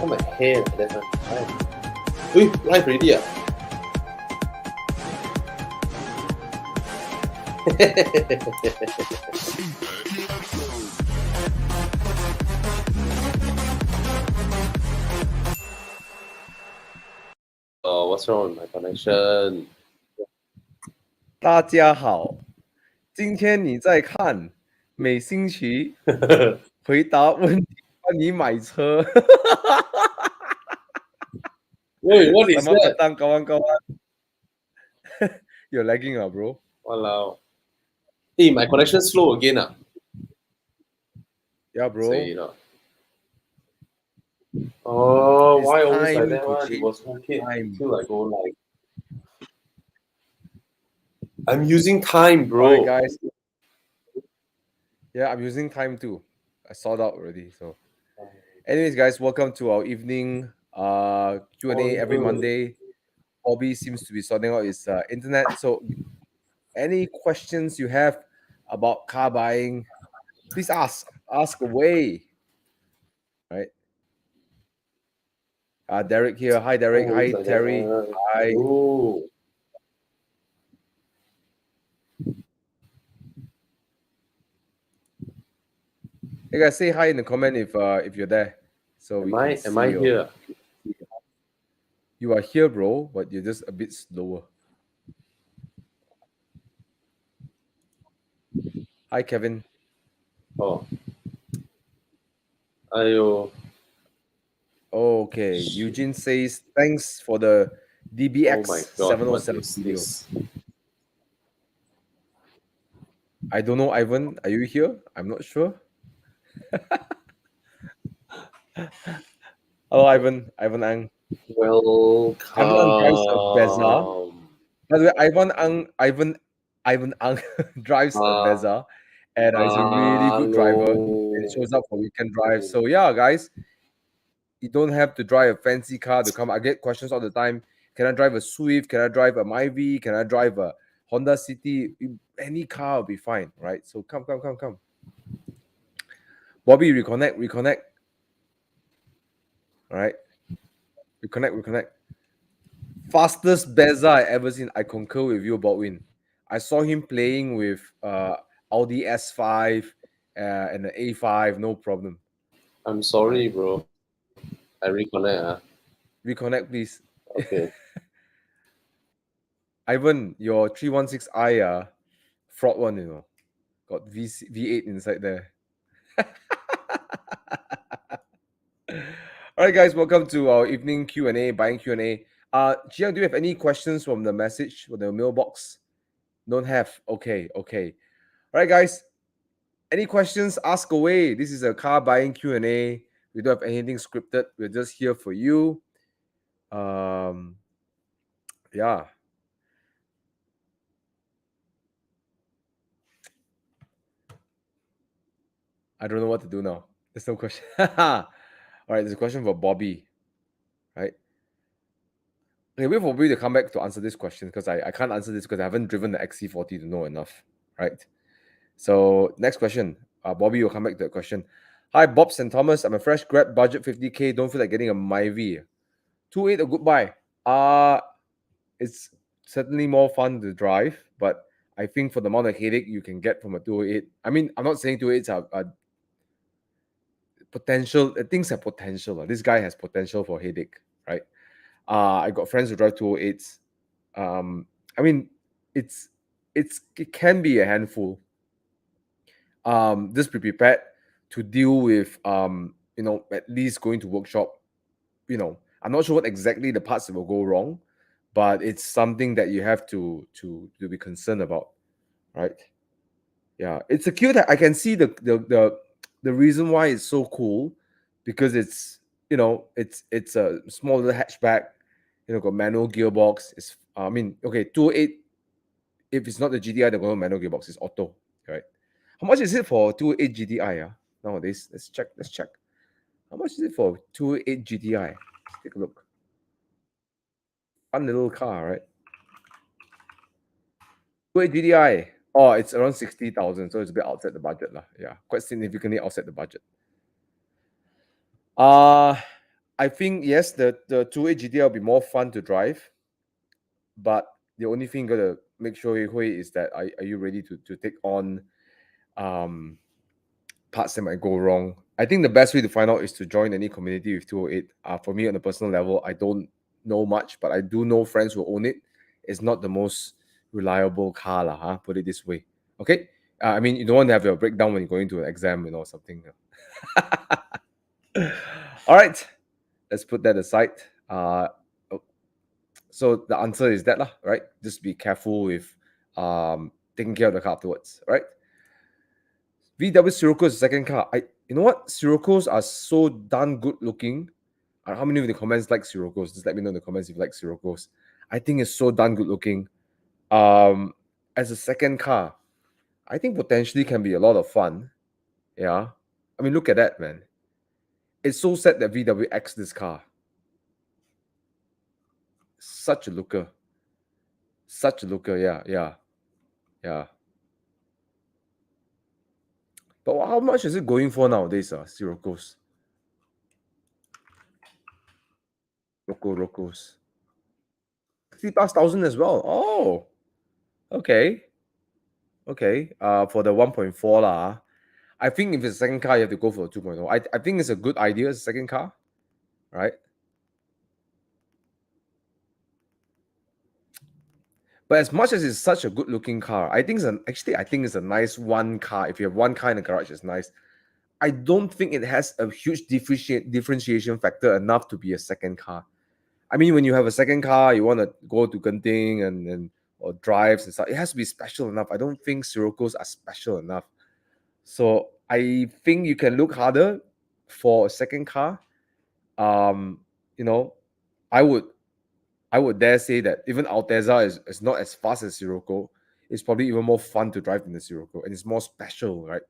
Oh, my hand. That's one. Live. Live already. Oh, what's wrong with my connection? 大家好，今天你在看每星期回答问题，帮你买车。Wait, what is Selamat that? petang kawan-kawan. You're lagging, bro. Walao. Hey, my connection slow again. Yeah, bro. Say, oh, It's why always like time that to one? It change was okay time. until I go like. I'm using time, bro. Alright, guys. Yeah, I'm using time too. I saw that already. So, anyways, guys, welcome to our evening Q&A every Monday. Bobby seems to be sorting out his internet. So, any questions you have about car buying, please ask away. Right. Derek here. Hi, Derek. Oh, Hi, like Terry. Hi. Oh. Hey guys, say hi in the comment if you're there. So Am I here? You are here, bro, but you're just a bit slower. Hi, Kevin. Oh. Ayo. Okay. Eugene says thanks for the DBX Oh my God, 707 what is video. this? I don't know, Ivan. Are you here? I'm not sure. Hello, Ivan. Ivan Ang. Welcome. Ivan drives a Vezza. By the way, Ivan Ang drives a Vezza, and he's a really good driver. And he shows up for weekend drives. So yeah, guys, you don't have to drive a fancy car to come. I get questions all the time. Can I drive a Swift? Can I drive a Myvi? Can I drive a Honda City? Any car will be fine, right? So come. Bobby, reconnect. All right. Reconnect. Fastest Bezza I ever seen. I concur with you, Baldwin. I saw him playing with Audi S5 and the A5, no problem. I'm sorry, bro. I reconnect. Reconnect, please. Okay. Ivan, your 316i fraud one, got V8 inside there. All right, guys, welcome to our evening Q&A, buying Q&A. Jiang, do you have any questions from the message or the mailbox? Don't have. Okay. All right, guys. Any questions? Ask away. This is a car buying Q&A. We don't have anything scripted. We're just here for you. Yeah. I don't know what to do now. There's no question. All right, there's a question for Bobby. Right. Okay, wait for Bobby to come back to answer this question because I can't answer this because I haven't driven the XC40 to know enough. Right. So next question. Bobby will come back to the question. Hi, Boxster and Thomas. I'm a fresh grad, budget 50K. Don't feel like getting a Myvi. 2.8 a good buy. It's certainly more fun to drive, but I think for the amount of headache you can get from a 208, I mean, I'm not saying 208s are potential. Things have potential. This guy has potential for headache, right? I got friends who drive 208s. I mean, it can be a handful. Just be prepared to deal with at least going to workshop. I'm not sure what exactly the parts that will go wrong, but it's something that you have to be concerned about, right? Yeah, it's a cute. I can see the reason why it's so cool, because it's it's a small little hatchback, got manual gearbox. It's okay, 208. If it's not the GTI, they're going manual gearbox. It's auto, right? How much is it for 208 GTI? Nowadays, let's check. How much is it for 208 GTI? Let's take a look. Fun little car, right? 208 GTI. Oh, it's around 60,000, so it's a bit outside the budget, lah. Yeah, quite significantly outside the budget. I I think yes, the 28 GTR will be more fun to drive, but the only thing you gotta make sure, Hui, is that are you ready to take on parts that might go wrong? I think the best way to find out is to join any community with 208. For me, on a personal level, I don't know much, but I do know friends who own it. It's not the most reliable car, huh? Put it this way. Okay. I mean, you don't want to have your breakdown when you're going to an exam, or something. All right, let's put that aside. So the answer is that, right? Just be careful with taking care of the car afterwards, right? VW Sirocco is the second car. You know what? Siroccos are so darn good looking. How many of the comments like Siroccos? Just let me know in the comments if you like Siroccos. I think it's so darn good looking. As a second car, I think potentially can be a lot of fun. Yeah. I mean, look at that, man. It's so sad that VW X this car. Such a looker. Yeah. But how much is it going for nowadays, Siroccos? Roccos. 3,000 as well. Oh, okay. For the 1.4 lah. I think if it's a second car, you have to go for a 2.0. I think it's a good idea as a second car, right? But as much as it's such a good looking car, I think it's a nice one car. If you have one car in the garage, it's nice. I don't think it has a huge differentiation factor enough to be a second car. I mean, when you have a second car, you want to go to Genting and or drives and stuff. It has to be special enough. I don't think Siroccos are special enough. So I think you can look harder for a second car. I would dare say that even Altezza is not as fast as Sirocco. It's probably even more fun to drive than the Sirocco, and it's more special, right?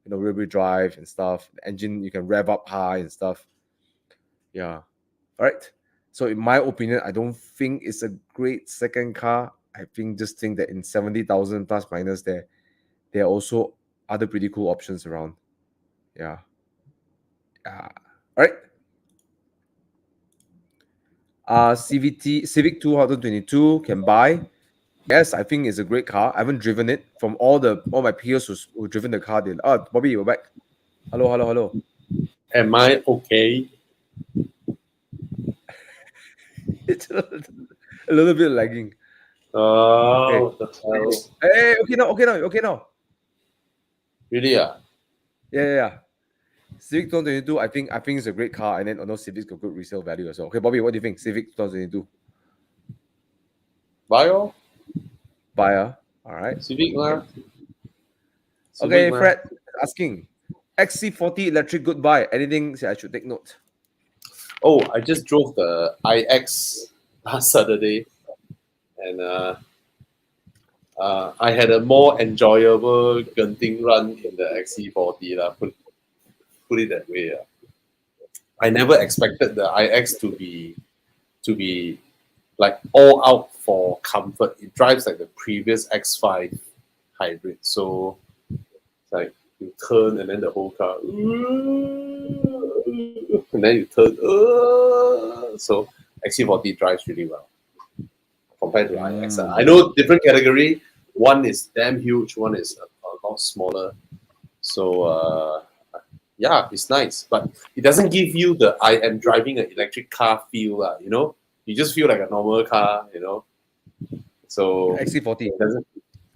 Rear-wheel drive and stuff. The engine you can rev up high and stuff. Yeah. All right. So in my opinion, I don't think it's a great second car. I just think that in 70,000 plus minus there are also other pretty cool options around. Yeah. All right. Civic 2022 can buy. Yes, I think it's a great car. I haven't driven it. From all my peers who driven the car, Bobby, you're back. Hello. Am I okay? It's a little bit lagging. Oh, okay. Hey, okay now. Really? Yeah. Civic 2022, I think it's a great car, and then I know Civic's got good resale value as well. Okay, Bobby, what do you think? Civic 2022. Bio? Buyer. All right. Civic lah. Okay, Fred asking. XC40 electric goodbye. Anything I should take note? Oh, I just drove the iX last Saturday, and I had a more enjoyable Genting run in the XC40 lah. Put it that way. I never expected the iX to be like all out for comfort. It drives like the previous X5 hybrid, so it's like you turn and then the whole car, and then you turn. So XC40 drives really well compared to iX. I know different category. One is damn huge. One is a lot smaller. So yeah, it's nice, but it doesn't give you the I am driving an electric car feel. You just feel like a normal car. So XC40.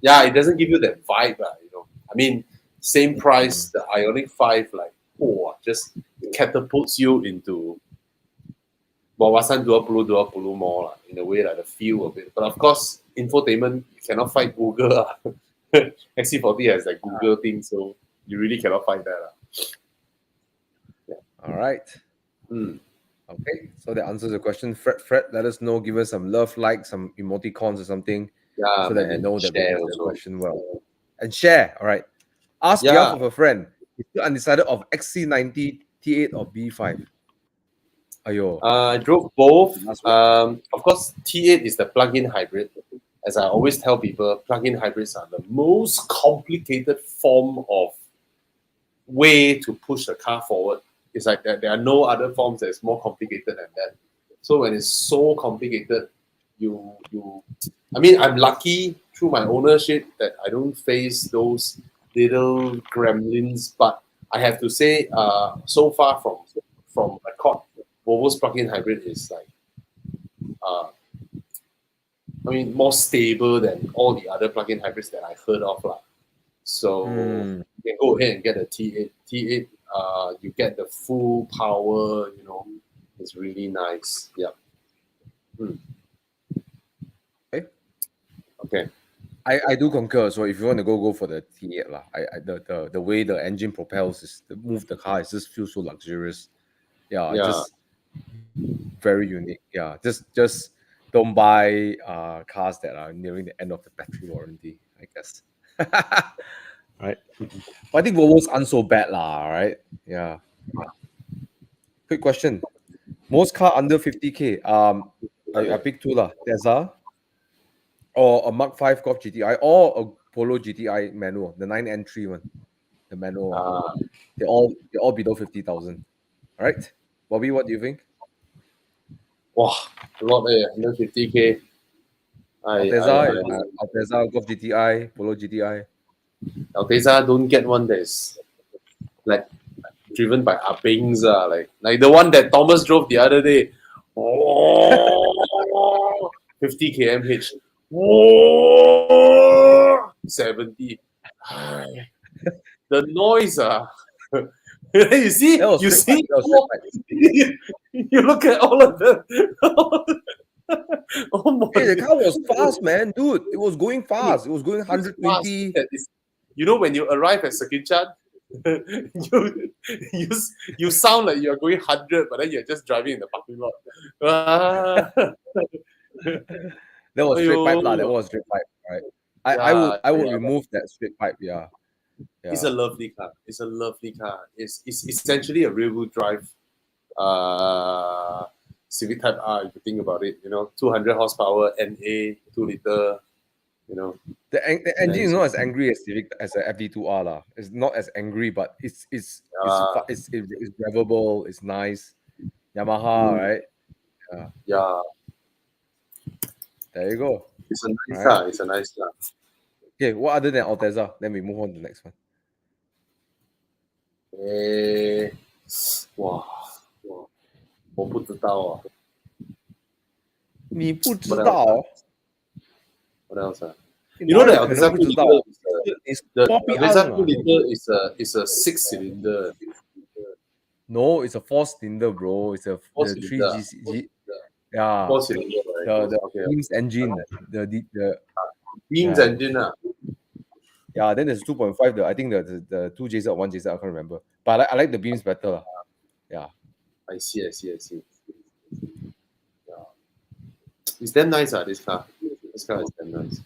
It doesn't give you that vibe. I mean, same price, the Ioniq 5, just catapults you into wawasan 20 more in a way, like the feel of it. But of course, infotainment, you cannot fight Google. XC40 has that Google thing, so you really cannot fight that. All right. Okay, so that answers the question. Fred, let us know. Give us some love, some emoticons or something, so that we know that we answered the question well. And share. All right. Ask behalf of a friend. If you're undecided of XC90, T8 or B5. Ayo. I drove both. Of course, T8 is the plug-in hybrid. As I always tell people, plug-in hybrids are the most complicated form of way to push the car forward. It's like there are no other forms that's more complicated than that. So when it's so complicated, I mean, I'm lucky through my ownership that I don't face those little gremlins. But I have to say, so far from record, Volvo's plug-in hybrid is like, I mean, more stable than all the other plug-in hybrids that I heard of, lah. So you can go ahead and get a T8. T8, you get the full power. It's really nice. Yeah. Okay. I do concur. So if you want to go for the T8 lah, the way the engine propels move the car, it just feels so luxurious. Yeah. Just very unique. Yeah, just don't buy cars that are nearing the end of the battery warranty, I guess. Right. But I think Volvos aren't so bad lah, right? Yeah. Quick question. Most car under 50K. I pick two lah. Tesla or a Mark 5 Golf GTI or a Polo GTI manual, the 9 entry one. The manual one. They're all below 50,000. All right. Bobby, what do you think? Wow, a lot there, 150K. Altezza, Golf GTI, Polo GTI. Altezza don't get one that's like driven by Abings, like the one that Thomas drove the other day. Oh, 50 km/h. Oh, 70. The noise, you see, you look at all of them. Oh my! Hey, the car was fast, man, dude. It was going fast. It was going 120. When you arrive at Sekinchan, you sound like you're going 100, but then you're just driving in the parking lot. That was straight pipe, lah. That was straight pipe, right? I would remove that straight pipe. Yeah. It's a lovely car. It's a lovely car. It's essentially a rear-wheel drive Civic Type R, if you think about it. 200 horsepower, NA, 2-liter. The engine is not as angry as a FD2R lah. It's not as angry, but it's drivable. It's nice. Yamaha, right? Yeah. There you go. It's a nice car. It's a nice car. Okay, what other than Altezza? Then we move on to the next one. 我不知道啊。你不知道 What else? You know that Altezza 2-liter is a 6-cylinder. No, it's a 4-cylinder, bro. It's a 3G. Yeah. 4-cylinder, right? The Beams engine. The Beams engine. Yeah, then there's 2.5. I think the 2JZ or 1JZ, I can't remember. But I like the Beams better. Yeah. I see. Yeah. It's damn nice, this car. This car is damn nice.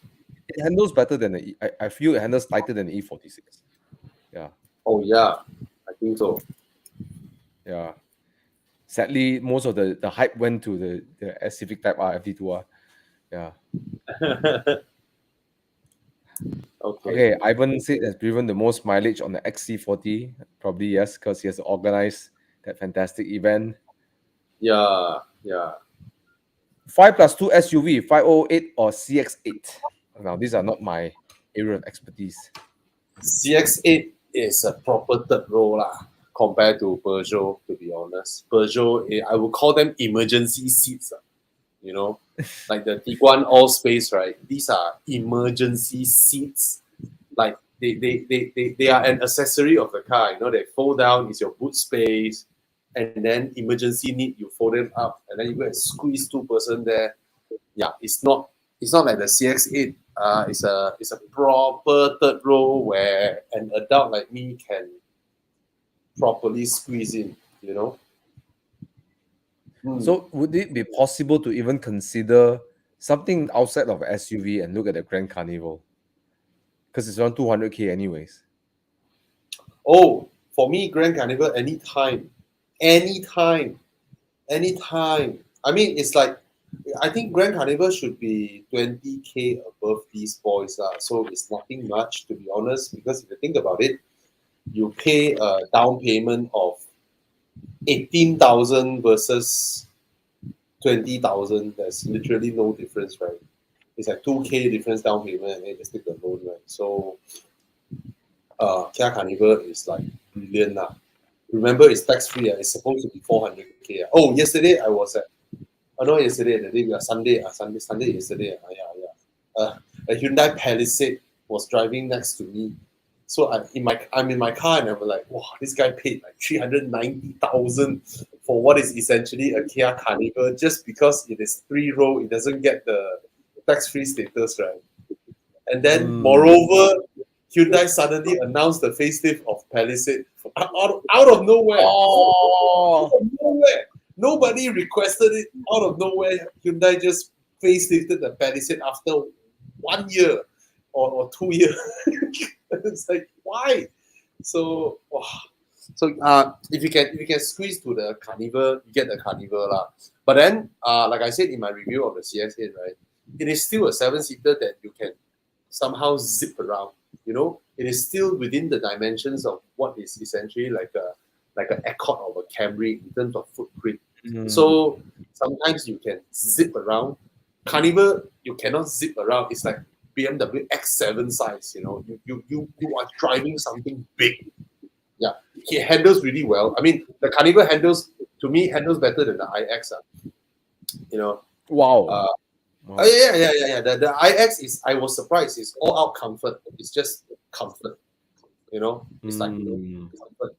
It handles better than I feel it handles tighter than the E46. Yeah. Oh yeah, I think so. Yeah. Sadly, most of the hype went to the Civic Type R FD2R. Yeah. Okay. Ivan said has driven the most mileage on the XC40. Probably yes, because he has organized that fantastic event. Yeah. 5+2 SUV, 508 or CX8. Now, these are not my area of expertise. CX8 is a proper third row compared to Peugeot, to be honest. Peugeot, I would call them emergency seats. Like the Tiguan All Space, right? These are emergency seats. Like they are an accessory of the car. They fold down, it's your boot space, and then emergency need, you fold them up, and then you go and squeeze 2-person there. Yeah, it's not like the CX8. It's a proper third row where an adult like me can properly squeeze in. So would it be possible to even consider something outside of SUV and look at the Grand Carnival? Because it's around 200K anyways. Oh, for me, Grand Carnival, anytime. I mean, it's like, I think Grand Carnival should be 20K above these boys. So it's nothing much, to be honest, because if you think about it, you pay a down payment of 18,000 versus 20,000, there's literally no difference, right? It's like 2K difference down payment and then just take the loan, right? So Kia Carnival is like brilliant now. Remember, it's tax free. It's supposed to be 400K. Oh, yesterday I was at. Oh no, yesterday the day Sunday yesterday. A Hyundai Palisade was driving next to me. So I'm in my car and I'm like, wow, this guy paid like 390,000 for what is essentially a Kia Carnival just because it is 3-row. It doesn't get the tax-free status, right? And then, moreover, Hyundai suddenly announced the facelift of Palisade out of nowhere. Oh, Out of nowhere. Nobody requested it. Out of nowhere, Hyundai just facelifted the Palisade after 1 year or 2 years. It's like, why? So, wow. So if you can squeeze to the Carnival, you get the Carnival lah. But then, like I said in my review of the CS8, right, it is still a 7-seater that you can somehow zip around. You know, it is still within the dimensions of what is essentially like an Accord or a Camry in terms of footprint. So sometimes you can zip around. Carnival, you cannot zip around. It's like BMW X7 size. You know, you are driving something big. Yeah, it handles really well. I mean, the Carnival handles better than the iX. You know. wow. Yeah. The iX is, I was surprised. It's all out comfort. It's just comfort. You know, it's like comfort.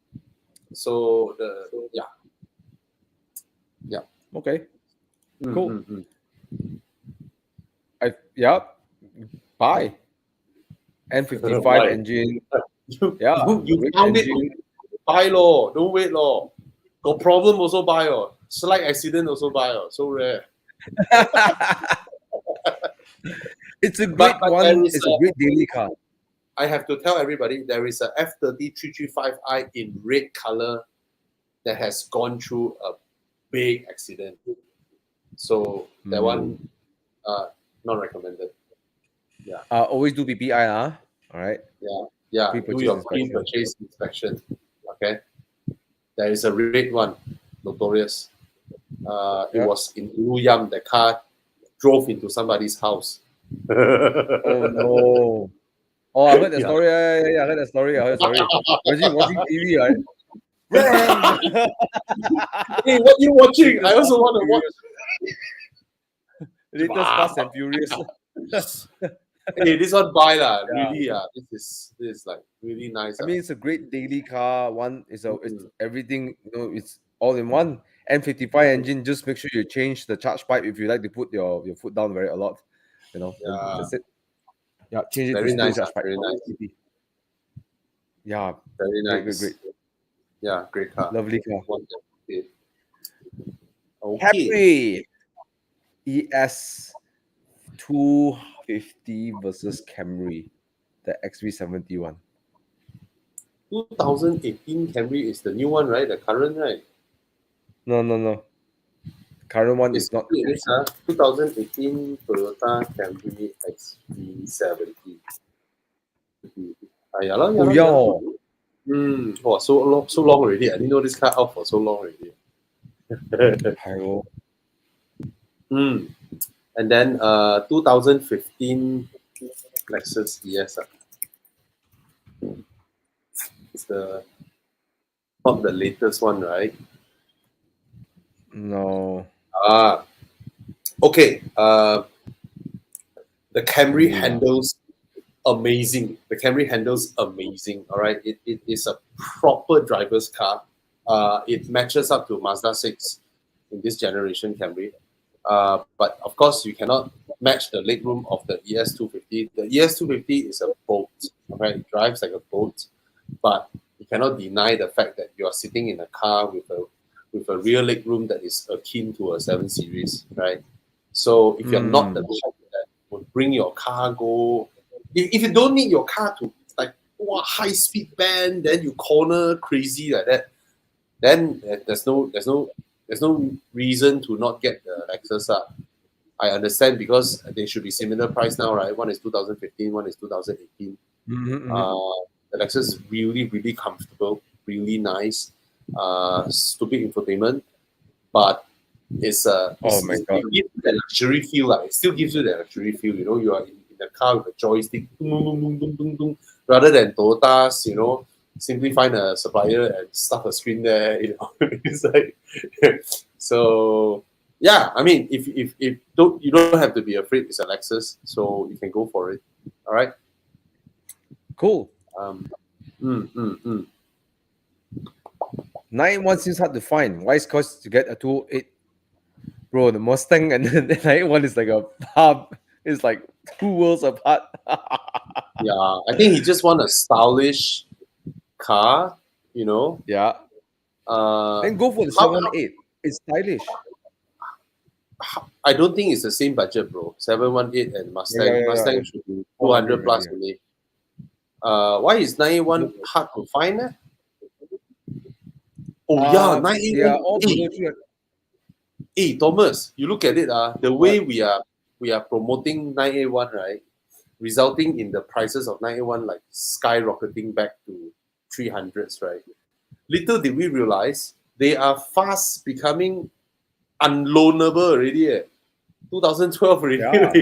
So yeah. Okay. Mm, Cool. mm, Buy N55 Right. engine. You Great found it. engine. Buy law. Don't wait law. Got problem also buy or slight accident also buy or so rare. It's a great But one. there is It's a great daily car. I have to tell everybody there is a F30335i in red color that has gone through a big accident. So that one not recommended. Always do PPI, all right. Yeah. Do Pre-purchase your inspection. pre-purchase inspection. Okay. There is a red one, notorious. It was in Uyam. The car drove into somebody's house. Oh no. Oh, I heard the story. Yeah, I heard the story. Was he watching TV, right? Hey, what you watching? I also want to watch. Latest Fast and Furious. Hey, this one buy lah. Really, this is like really nice. I mean, it's a great daily car. One is it's everything. You know, it's all in one. N55 engine. Just make sure you change the charge pipe if you like to put your foot down a lot. You know, that's it. Yeah, change it Very to nice. charge pipe. Very nice. Yeah, very nice. Great. Yeah, great car. Lovely car. Okay. Camry ES 250 versus Camry, the XV71. 2018 Camry is the new one, right? The current, right? No. Current one is not. It is 2018 Toyota Camry XV70. Oh, so long already. I didn't know this car out for so long already. And then 2015 Lexus ES. It's not the latest one, right? No. Okay. The Camry handles amazing. The Camry handles amazing. All right. It is a proper driver's car. It matches up to Mazda 6 in this generation Camry. But of course, you cannot match the legroom of the ES250. The ES250 is a boat. All right. It drives like a boat. But you cannot deny the fact that you are sitting in a car with a rear legroom that is akin to a 7 Series, right? So if you're not the type that would bring your car if you don't need your car to like high speed band, then you corner crazy like that, then there's no reason to not get the Lexus. I understand because they should be similar price now, right? One is 2015, one is 2018. The Lexus is really, really comfortable, really nice. stupid infotainment, but it's Oh my god. it gives you that luxury feel. Like, it still gives you that luxury feel. You know, you are in the car with a joystick, ding, ding, ding, ding, ding, ding, rather than Toyota's, you know, simply find a supplier and stuff a screen there. You know, it's like so. Yeah, I mean, if don't you don't have to be afraid. It's a Lexus, so you can go for it. All right. Cool. Um, mm, mm, mm. 981 seems hard to find. Why is cost to get a 208? Bro, the Mustang and the 981 is like a pub. It's like two worlds apart. Yeah, I think he just want a stylish car. You know. Yeah. Then go for the How- 718. It's stylish. I don't think it's the same budget, bro. 718 and Mustang. Yeah. Mustang should be 200 plus Yeah. only. Why is 981 hard to find? Oh yeah, They are 981. all below 300. Hey Thomas, you look at it. The way we are promoting 981, right? Resulting in the prices of 981 like skyrocketing back to 300s, right? Little did we realize they are fast becoming unloanable already. 2012 already. Yeah.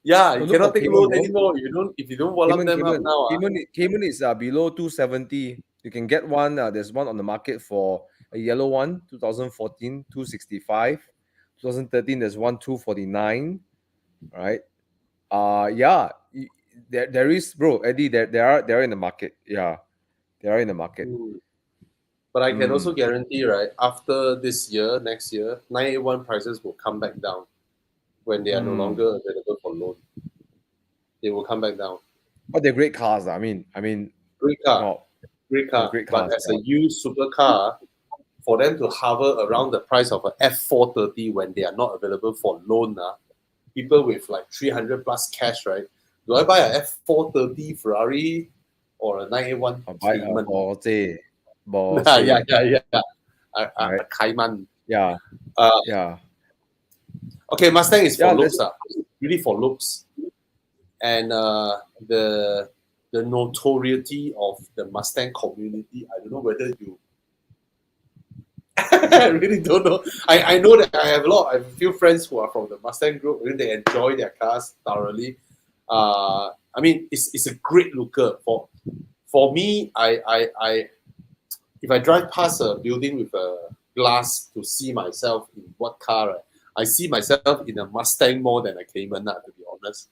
Yeah, So you look cannot for take Cayman, loan bro. anymore. If you don't wall up them up now. Cayman is below 270. You can get one. There's one on the market for a yellow one, 2014, 265. 2013, there's one 249. Right. Yeah. There is, bro, Eddie. They're in the market. Yeah, they are in the market. But I can also guarantee, right, after this year, next year, 981 prices will come back down when they are no longer available for loan. They will come back down. But they're great cars. I mean, Great car. oh, Great car. great But cars. as a used supercar, for them to hover around the price of an F430 when they are not available for loan, people with like 300 plus cash, right? Do I buy a F430 Ferrari or a 981 I'll buy a Cayman? Porsche. Yeah. A Right. Cayman. Yeah. Uh, Yeah. Okay, Mustang is for Yeah, looks, really for looks, and the notoriety of the Mustang community. I don't know whether you. I really don't know. I know that I have a few friends who are from the Mustang group. And they enjoy their cars thoroughly. I mean, it's a great looker for me. I if I drive past a building with a glass to see myself in what car, right, I see myself in a Mustang more than a Cayman, to be honest.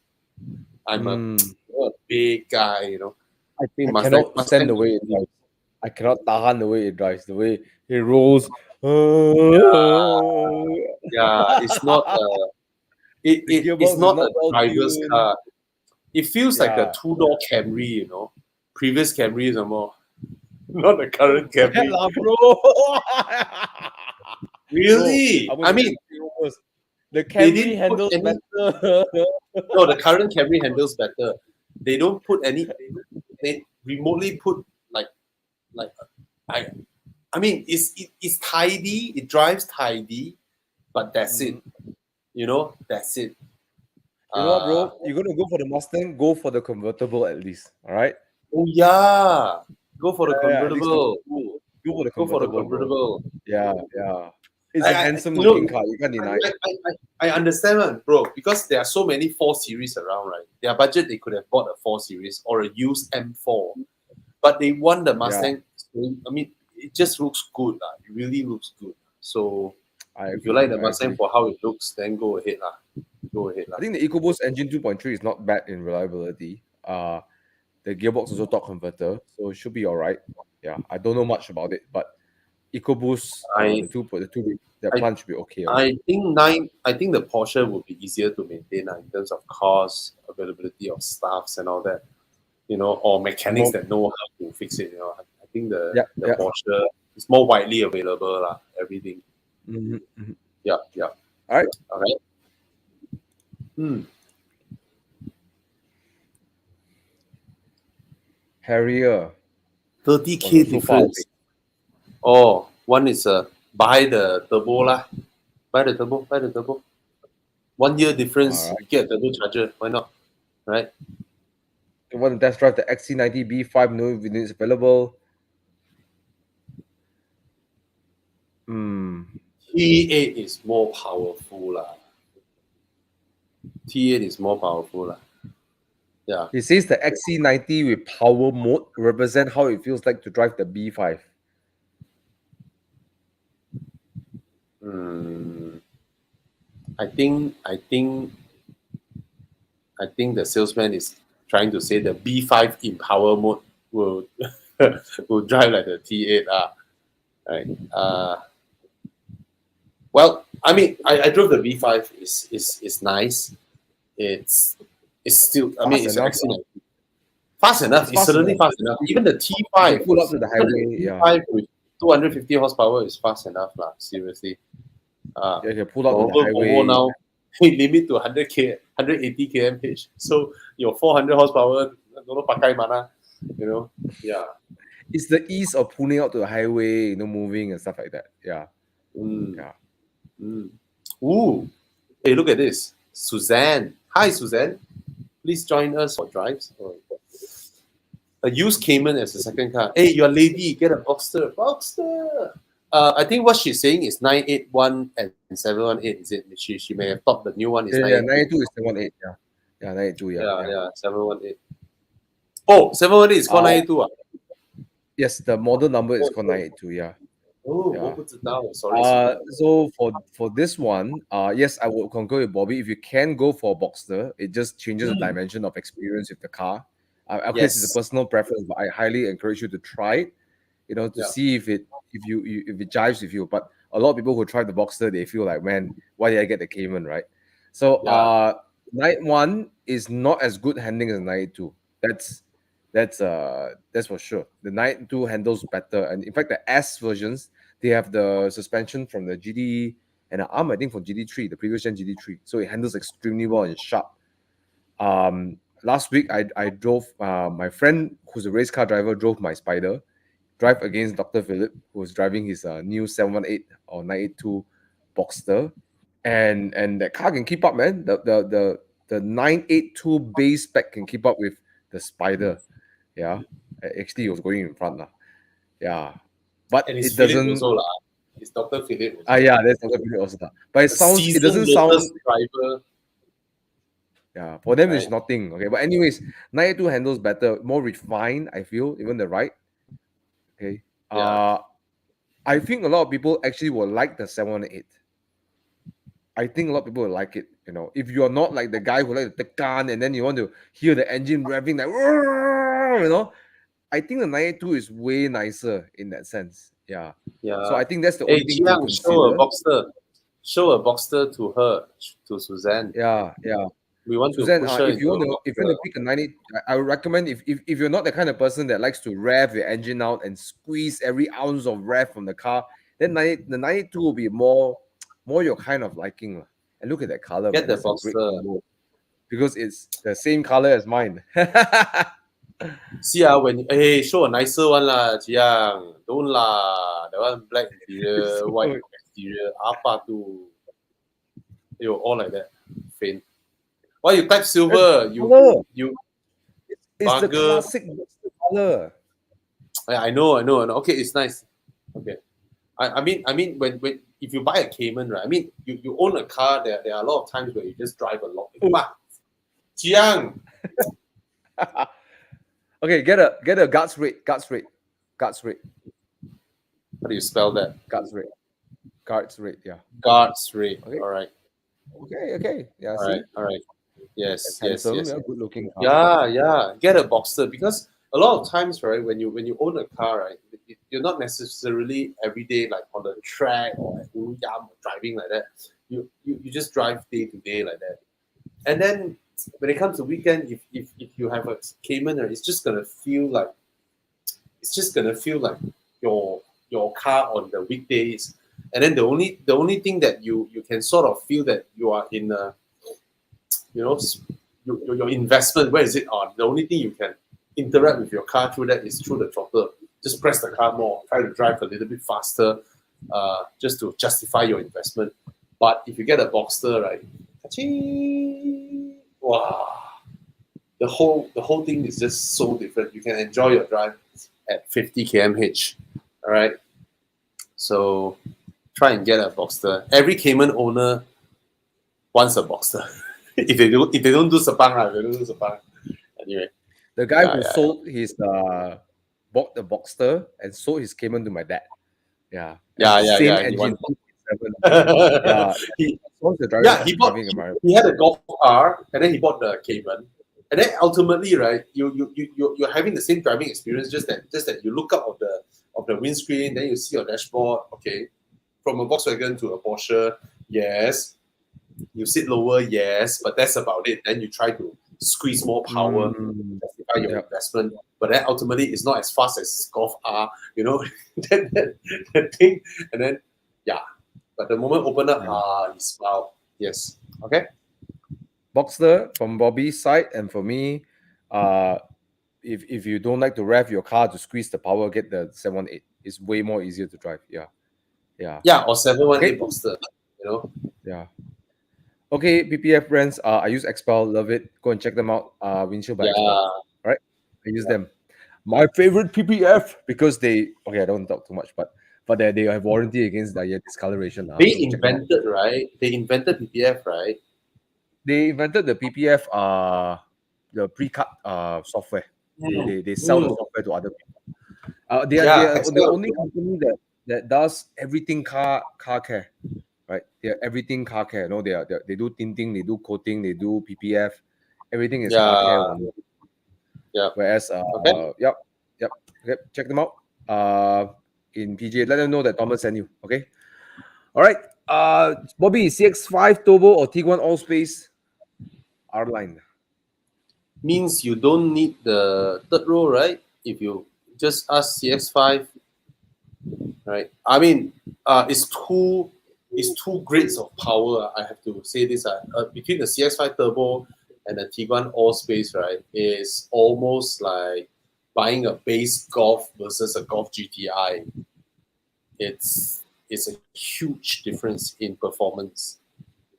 I'm a big guy, you know. I think cannot stand the way it drives. I cannot tahan the way it drives, the way it rolls. Yeah, it's not it's not a driver's car. It feels like a two-door Camry, you know. Previous Camry some more. Not the current Camry. Bro. Really? Bro, I mean, the Camry handles better. No, the current Camry handles better. They don't put any. They remotely put like I mean, it's tidy. It drives tidy, but that's it. You know, that's it. You know what, bro? You're gonna go for the Mustang. Go for the convertible at least. All right. Oh yeah, go for the convertible. Go for the Go for the convertible. convertible. Yeah. It's a handsome looking car. You can't deny it. I understand, bro, because there are so many 4 Series around, right? Their budget, they could have bought a 4 Series or a used M4, but they want the Mustang. I mean, it just looks good. It really looks good. So if you like the Mustang for how it looks, then go ahead. Go ahead. I think the EcoBoost engine 2.3 is not bad in reliability. The gearbox also torque converter, so it should be all right. Yeah, I don't know much about it, but EcoBoost, the plant should be okay. I think the Porsche would be easier to maintain in terms of cost, availability of staffs, and all that. You know, or mechanics that know how to fix it. You know, I think the Porsche is more widely available. Everything. Yeah. All right. Harrier. 30K difference. Oh, one is buy the turbo lah. Buy the turbo. 1 year difference. Right. Get a turbo charger. Why not? Right. You want to test drive the XC90 B5? No units available. T8 is more powerful lah. T8 is more powerful lah. Yeah. It says the XC90 with power mode represent how it feels like to drive the B5. I think the salesman is trying to say the B5 in power mode will will drive like the T8. Right. Well, I mean, I drove the B5. Is nice. It's still. I mean, it's excellent. Fast enough. It's certainly fast enough. Even the T5 pull up to the highway. T5 with 250 horsepower is fast enough lah. Seriously. You can pull up to the highway now. Limit to 180 km/h. So your 400 horsepower, don't know pakai mana, you know. Yeah. It's the ease of pulling out to the highway, you know, moving and stuff like that. Yeah. Yeah. Ooh. Hey, look at this. Suzanne. Hi, Suzanne. Please join us for drives. A used Cayman as a second car. Hey, you're a lady. Get a Boxster. Boxster. I think what she's saying is 981 and 718. Is it? She may have thought the new one is 982 is 718. Yeah, 982. Yeah, 718. Oh, 718 is called 982. Yes, the model number is called 982. Yeah. Oh, yeah. Sorry. So for this one, yes, I would concur with Bobby. If you can go for a Boxster, it just changes the dimension of experience with the car. Of course, it's a personal preference, but I highly encourage you to try it. You know, to see if it jives with you. But a lot of people who try the Boxster, they feel like, man, why did I get the Cayman, right? So 91 is not as good handling as 92. That's for sure. The 92 handles better, and in fact, the S versions, they have the suspension from the GD and an arm, I think, from GD3, the previous gen GD3. So it handles extremely well and sharp. Last week I drove my friend who's a race car driver drove my Spider, drive against Dr. Philip, who was driving his new 718 or 982 Boxster, and that car can keep up, man. The 982 base spec can keep up with the Spider. Yeah, actually, he was going in front. Yeah, but and it doesn't. Also, it's Dr. Philip. Yeah, that's Dr. Philip also. But it doesn't sound. Driver. Yeah, for them it's nothing. Okay, but anyways, 92 handles better, more refined. I feel even the ride. Okay. I think a lot of people actually will like the 718. I think a lot of people will like it. You know, if you are not like the guy who like the gun and then you want to hear the engine revving like, you know, I think the 92 is way nicer in that sense. Yeah. So I think that's the only thing to consider. Show a Boxster to her, to Suzanne. Yeah. We want Suzanne, to push her if you want to pick a 90, I would recommend if you're not the kind of person that likes to rev the engine out and squeeze every ounce of rev from the car, then the 92 will be more your kind of liking. And look at that color. Get the Boxster. Because it's the same color as mine. See, when show a nicer one lah, Jiang. Don't lah. That one black interior, white exterior. Apa tu? Yo, all like that. Faint. Why you type silver? You. It's the classic color. I know. Okay, it's nice. Okay. I mean, when if you buy a Cayman, right? I mean, you own a car. There are a lot of times where you just drive a lot. Jiang. Okay, get a guts rate. How do you spell that? Guts rate. Yeah. Guts rate. Okay. All right. Okay. Yeah. All right. Yes. Good looking car. Yeah. Get a Boxster, because a lot of times, right, when you own a car, right, you're not necessarily every day like on the track or at Uyam driving like that. You just drive day to day like that. And then when it comes to weekend, if you have a Cayman, it's just gonna feel like your car on the weekdays. And then the only thing that you can sort of feel that you are in a, you know, your investment, where is it on? The only thing you can interact with your car through that is through the throttle. Just press the car more, try to drive a little bit faster, just to justify your investment. But if you get a Boxster, right, wow, the whole thing is just so different. You can enjoy your drive at 50 km/h. All right. So try and get a Boxster. Every Cayman owner wants a Boxster. if they don't do Sepang, they don't do Sepang. Anyway, The guy yeah, who yeah, sold his bought the Boxster and sold his Cayman to my dad. Yeah. yeah, And yeah, same yeah. He engine. wants. 1.7. Yeah. he, Once the yeah, he bought. driving environment. He had a golf car, and then he bought the Cayman, and then ultimately, right, you're having the same driving experience. Just that you look up of the windscreen, then you see your dashboard. Okay, from a Volkswagen to a Porsche, yes. You sit lower, yes, but that's about it. Then you try to squeeze more power to justify your investment, but then ultimately it's not as fast as Golf R, that thing. And then, yeah, but the moment open up, you smile. Yes, okay. Boxster from Bobby's side, and for me, if you don't like to rev your car to squeeze the power, get the 718. It's way more easier to drive. Yeah. Yeah, or 718 Boxster, Yeah. Okay, PPF brands. I use Expel, love it. Go and check them out. Windshield by Expel. All right, I use them. My favorite PPF because they. Okay, I don't talk too much, but they have warranty against the discoloration. They so invented, right? They invented PPF, right? They invented the PPF. The pre-cut software. They sell the software to other people. They are the only company that does everything car care. Right, they're everything car care. No, they do tinting, they do coating, they do PPF. Everything is car care only. Yeah. Whereas, yep. Okay, check them out. In PJ, let them know that Thomas sent you. Okay. All right. Bobby, CX5 Turbo or Tiguan All Space R line. Means you don't need the third row, right? If you just ask CX5, right? I mean, it's two grades of power. I have to say this. Between the CX5 Turbo and the Tiguan All Space, right, is almost like buying a base Golf versus a Golf GTI. It's a huge difference in performance.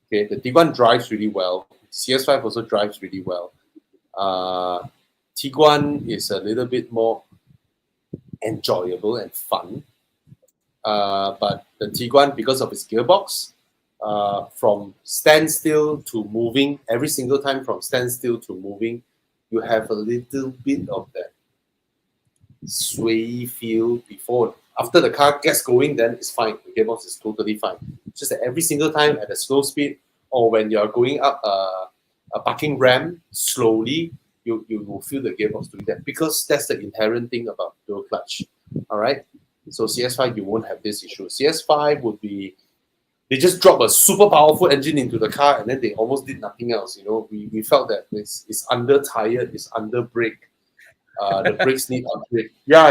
Okay, the Tiguan drives really well. CS5 also drives really well. Tiguan is a little bit more enjoyable and fun. But the Tiguan, because of its gearbox, from standstill to moving, every single time from standstill to moving, you have a little bit of that sway feel before. After the car gets going, then it's fine. The gearbox is totally fine. It's just that every single time at a slow speed or when you're going up a parking ramp slowly, you will feel the gearbox doing that because that's the inherent thing about dual clutch. All right. So CS5, you won't have this issue. CS5 would be, they just drop a super powerful engine into the car and then they almost did nothing else. We felt that it's under tired, it's under brake. The brakes need upgrade. Yeah.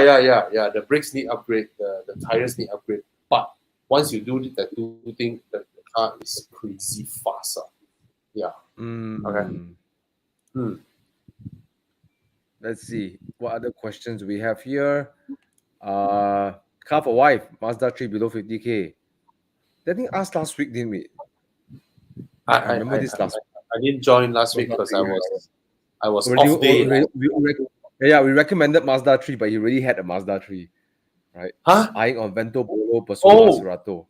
The brakes need upgrade. The tires need upgrade. But once you do that two thing, the car is crazy fast. Yeah. Okay. Let's see what other questions we have here. Car for wife, Mazda 3 below 50K. I think asked last week, didn't we? I remember this last week. I didn't join last week because I was off day. We recommended Mazda 3, but he already had a Mazda 3, right? Eyeing on Vento Polo, Persona, Cerato.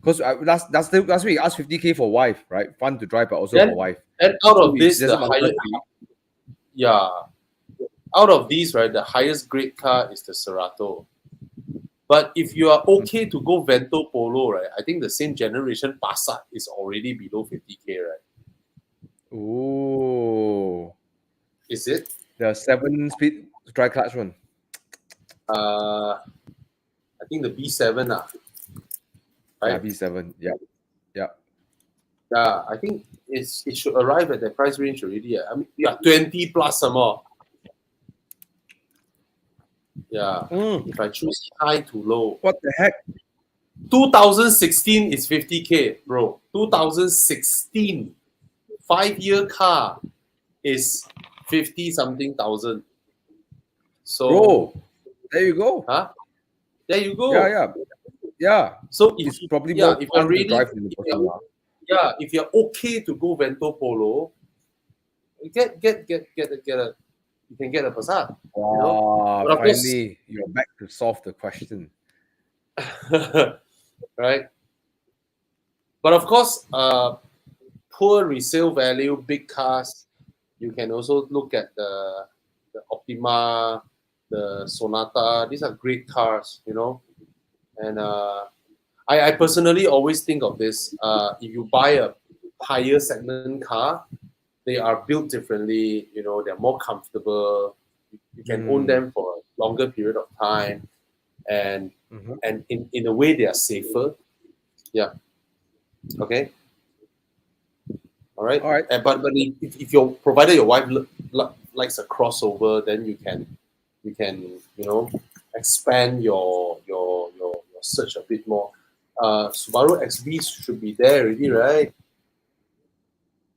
Because last week, asked 50K for wife, right? Fun to drive, but also for wife. And out of this, the highest, out of these, right, the highest grade car is the Cerato. But if you are okay to go Vento Polo, right, I think the same generation Passat is already below 50K, right? Oh. Is it? The 7-speed dry clutch one. I think the B7, right? Yeah, B7. Yeah. Yeah, I think it should arrive at the price range already. I mean, 20 plus some more. Yeah. If I choose high to low. What the heck? 2016 is 50K, bro. 2016. 5-year car is 50 something thousand. So, bro, there you go. There you go. Yeah. So it's probably more if you're ready, to drive in the Persona. If you're okay to go Vento Polo, get a you can get a Passat. Wow, finally, you're back to solve the question. right? But of course, poor resale value, big cars, you can also look at the Optima, the Sonata. These are great cars, you know. And I personally always think of this. If you buy a higher segment car, they are built differently. You know, they're more comfortable. You can own them for a longer period of time, and and in a way they are safer. Yeah. Okay. All right. All right. But if your provided your wife likes a crossover, then you can expand your search a bit more. Subaru XV should be there already, right?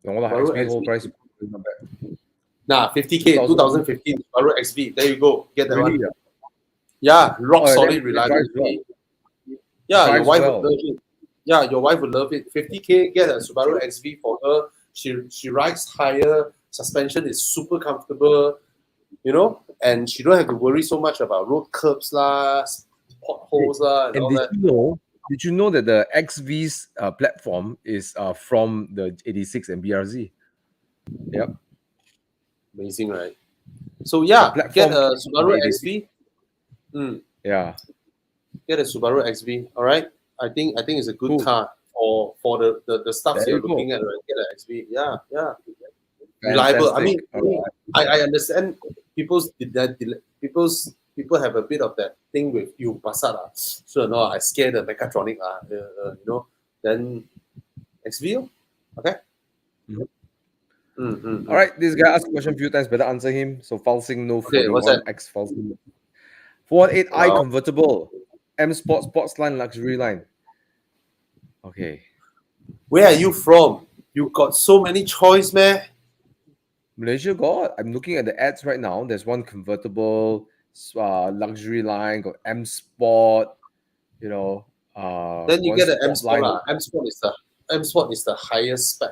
No lah, Subaru XP whole XV. price. Not bad. Nah, 50K, 2015 Subaru XV. There you go. Get that Really? one. Yeah, rock Oh, solid that drives reliability. well. Yeah, your Drives wife well. would love it. Yeah, your wife would love it. 50K, get a Subaru XV for her. She rides higher. Suspension is super comfortable, you know, and she don't have to worry so much about road curbs lah, potholes lah, and all And that. did you know that the XV's platform is from the 86 and BRZ? Yep. Amazing, right? So yeah, The get platform a Subaru 86. XV. Yeah. Get a Subaru XV. All right. I think it's a good Cool. car for the stuff There you're you go. looking at. Right? Get an XV. Yeah, yeah. Reliable. I mean, Fantastic. All right. I understand people have a bit of that thing with you Passat. So no, I scare the mechatronic you know. Then XV. Okay. All right, this guy asked a question a few times. Better answer him. So Falsing no Okay, what's that? 41X Falsing. 418i Wow. convertible. M Sport Sports line luxury line. Okay. Where are you from? You got so many choice, man. Malaysia got. I'm looking at the ads right now. There's one convertible luxury line, got M Sport, you know. Then you One get an M sport Sport. line. M Sport is the highest spec.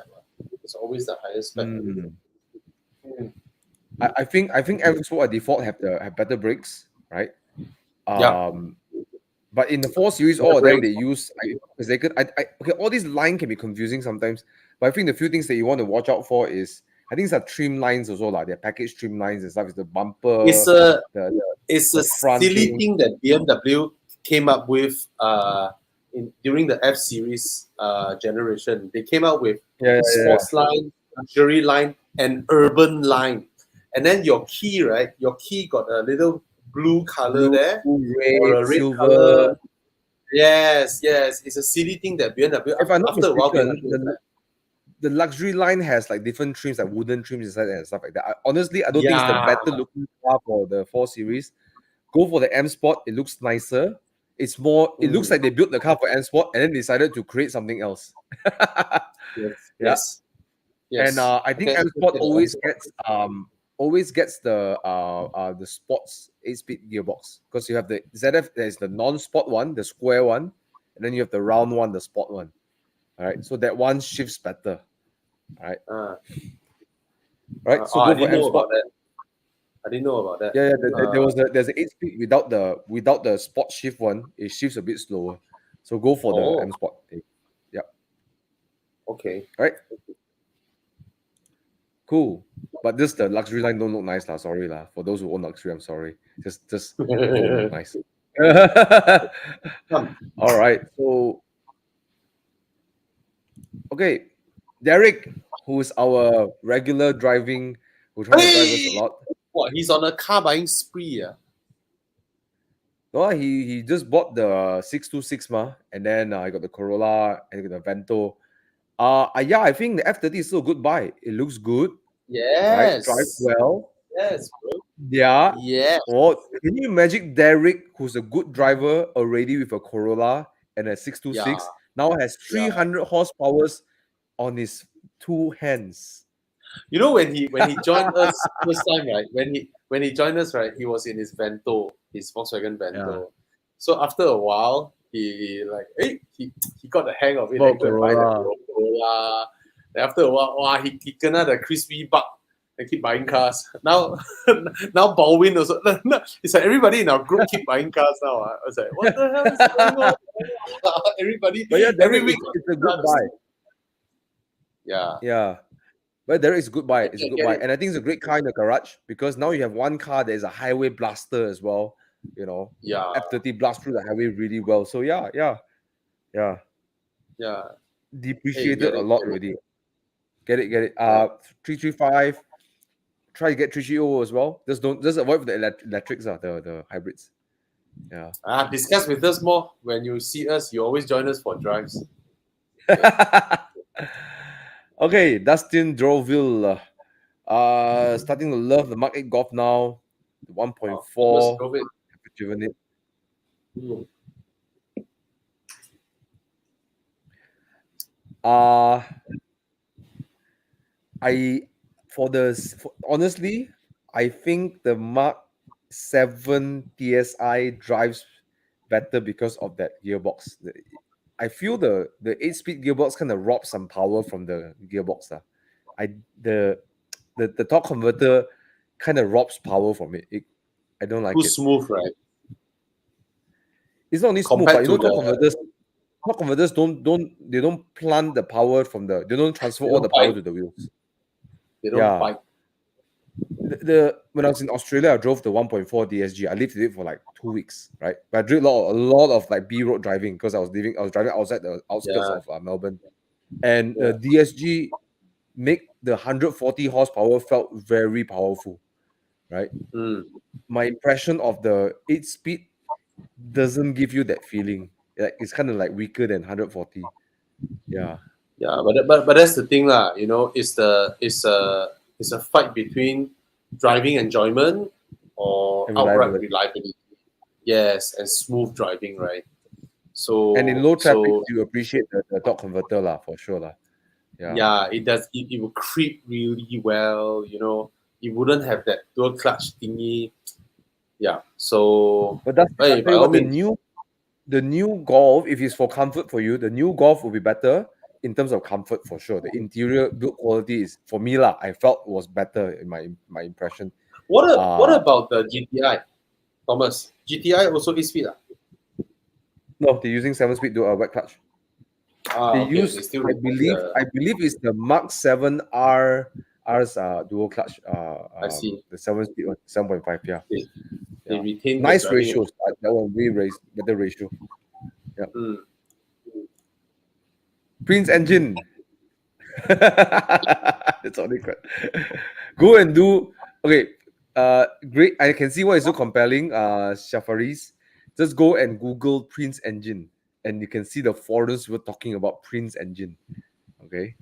It's always the highest spec. I think M Sport by default have better brakes, right? Yeah. But in the 4 Series, all of them they use because they could. Okay, all these line can be confusing sometimes. But I think the few things that you want to watch out for is I think it's the trim lines also like their package trim lines and stuff. Is the bumper. It's a front silly thing that BMW came up with during the F Series generation. They came out with sports line, luxury line, and urban line. And then your key, right? Your key got a little blue color there or a red silver. color. Yes. It's a silly thing that BMW If I'm not after a while mistaken, the luxury line has like different trims, like wooden trims inside and stuff like that. Honestly, I don't think it's the better looking car for the 4 Series. Go for the M Sport. It looks nicer. It's more. It looks like they built the car for M Sport and then decided to create something else. Yes. And I think M Sport always gets the sports 8-speed gearbox because you have the ZF. There's the non-sport one, the square one, and then you have the round one, the sport one. All right, so that one shifts better. All right. Right. So go for M Sport. I didn't know about that. Yeah. There's an 8-speed without the sport shift one. It shifts a bit slower. So go for the M Sport. Yeah. Okay. All right. Cool. But this the luxury line don't look nice lah. Sorry lah. For those who own luxury, I'm sorry. Just don't look nice. All right. So okay, Derek, who's our regular driving, who tries to drive us a lot. What? He's on a car buying spree. No, he just bought the 626 and then I got the Corolla and the Vento. Yeah, I think the F30 is still a good buy. It looks good. Yes. Right? Drives well. Yes, bro. Yeah. Yeah. Oh, can you imagine Derek, who's a good driver already with a Corolla and a 626, now has 300 horsepower on his 2 hands. You know when he joined us first time, right? When he joined us, right, he was in his Vento, his Volkswagen Vento. Yeah. So after a while, he got the hang of it. Then go and buy the Corolla. Then after a while, he kena the crispy bug. They keep buying cars. Now Baldwin also. It's like everybody in our group keep buying cars now. I was like, what the hell is going on? Everybody, But yeah, every Derek, week. it's a good buy. Yeah. Yeah. But Derek, it's a good buy. I It's a can good get buy. it. And I think it's a great car in the garage because now you have one car that is a highway blaster as well. You know, Yeah. F30 blast through the highway really well. So yeah. Yeah. Depreciated Get a it, lot get it. already. Get it. Yeah. 335. Try to get 330 as well. Just avoid the electrics, the hybrids. Yeah. Discuss with us more. When you see us, you always join us for drives. Okay, Dustin Droville. Starting to love the Mark 8 Golf now. The 1.4. Drove it. Driven it. Hmm. Honestly, I think the Mark 7 TSI drives better because of that gearbox. I feel the 8-speed gearbox kind of robs some power from the gearbox. The torque converter kind of robs power from it. I don't like Too it. smooth, right? It's not only smooth, Compared but to torque converters don't plant the power they don't transfer They all don't the power bite. to the wheels. They don't Yeah. bite. When I was in Australia, I drove the 1.4 DSG. I lived with it for like 2 weeks, right? But I did a lot of like B road driving because I was driving outside the outskirts Yeah. of Melbourne, and Yeah. the DSG make the 140 horsepower felt very powerful, right? Mm. My impression of the 8-speed doesn't give you that feeling. Like it's kind of like weaker than 140. Yeah. Yeah, but that's the thing, lah. You know, it's a fight between driving enjoyment or And outright reliability. reliability. Yes, and smooth driving, right? So And in low traffic, you appreciate the torque converter lah, for sure lah. yeah, it does. It will creep really well. You know, it wouldn't have that dual clutch thingy. Yeah. So, But that's hey, by tell you all what, means, the new Golf, if it's for comfort for you, the new Golf will be better in terms of comfort for sure. The interior build quality is for me lah. I felt was better in my impression. what Uh about the GTI, Thomas? GTI also is speed, no, they're using 7-speed wet clutch. They okay, use, they still I believe it's the Mark 7 R's dual clutch. I see. The 7-speed one, 7.5. Yeah. They retain the Nice driving ratios. That one we raised better ratio. Yeah. Mm. Prince engine. It's only good. Go and do okay. Great. I can see why it's so compelling. Shafaris, just go and Google Prince engine, and you can see the forums were talking about Prince engine. Okay,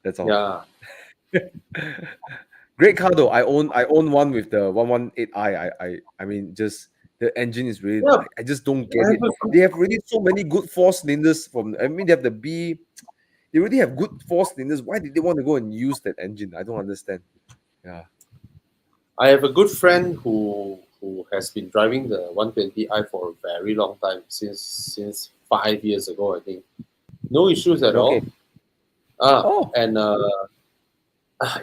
that's all. Yeah. Great car though. I own one with the 118i. I mean, just the engine is really. Yeah. I just don't get it. They have really so many good 4 cylinders I mean, they have the B. They already have good 4 cylinders. Why did they want to go and use that engine? I don't understand. Yeah. I have a good friend who has been driving the 120i for a very long time, since 5 years ago, I think. No issues at all. And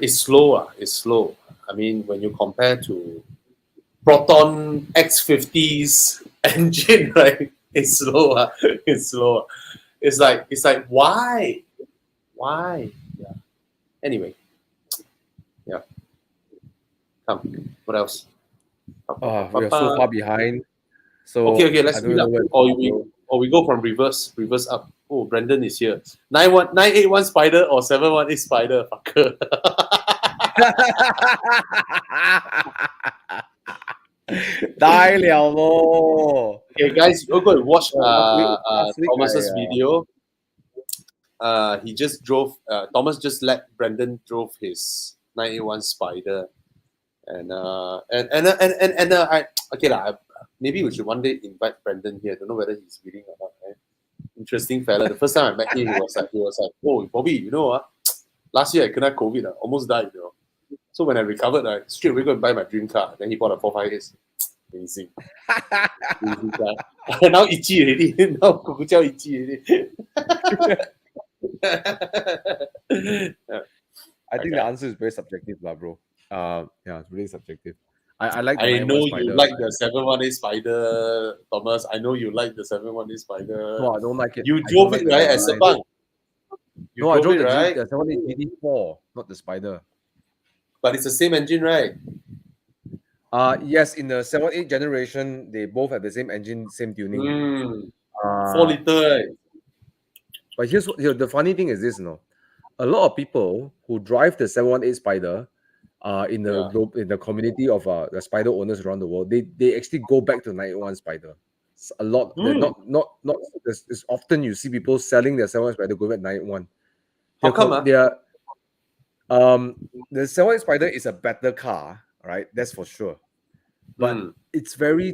it's slow. It's slow. I mean, when you compare to Proton X50's engine, right? It's slow. It's slow. It's like why? Yeah. Anyway. Yeah. Come. What else? We are so far behind. So okay. Let's speed up. Or we go from reverse up. Oh, Brendan is here. 981 Spider or 718 Spider, fucker. Die liao lo. Okay, guys, you're going to watch Thomas's I, video. He just drove. Thomas just let Brendan drove his 981 Spider, and okay lah. Maybe we should one day invite Brendan here. I don't know whether he's willing or not. Right? Interesting fella. The first time I met him, he was like, "Oh, Bobby, you know what? Last year I kena COVID, almost died, you know. So when I recovered, I straight away go and buy my dream car. Then he bought a 458. Amazing. Now itchy already. Now kukuchao itchy already. I think the Okay. answer is very subjective, lah, bro. Yeah, it's really subjective. I like the I know 91 you Spider. like the 718 Spider, Thomas. I know you like the 718 Spider. No, I don't like it. You I don't drove like it, the right, as a 99. bug? You No, I drove it, the right? 718 GT4, not the Spider. But it's the same engine, right? Yes, in the 718 generation, they both have the same engine, same tuning. 4 Uh, liter, right? but the funny thing is this, a lot of people who drive the 718 Spider, in the Yeah. in the community of the Spider owners around the world, they actually go back to 91 Spider. A lot. They're not it's often you see people selling their 718 Spider go back 91. How come? They are the 718 Spider is a better car, right? That's for sure. But it's they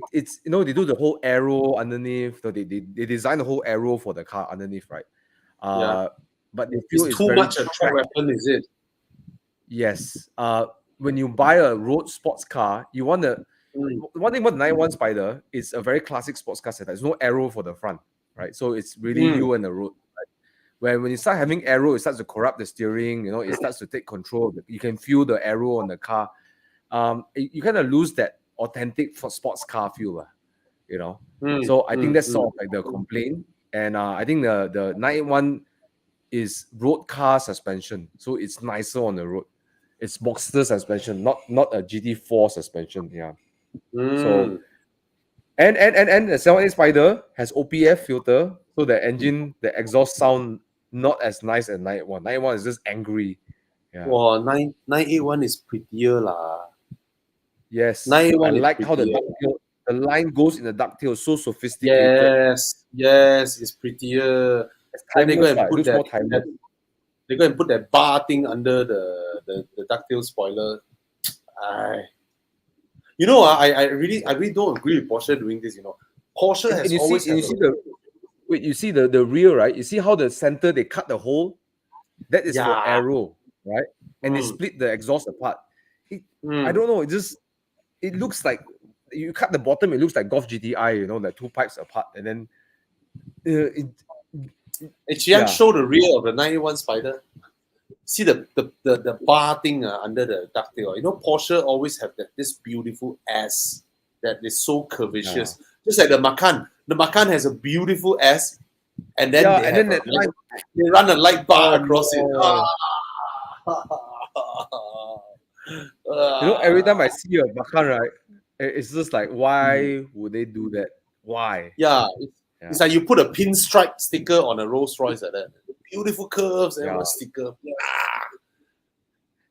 do the whole arrow underneath. So they design the whole arrow for the car underneath, right? Yeah. But they feel It's it's too very much a track weapon, is it? Yes. When you buy a road sports car, you want the one thing about the 91 Spider is a very classic sports car setup. There's no arrow for the front, right? So it's really you and the road. Right? When you start having arrow, it starts to corrupt the steering. It starts to take control. You can feel the arrow on the car. You kind of lose that authentic for sports car feel, So I think that's sort of like the complaint. And I think the 91 is road car suspension, so it's nicer on the road. It's Boxster suspension, not a GT4 suspension. Yeah. So and the 718 Spider has OPF filter, so the exhaust sound not as nice as 91. 91 is just angry. Yeah. Wow, 981 is prettier lah. Yes. 981 I is like how the prettier. the line goes in the ducktail, so sophisticated. Yes, it's prettier. Then they go and put that. They go and put that bar thing under the ducktail spoiler. I really don't agree with Porsche doing this. Porsche has always. You see the rear, right? You see how the center they cut the hole. That is for arrow, right? And they split the exhaust apart. I don't know. It looks like you cut the bottom. It looks like Golf GTI. Like two pipes apart, and then show the rear of the 91 Spider. See the bar thing under the ducktail. Porsche always have this beautiful S that is so curvaceous. Yeah. Just like the Macan. The Macan has a beautiful S, and then they run a light bar across it. Every time I see a Macan, right, it's just like, why would they do that? Why? Yeah, it's like you put a pinstripe sticker on a Rolls Royce like that. Beautiful curves and a sticker. Yeah.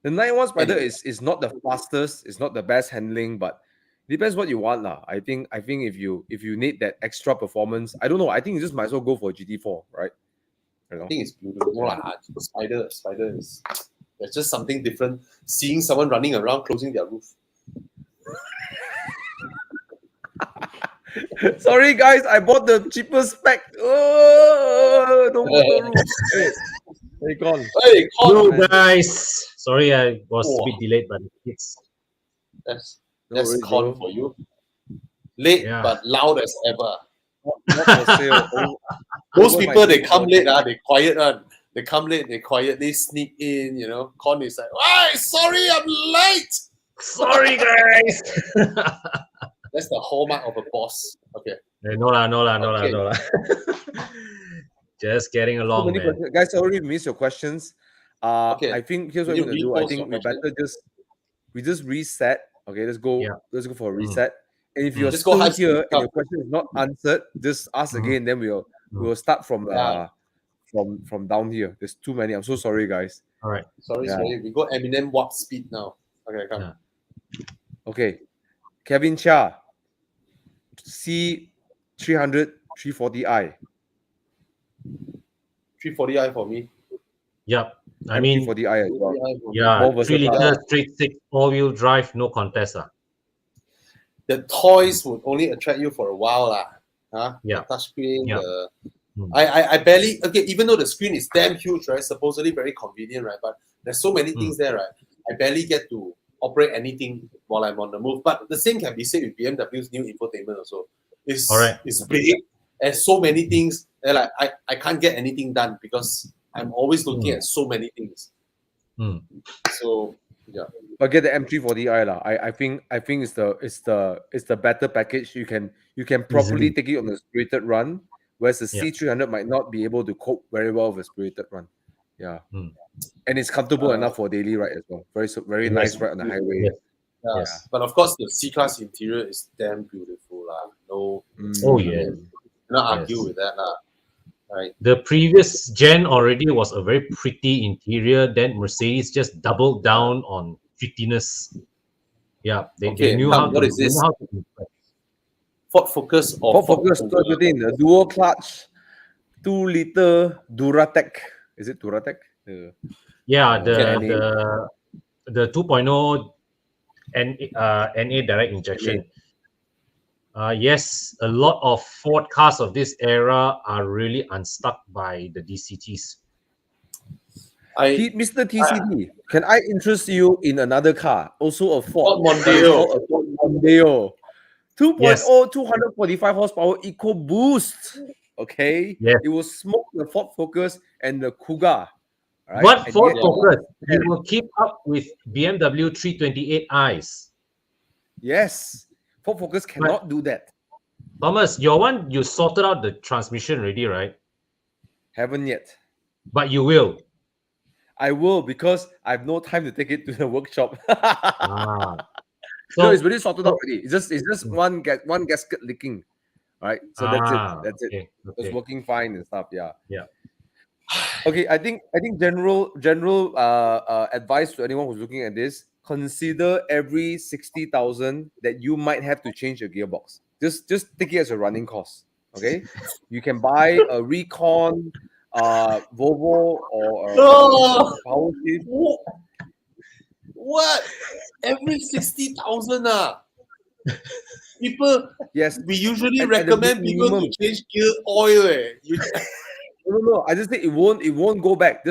The 91 Spider is not the fastest, it's not the best handling, but it depends what you want lah. I think if you need that extra performance, I don't know. I think you just might as well go for a GT4, right? I think it's beautiful. Spider is there's just something different. Seeing someone running around closing their roof. Sorry guys, I bought the cheapest spec. Oh, don't put the roof. Hey, Kon. Hey, Kon. Hello, guys. Sorry, I was a bit delayed, but it's that's Kon for you. Late but loud as ever. Not for sale. Most people they come late, they quiet. They come late, they quietly sneak in. Kon is like, "Hey, sorry, I'm late. Sorry, guys." That's the hallmark of a boss. Okay. No la. Just getting along, man. Guys, I already missed your questions. I think here's what we're gonna do. I think we better just reset. Okay, let's go for a reset. And if you're still here and your question is not answered, just ask again. Then we'll start from down here. There's too many. I'm so sorry, guys. All right. Sorry. We go Eminem warp speed now. Okay, come. Yeah. Okay. Kevin Chia, C300 340i. 340i for me. Yep. I mean, 340i as well. Yeah, 3 liter straight six all-wheel drive, no contest. The toys would only attract you for a while. Yeah. The touchscreen. Yeah. I barely, even though the screen is damn huge, right? Supposedly very convenient, right? But there's so many things there, right? I barely get to operate anything while I'm on the move. But the same can be said with BMW's new infotainment also. It's big and so many things. And I can't get anything done because I'm always looking at so many things. Mm. So yeah. But get the M340i lah. I think it's the better package. You can properly Easily. take it on a spirited run, whereas the Yeah. C300 might not be able to cope very well with a spirited run. Yeah. Mm. And it's comfortable enough for daily ride as well. Very nice Yes. ride on the highway. Yes. Yeah. Yes. But of course, the C-Class interior is damn beautiful. No, Oh, I yeah. mean, cannot argue Yes. with that. Right? The previous gen already was a very pretty interior. Then Mercedes just doubled down on prettiness. Yeah, they knew how what to. is They this? know how to impress. Ford Focus or Ford Focus 2013, a dual clutch, 2-liter Duratec. Is it Duratec? Yeah, NA. the 2.0 NA direct injection. Yes, a lot of Ford cars of this era are really unstuck by the DCTs. Mr. TCD, can I interest you in another car? Also a Ford. Ford Mondeo. A Ford Mondeo. 2.0, Yes. 245 horsepower EcoBoost. Okay? Yes. It will smoke the Ford Focus and the Kuga. Right? But And Ford yet- Focus, it will keep up with BMW 328i's. Yes. Ford Focus cannot do that. Thomas, your one, you sorted out the transmission already, right? Haven't yet. But you will. I will, because I have no time to take it to the workshop. So No, it's really sorted out already. It's just one gasket leaking. Right? So that's it. That's it. Okay, It's working fine and stuff. Yeah. Yeah. Okay, I think general advice to anyone who's looking at this: consider every 60,000 that you might have to change your gearbox. Just take it as a running cost. Okay, you can buy a Recon, Volvo, or a Power Shift. What? Every 60,000 People, Yes, we usually and the recommend people to minimum. change gear oil. No. I just say it won't go back.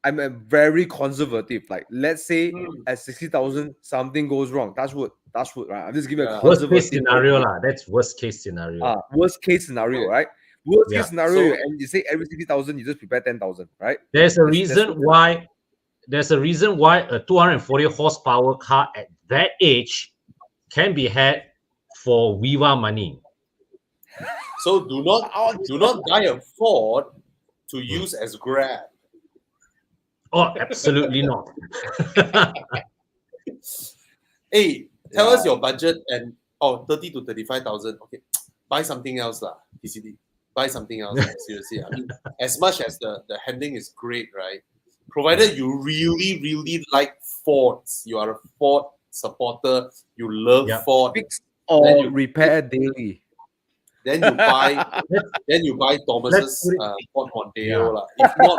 I'm a very conservative. Like, let's say at 60,000 something goes wrong. That's what. Right? I'm just giving a Worst conservative case scenario lah. That's worst case scenario. Worst case scenario, Okay. right? Worst Yeah. case scenario, So- and you say every 60,000, you just prepare 10,000, right? There's a That's reason what- why. There's a reason why a 240 horsepower car at that age can be had for Viva money. So do not buy a Ford to use as Grab. Oh, absolutely not. Hey, tell us your budget and 30 to 35,000. Okay, buy something else lah. TCD, buy something else. Seriously, I mean, as much as the handling is great, right? Provided you really, really like Fords, you are a Ford supporter, you love Yeah. Ford, Fix or Then you- repair daily. then you buy Thomas's put it- Ford Mondeo Yeah. lah. If not,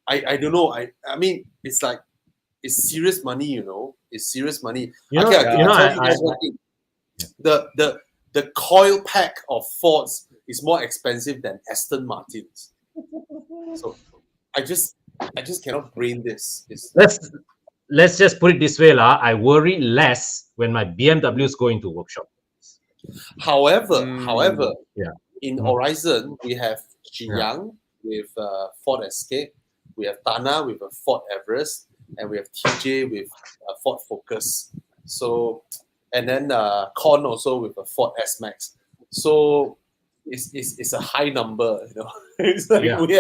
I don't know. I mean, it's like it's serious money, you know. It's serious money. You know, okay, you I know, tell you I- guys one thing. The coil pack of Fords is more expensive than Aston Martins. So I just cannot brain this. let's just put it this way lah. I worry less when my BMWs go into workshop. However, Yeah. in Mm. Horizon we have Jinyang with Ford Escape, we have Tana with a Ford Everest, and we have TJ with a Ford Focus. So, and then Kon also with a Ford S Max. So it's a high number, you know. It's like Yeah. we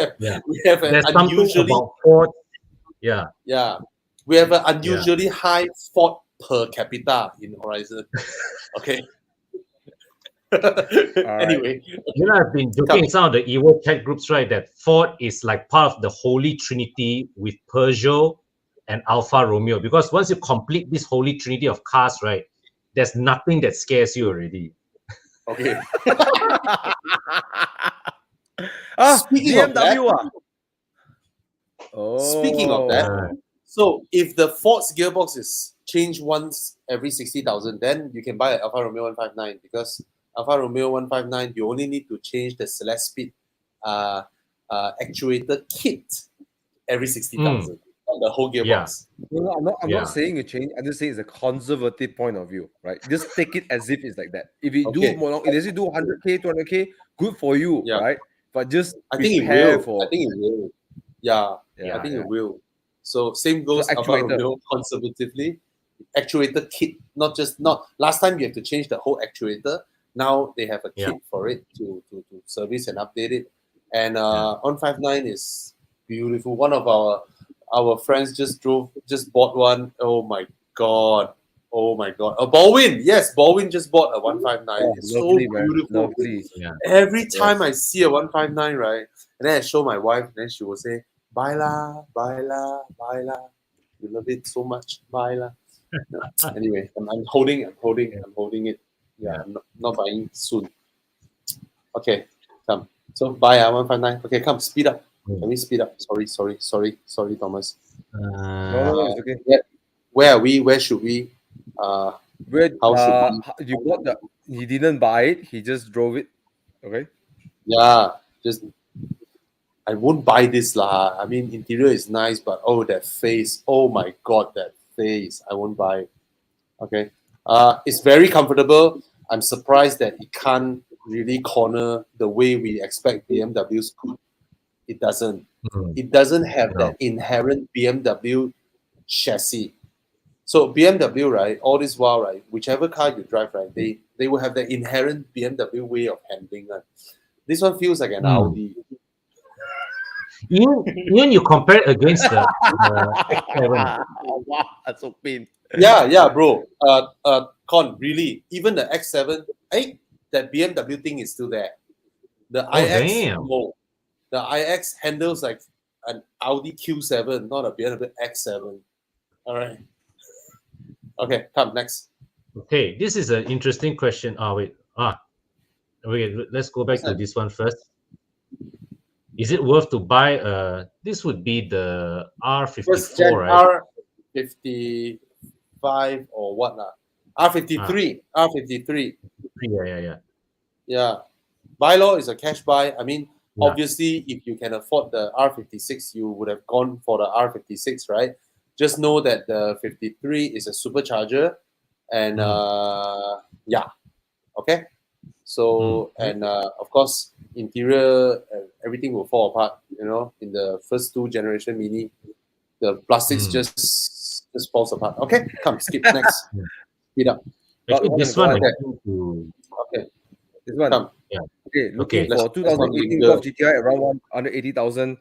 have an There's something unusually about Ford. Yeah. we have an unusually high Ford per capita in Horizon. Okay. Anyway, You know, I've been joking in some of the Evo chat groups, right, that Ford is like part of the holy trinity with Peugeot and Alfa Romeo. Because once you complete this holy trinity of cars, right, there's nothing that scares you already. okay. Speaking of that- BMW. Speaking of that, Right. so if the Ford's gearbox is changed once every 60,000, then you can buy an Alfa Romeo 159, because Alfa Romeo 159, you only need to change the select speed actuator kit every 60,000. Not the whole gearbox. No, I'm Yeah. not saying a change. I'm just saying it's a conservative point of view, right? Just take it as if it's like that. If you Okay. do more long, if you do 100K, 200K, good for you, Yeah. right? But just I think it prepare will. for. I think it will. Yeah, Yeah, I think yeah. it will. So same goes Alfa actuator. Romeo conservatively. Actuator kit, not last time you have to change the whole actuator. Now they have a kit for it to service and update it. And 159 is beautiful. One of our friends just bought one. Oh my god. Baldwin, yes, Baldwin just bought a 159. Oh, it's lovely, so man. beautiful. Lovely. Yeah. Every time I see a 159, right, and then I show my wife, and then she will say, "Buy la, buy la, buy la. You love it so much, buy la." No. Anyway, I'm holding it. Yeah, I'm not buying soon. Okay, come. So buy 159. Okay, come, speed up. Can we speed up? Sorry, Thomas. No, it's okay. Where are we? Where should we? Where How should we? you bought the? He didn't buy it. He just drove it. Okay. Yeah, just I won't buy this lah. I mean, interior is nice, but oh, that face. Oh my god, that face. I won't buy it. Okay. It's very comfortable. I'm surprised that it can't really corner the way we expect BMWs could. It doesn't. It doesn't have that inherent BMW chassis. So BMW, right, all this while, right, whichever car you drive, right, they will have the inherent BMW way of handling. This one feels like an Audi. Even you compare it against the X7. Wow, that's so pain. Yeah, bro. Con, really, even the X7, that BMW thing is still there. The iX, damn. no. The iX handles like an Audi Q7, not a BMW X7. All right. Okay, come next. Okay, this is an interesting question. Wait, let's go back to this one first. Is it worth to buy this would be the R54, right? R55 or what lah? R53. R53. Yeah. Bylaw is a cash buy. I mean, obviously, if you can afford the R56, you would have gone for the R56, right? Just know that the 53 is a supercharger, and okay. So and of course, interior everything will fall apart. In the first 2 generation Mini, the plastics just falls apart. Okay, come skip next. Speed up. This one. Okay, this one. Come. Yeah. Okay, looking for 2018 Golf GTI around 180,000.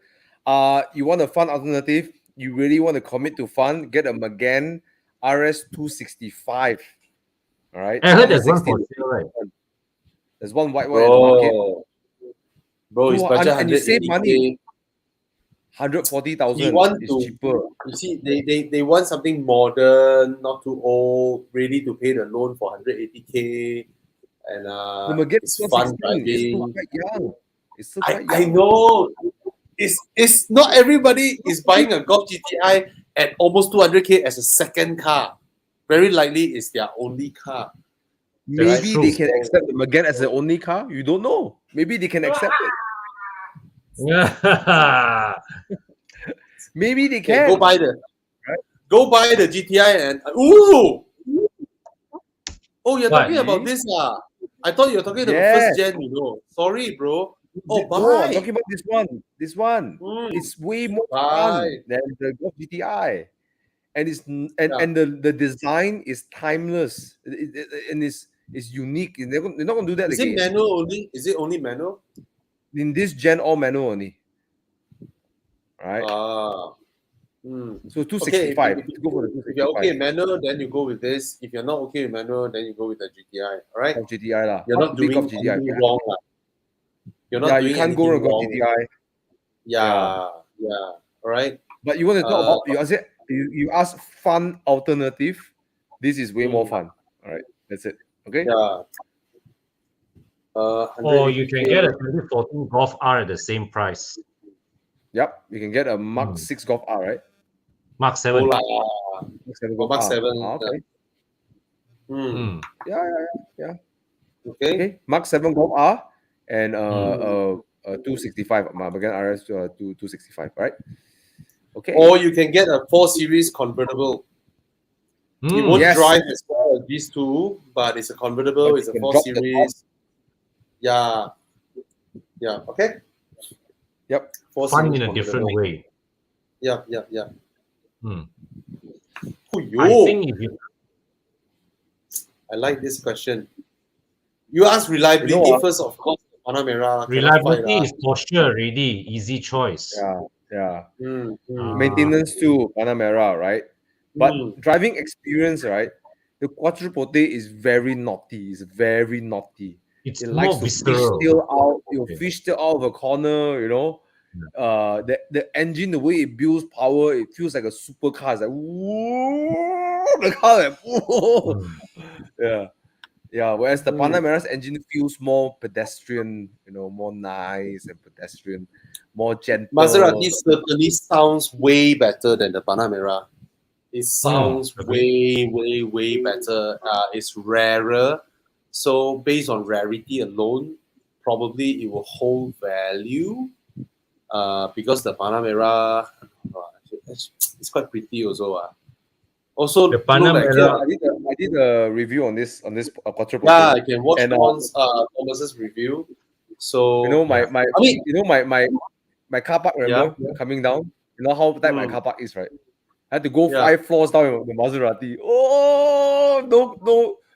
You want a fun alternative? You really want to commit to fun? Get a Megane RS 265. All right. I heard there's one for sale, right? There's one white in the market. Bro, it's budget and you save 180K. money. 140,000 is cheaper. You see, they want something modern, not too old, ready to pay the loan for 180K. And the Megane it's fun driving. It's still quite young. It's still quite young. I know. It's not everybody is buying a Golf GTI at almost 200K as a second car. Very likely it's their only car. Maybe they can accept the Megane as the only car. You don't know. Maybe they can accept it. Maybe they can. Go buy the GTI and ooh. Oh, you're talking about this I thought you were talking about first gen. Sorry, bro. Oh, I'm talking about this one. This one. It's way more fun than the Golf GTI, and and the design is timeless. And it's unique. They're not going to do that again. Is it manual only? Is it only manual? In this gen, all manual only. Right. So 265. If you're okay with manual, then you go with this. If you're not okay with manual, then you go with the GTI. All right. GTI lah. You're not doing anything wrong. You're not doing you can't go wrong GTI. Yeah. All right. But you want to talk about you ask fun alternative. This is way more fun. All right. That's it. Okay. Yeah. Or you can get a 2014 Golf R at the same price. Yep, you can get a Mark 6 Golf R, right? Mark 7. Mark 7. Okay. Yeah. Okay. Mark 7 Golf R and 265 Megane RS 265, right? Okay. Or you can get a 4 Series convertible. It won't drive as well as these two, but it's a convertible. It's a 4 Series. Yeah. Okay. Yep. Fun in a different way. Yeah. I think if you I like this question. You ask reliability first, of course. Panamera. reliability is for sure already easy choice. Yeah. Ah. Maintenance too, Panamera, right? But Mm. driving experience, right? The Quattroporte is very naughty. It's very naughty. It's It more likes to visceral. fishtail out. You'll Okay. fishtail out of a corner, you know. The engine, the way it builds power, it feels like a supercar. It's like whoa, the car like whoa. Yeah. Yeah, whereas the Panamera's engine feels more pedestrian, you know, more nice and pedestrian, more gentle. Maserati certainly sounds way better than the Panamera. It sounds way, way, way better. It's rarer. So based on rarity alone, probably it will hold value. Because the Panamera, it's quite pretty also. Also, The look like Panamera, I did a review on this Quattroporte. yeah, I can watch And, Thomas's review. So you know my I mean, you know my car park, remember coming down? You know how tight my car park is, right? I had to go 5 floors down in the Maserati. Oh,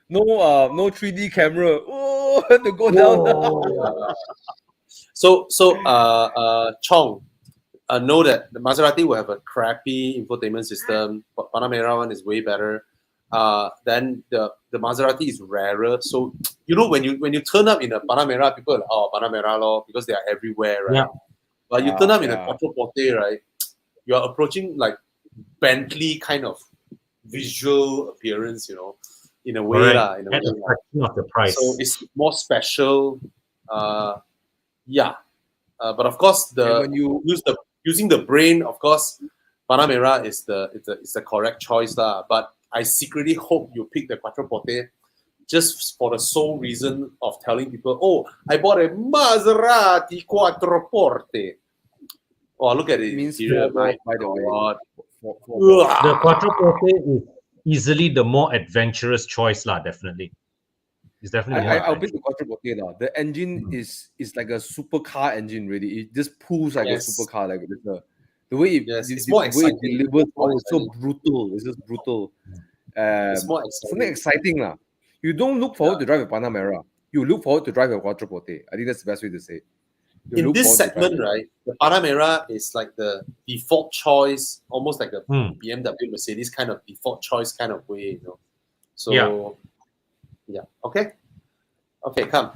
no 3D camera. Oh, I had to go down. so Chong, know that the Maserati will have a crappy infotainment system, but Panamera one is way better. Then the Maserati is rarer. So you know when you turn up in a Panamera, people are like, oh, Panamera law, because they are everywhere, right? Yeah. But you turn up in a Quattroporte, right? You are approaching like Bentley kind of visual appearance, you know, in a way lah. In a At way, a fraction of the price. so it's more special. Yeah. But of course, when you using the brain, of course, Panamera is the correct choice lah. But I secretly hope you pick the Quattroporte just for the sole reason of telling people, oh, I bought a Maserati Quattroporte. Oh, look at it. means Interior, by my the way. God. The Quattroporte is easily the more adventurous choice lah, definitely. It's definitely more I'll pick adventurous. the Quattroporte lah. The engine is like a supercar engine, really. It just pulls like a supercar, like the way it's more the way exciting. it delivers power is so brutal. It's just brutal. It's more exciting. Something exciting lah. You don't look forward to drive a Panamera. You look forward to drive a Quattroporte. I think that's the best way to say it. In this segment, right, the Panamera is like the default choice, almost like a BMW, Mercedes kind of default choice kind of way, you know. So, yeah. Okay, come,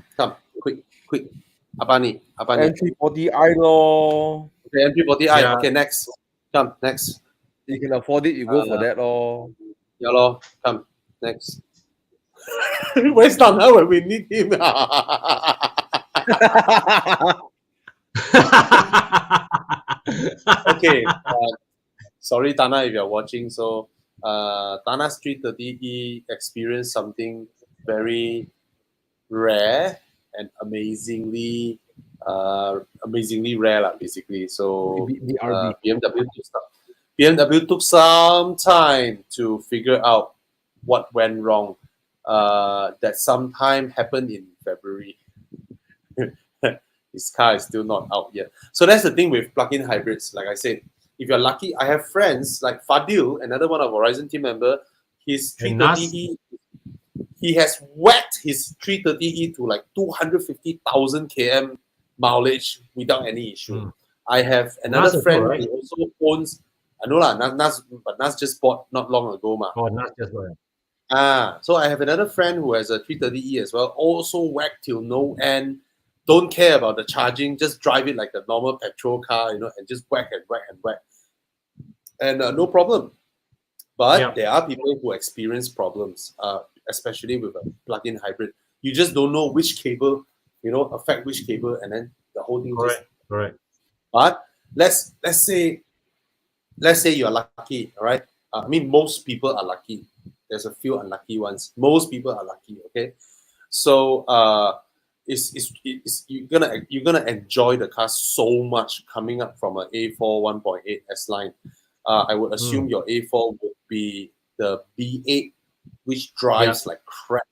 quick. Abani. N340i lor. Okay, N340i. Yeah. Okay, next. Come, next. You can afford it, you go for that lor. Yeah, lor. Come, next. Where's Tana when we need him? Okay. Sorry, Tana, if you're watching. So, Tana's 330e experienced something very rare and amazingly rare, basically. So, BMW took some time to figure out what went wrong. That sometime happened in February. His car is still not out yet. So that's the thing with plug-in hybrids. Like I said, if you're lucky, I have friends like Fadil, another one of Horizon team member. His 330e, he has whacked his 330e to like 250,000 km mileage without any issue. I have another friend who also owns. I know lah, but Nas just bought not long ago, ma. Oh, Nas just bought. So I have another friend who has a 330e as well, also whacked till no end. Don't care about the charging, just drive it like a normal petrol car, you know, and just whack and whack and whack. And no problem. But there are people who experience problems, especially with a plug-in hybrid. You just don't know which cable, you know, affect which cable, and then the whole thing Correct. But let's say you're lucky, all right? I mean, most people are lucky. There's a few unlucky ones. Most people are lucky, okay? So you're gonna enjoy the car so much coming up from an A4 1.8 S line. I would assume your A4 would be the B8, which drives like crap.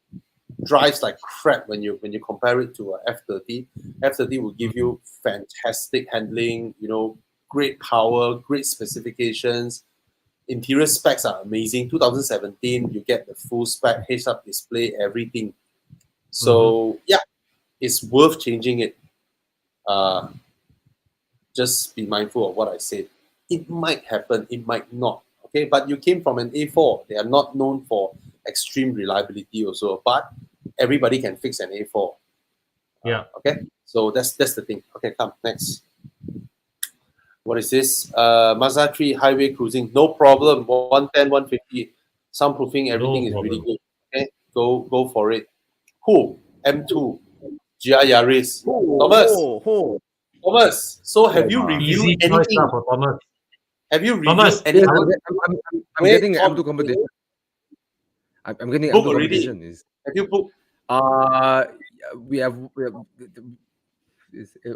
Drives like crap when you compare it to a F30. F30 will give you fantastic handling, you know, great power, great specifications. interior specs are amazing. 2017, you get the full spec, heads-up display, everything. So yeah, it's worth changing it. Just be mindful of what I said. It might happen, it might not. Okay, but you came from an A4. They are not known for extreme reliability also, but everybody can fix an A4. Yeah. Okay, so that's the thing. Okay, come next. What is this? Mazda 3 highway cruising, no problem. 110, 150. Soundproofing, everything is really good. Okay, go for it. Who? M2, GR Yaris. Thomas. Thomas. So have you reviewed Easy choice anything? for Thomas. Have you reviewed Thomas, anything? I'm getting an M2 competition. I'm getting an Book M2 already? competition. Have you booked? We have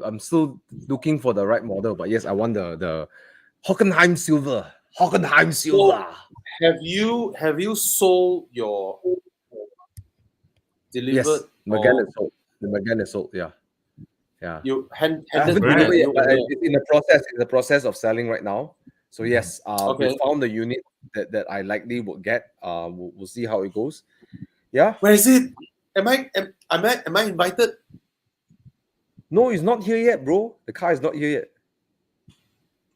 I'm still looking for the right model, but yes, I want the Hockenheim Silver. Hockenheim Silver. Have you sold your delivered? Yes, Megane is sold. The Megane is sold. Yeah. You I handed haven't to delivered the yet, new but owner. it's in the process. In the process of selling right now. So yes, Okay. we found the unit that I likely would get. We'll see how it goes. Yeah. Where is it? Am I invited? No, it's not here yet, bro. The car is not here yet.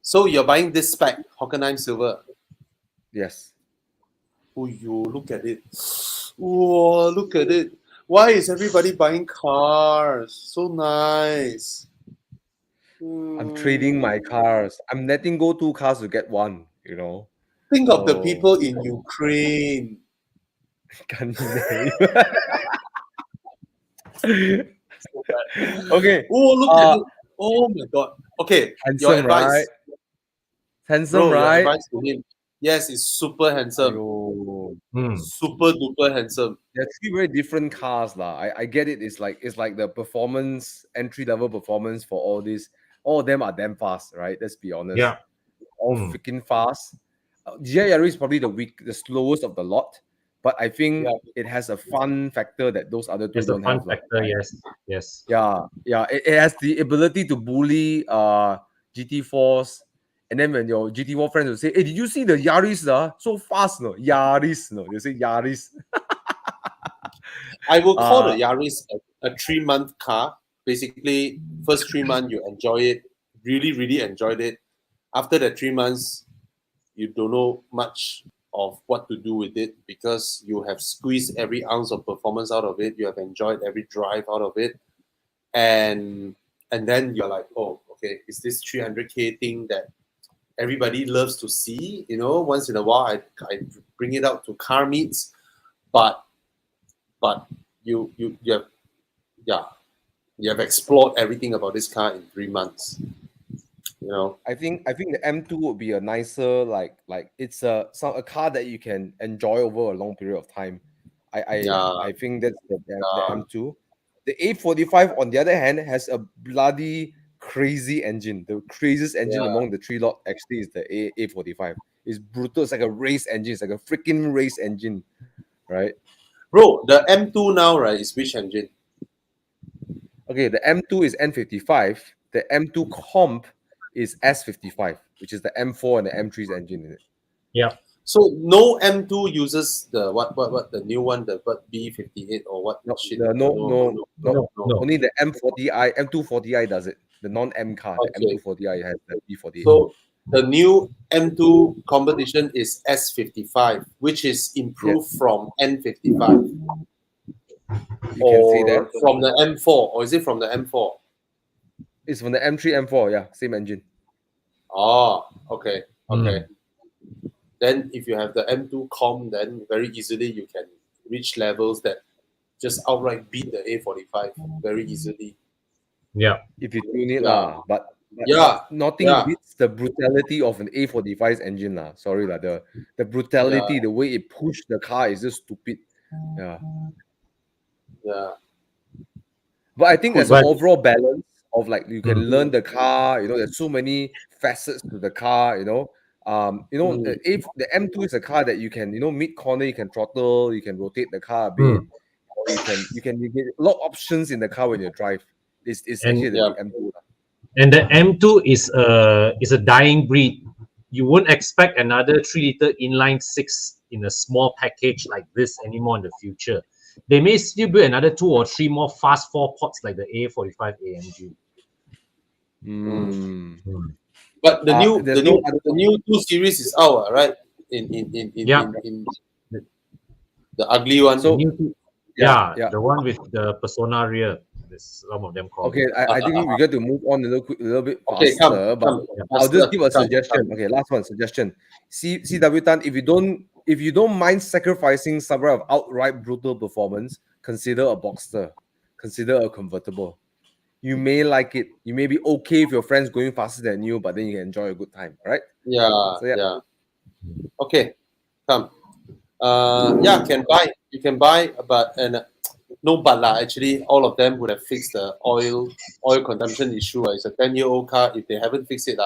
So you're buying this spec, Hockenheim Silver. Yes. Oh, you look at it. Whoa, look at it. Why is everybody buying cars? So nice. I'm trading my cars. I'm letting go 2 cars to get 1. You know. Think of the So- people in Ukraine. Okay. Oh, look at it. Oh my god. Okay, your Handsome, advice. right? Handsome, Bro, your right? advice to him. Yes, it's super handsome. Aiyo. Super duper handsome. They're 3 very different cars, lah. I get it. It's like the performance, entry level performance for all this. All of them are damn fast, right? Let's be honest. Yeah. All freaking fast. GR Yaris is probably the slowest of the lot, but I think it has a fun factor that those other 2 It's a don't fun have. lah. factor, yes. Yeah. It has the ability to bully GT4s. And then when your GT4 friends will say, "Hey, did you see the Yaris? So fast, no? Yaris, no? They say Yaris." I will call the Yaris a 3-month car. Basically, first 3 months you enjoy it, really, really enjoyed it. After the 3 months, you don't know much of what to do with it because you have squeezed every ounce of performance out of it. You have enjoyed every drive out of it, and then you're like, oh, okay, is this 300K thing that everybody loves to see? You know, once in a while, I bring it out to car meets, but you have explored everything about this car in 3 months. You know, I think the M2 would be a nicer like it's a car that you can enjoy over a long period of time. I think that's the M2. The A45 on the other hand has a bloody crazy engine. The craziest engine among the 3 lot actually is the A45. It's brutal. It's like a race engine. It's like a freaking race engine, right? bro, the M2 now, right, is which engine? Okay, the M2 is N55. The M2 comp is S55, which is the M4 and the M3's engine in it. Yeah. So no M2 uses the what the new one, the B58 or what? No, shit? no. No. Only the M40i, M240i does it. The non-M car, Okay. the M240i has the B48. So the new M2 competition is S55, which is improved from N55. You can see that. From the M4, or is it from the M4? It's from the M3, M4, yeah, same engine. Oh, okay. Then if you have the M2 comp, then very easily you can reach levels that just outright beat the A45 very easily. Yeah. If you tune it, Yeah. but Yeah. nothing Yeah. beats the brutality of an A45's engine. Sorry, the brutality, the way it pushed the car is just stupid. Yeah. But I think there's an overall balance of like you can learn the car, there's so many facets to the car, the M2 is a car that you can, mid corner, you can throttle, you can rotate the car a bit, or you can get a lot of options in the car when you drive. It's actually the M2. And the M2 is a dying breed. you won't expect another 3-liter inline six in a small package like this anymore in the future. They may still build another 2 or 3 more fast 4 pods like the A45 AMG. But the new there's no the new 2 Series is out, right? In the ugly one. So yeah, yeah. the one with the Persona rear. Some of them call Okay, it. I think we got to move on a little bit Okay, faster, but I'll just give a come. suggestion. Okay, last one suggestion. CW Tan, if you don't mind sacrificing some of outright brutal performance, consider a Boxster, consider a convertible. You may like it. You may be okay if your friends going faster than you, but then you can enjoy a good time, right? Yeah, So, yeah. yeah. Okay, come. Yeah, can buy. You can buy, but no, but actually, all of them would have fixed the oil consumption issue. It's a 10-year-old car. If they haven't fixed it,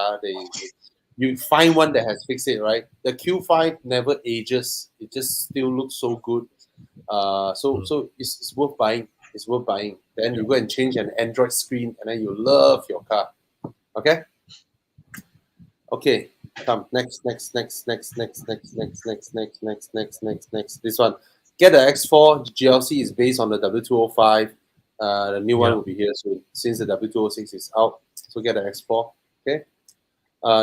you find one that has fixed it, right? The Q5 never ages. It just still looks so good. So it's worth buying. It's worth buying. Then you go and change an Android screen, and then you love your car. Okay. Okay. Come next. This one. Get the X4 GLC is based on the W205. The new one will be here soon since the W206 is out. So get the X4. Okay.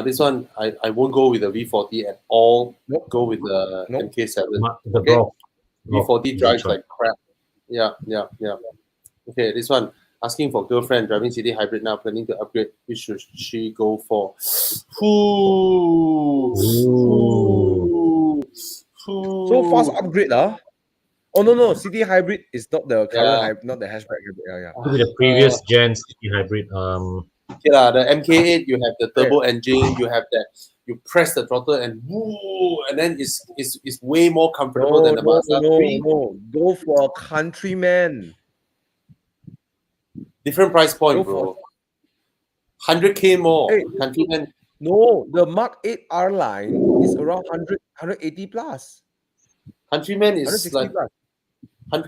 This one I won't go with the V40 at all. Nope. Go with the MK7. Okay. V40 drives like crap. Yeah. Okay, this one. Asking for girlfriend, driving city hybrid now, planning to upgrade. Which should she go for? So fast upgrade, Oh no, city hybrid is not the current hybrid, not the hatchback hybrid. Yeah. Could be the previous gen city hybrid. Okay, the MK8, you have the turbo engine, you have that. You press the throttle and woo, and then it's way more comfortable than the Mazda 3. No, go for a Countryman. Different price point, bro. 100K more. Hey, Countryman. No, the Mark 8 R line is around 180 plus. Countryman is like plus.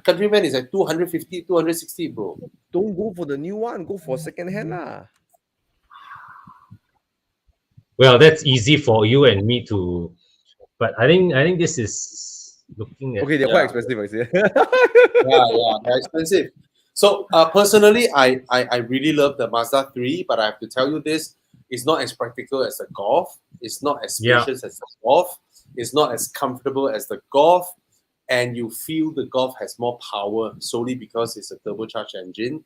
Countryman is like 250, 260, bro. Don't go for the new one. Go for second hand lah. Well, that's easy for you and me to, but I think this is looking at. Okay, they're quite expensive, I say. They're expensive. So personally, I really love the Mazda 3, but I have to tell you this: it's not as practical as the Golf. It's not as spacious as the Golf. It's not as comfortable as the Golf, and you feel the Golf has more power solely because it's a turbocharged engine.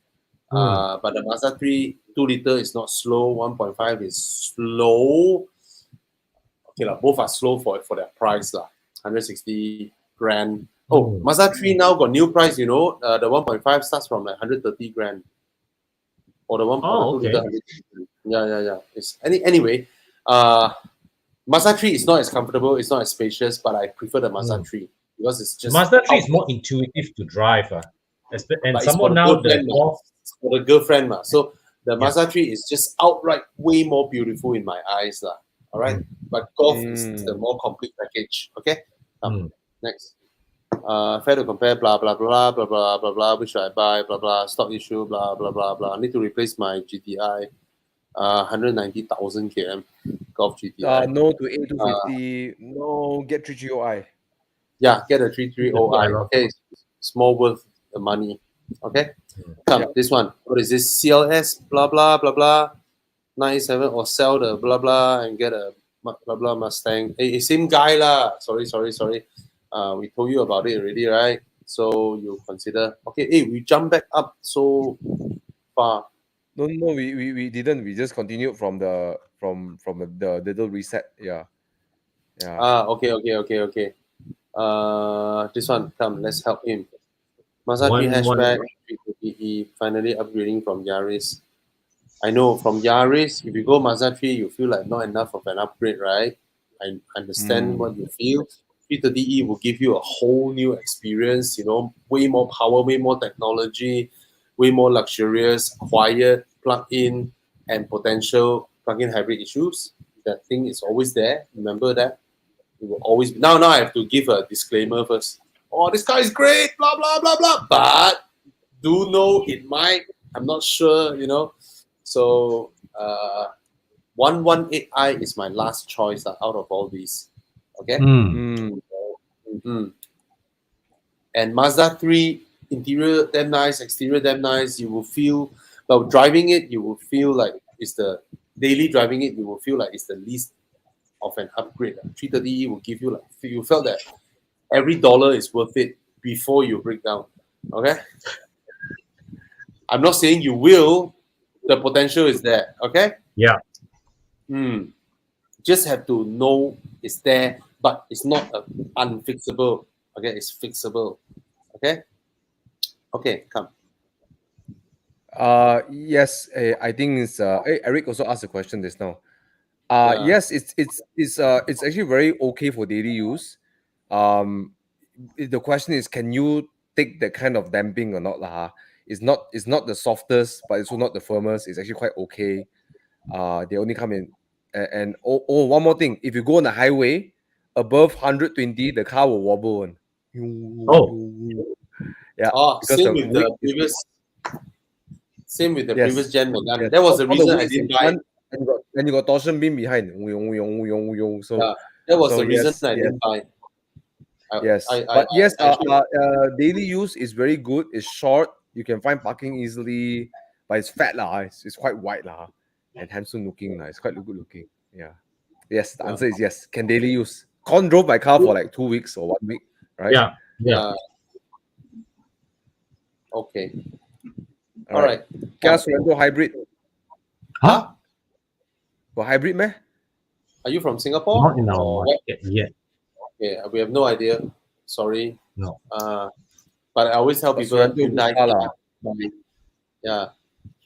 But the Mazda 3 2-liter is not slow. 1.5 is slow. Okay, both are slow for their price 160 grand. Oh, Mazda 3 now got new price. The 1.5 starts from like 130 grand. Or the 1.2 liter. Yeah. It's anyway. Mazda 3 is not as comfortable. It's not as spacious, but I prefer the Mazda 3 because it's just Mazda 3 is more intuitive to drive. And someone now the Golf for the girlfriend. So the Mazda 3 is just outright way more beautiful in my eyes. All right. But Golf is the more complete package. Okay. Next. Fair to compare, blah blah blah blah blah blah blah. Which should I buy? Blah blah. Stock issue. Blah blah blah blah. I need to replace my GTI. 190,000 km Golf GTI. No to A250. No, get 330i. Yeah, get a 330i. Okay, small worth the money. Okay, come this one. What is this? CLS. Blah blah blah blah. 97 or sell the blah blah and get a blah blah Mustang. Hey, same guy lah. Sorry. We told you about it already, right? So you consider. Okay, hey, we jump back up so far. No, we didn't. We just continued from the little reset. Yeah. Okay. This one, come. Let's help him. Mazda 3 hatchback. Finally upgrading from Yaris. I know from Yaris, if you go Mazda 3, you feel like not enough of an upgrade, right? I understand what you feel. 330e will give you a whole new experience. Way more power, way more technology, way more luxurious, quiet, plug-in, and potential plug-in hybrid issues. That thing is always there. Remember that. It will always be. Now I have to give a disclaimer first. Oh, this car is great, blah blah blah blah. But do know it might. I'm not sure. So 118i is my last choice out of all these. Okay. And Mazda 3 interior damn nice, exterior damn nice. You will feel, but driving it, you will feel like it's the daily driving it. You will feel like it's the least of an upgrade. 330e will give you like you felt that every dollar is worth it before you break down. Okay. I'm not saying you will. The potential is there. Okay. Yeah. Just have to know it's there, but it's not unfixable. Okay, it's fixable. Okay. Okay, come. Yes, I think it's Eric also asked a question just now. Yeah. Yes, it's actually very okay for daily use. The question is, can you take that kind of damping or not, lah? It's not the softest, but it's also not the firmest. It's actually quite okay. They only come in, and one more thing, if you go on the highway above 120, the car will wobble on. Yeah. Same with the previous. Same with the previous gen Megane. Yes. That was the reason I didn't buy. And you got torsion beam behind. So yeah, that was the reason I didn't buy. Daily use is very good. It's short. You can find parking easily, but it's fat lah. It's quite wide lah, and handsome looking lah. It's quite good looking. Yeah. Yes, the answer is yes. Can daily use. Con drove my car for like 2 weeks or 1 week, right? Yeah. Okay. All right. Kia Sorento hybrid. Huh? For hybrid, meh? Are you from Singapore? Not in our market yet. Okay, we have no idea. Sorry. No. But I always tell people Hyundai,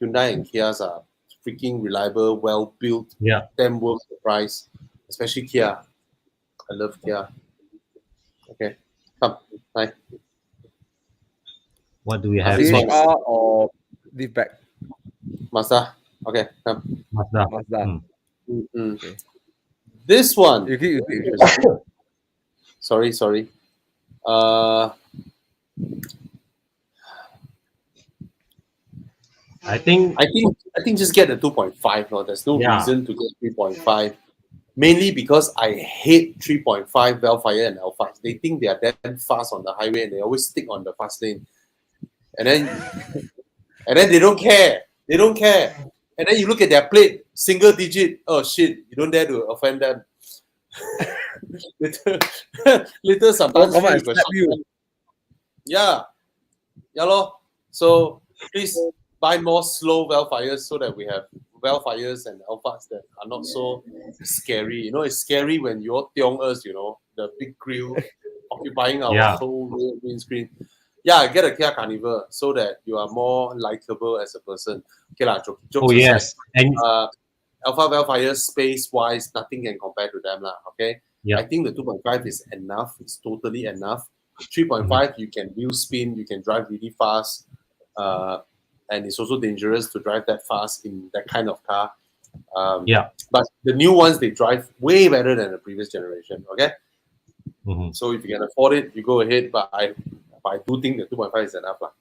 Hyundai and Kias are freaking reliable, well built. Yeah. Damn worth the price, especially Kia. I love Kia. Okay, come. Hi. What do we have? CHR or liftback? Mazda. Okay, come. Mazda. Okay. This one. Sorry. I think just get the 2.5. No, there's no reason to get 3.5. Mainly because I hate 3.5 Velfire and Alphas. They think they are damn fast on the highway and they always stick on the fast lane. And then they don't care. They don't care. And then you look at their plate, single digit. Oh shit! You don't dare to offend them. Later sometimes yeah, lor. So please buy more slow Velfires so that we have Velfires and Alphas that are not so scary. You know, it's scary when you're Tiong-ers, you know, the big grill occupying our whole rear windscreen. Yeah, get a Kia Carnival so that you are more likable as a person. Okay lah, jokes aside. And Alpha Velfire space-wise, nothing can compare to them lah. Okay. Yeah. I think the 2.5 is enough. It's totally enough. 3.5, you can wheel spin, you can drive really fast, and it's also dangerous to drive that fast in that kind of car. But the new ones, they drive way better than the previous generation. Okay. So if you can afford it, you go ahead. But I do think the 2.5 is enough lah.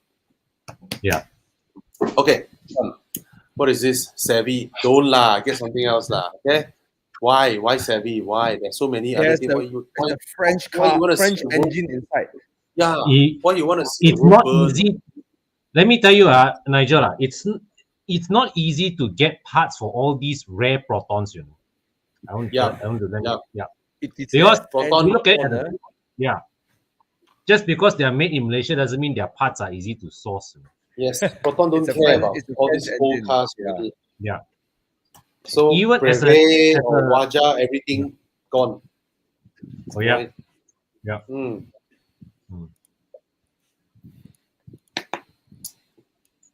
Yeah. Okay. What is this? Savvy? Don't lah. Get something else lah. Okay. Why Savvy? Why? There's so many other things. The French car, French engine inside. Yeah. Why you want to see? It's not easy. Let me tell you, Nigel, it's not easy to get parts for all these rare protons. You know. Because proton, you look at just because they are made in Malaysia doesn't mean their parts are easy to source. Yes, Proton don't care about all these old cars. Yeah. So even Brevet or Waja, everything gone. Oh yeah. Right? Yeah.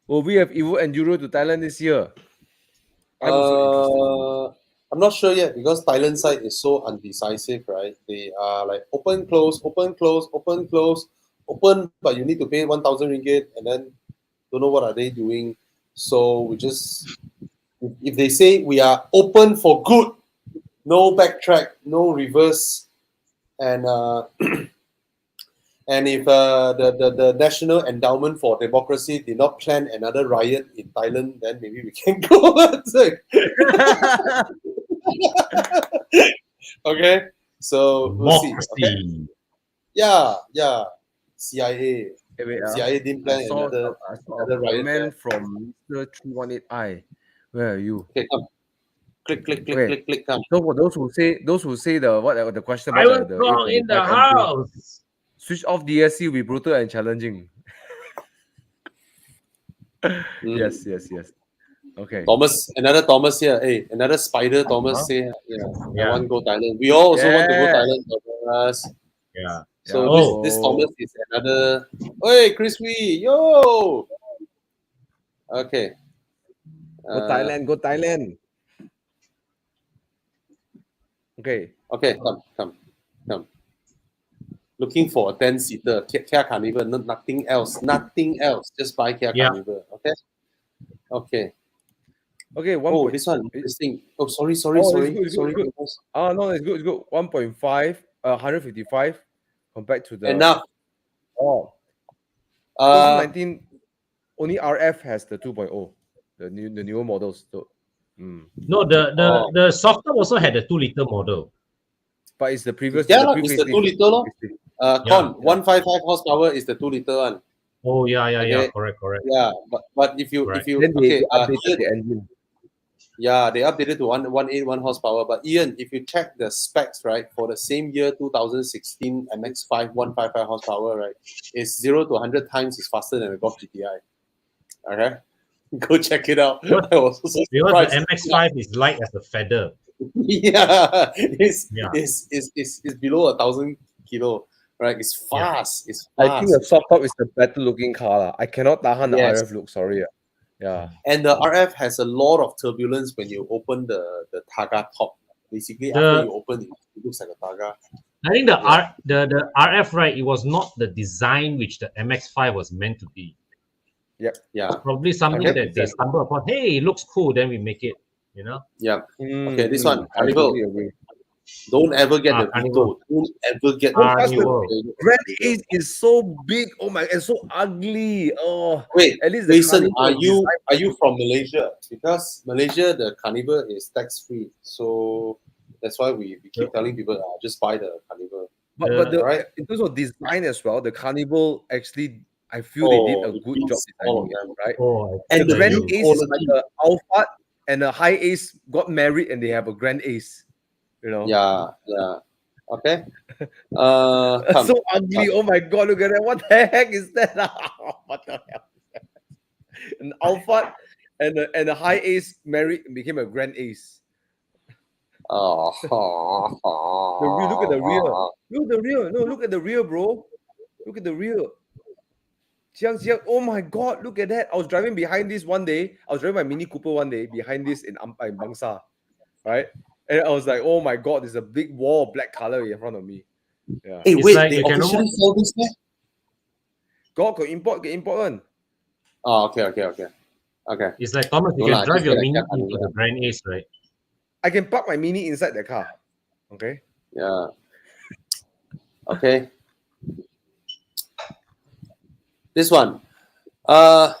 Will we have Evo Enduro to Thailand this year? I'm not sure yet because Thailand side is so undecisive, right? They are like open, close, open, close, open, close, open, but you need to pay 1,000 ringgit and then don't know what are they doing. So we just, if they say we are open for good, no backtrack, no reverse, and And if the National Endowment for Democracy did not plan another riot in Thailand, then maybe we can go. Okay, so we'll see. Okay? Democracy. Yeah. CIA. Hey, wait, CIA didn't I plan saw another a riot there. comment from Mr. 318i. Where are you? Okay, come. Click, Wait. click, come. So for those who say the question I about was wrong in the 845 engine, house. switch off DSC will be brutal and challenging. Yes. Okay. Thomas, another Thomas here. Hey, another Spider Thomas say, I want to go Thailand. We all also want to go Thailand, Thomas. Yeah. So this Thomas is another. Hey, Crispy, yo. Okay. Go Thailand. Okay. Okay, come. Looking for a 10-seater Kia Carnival, nothing else. Just buy Kia Carnival. Okay. Okay, this one interesting. Oh, sorry. It's good. No, it's good. 1.5, 155 compared to the Enough. 2019 only RF has the 2.0, the newer models. So, No, the soft top also had a 2-liter model. but it's the previous. It's the 2-liter lor. Kon 155 horsepower is the 2-liter one. Oh yeah. Correct. Yeah, but if you then they updated the engine. Yeah, they updated to 181 horsepower. But Ian, if you check the specs, right, for the same year 2016 MX-5 155 horsepower, right, it's 0 to 100 times is faster than the Golf GTI. Okay, go check it out. Because the MX-5 is light as a feather. Yeah, it's below 1,000 kilo. Right, it's fast. It's fast. I think the soft top is the better looking car. I cannot tahan the RF look. Sorry. Yeah. And the RF has a lot of turbulence when you open the Targa top. Basically, after you open it, it looks like a Targa. I think the RF, right, it was not the design which the MX-5 was meant to be. Yep. Yeah. Probably something that they stumble upon. Hey, it looks cool, then we make it, Yeah. Okay, this one, Carnival. Don't ever get the Vito. Don't ever get the Grand Ace is so big. Oh my, it's so ugly. Oh, wait, at least listen, are you from Malaysia? Because Malaysia, the Carnival is tax-free. So that's why we keep telling people, just buy the Carnival. But in terms of design as well, the Carnival actually, I feel they did a good job designing it, right? And the Grand Ace is like the Alpha, and the High Ace got married and they have a Grand Ace. Yeah. Okay. So ugly. Oh my god, look at that. What the heck is that? What the hell is that? An Alpha and a High Ace married and became a Grand Ace. Look at the rear. Look at the rear. No, look at the rear, bro. Look at the rear. Oh my god, look at that. I was driving behind this one day. I was driving my Mini Cooper one day behind this in Bangsa. Right? And I was like, oh my god, there's a big wall of black color in front of me. Yeah. Hey, wait, they officially sell this there? Got import one. Oh, okay. It's like, Thomas, you can drive your Mini into the Grand Ace, right? I can park my Mini inside the car. Okay. Yeah. Okay. This one. Okay,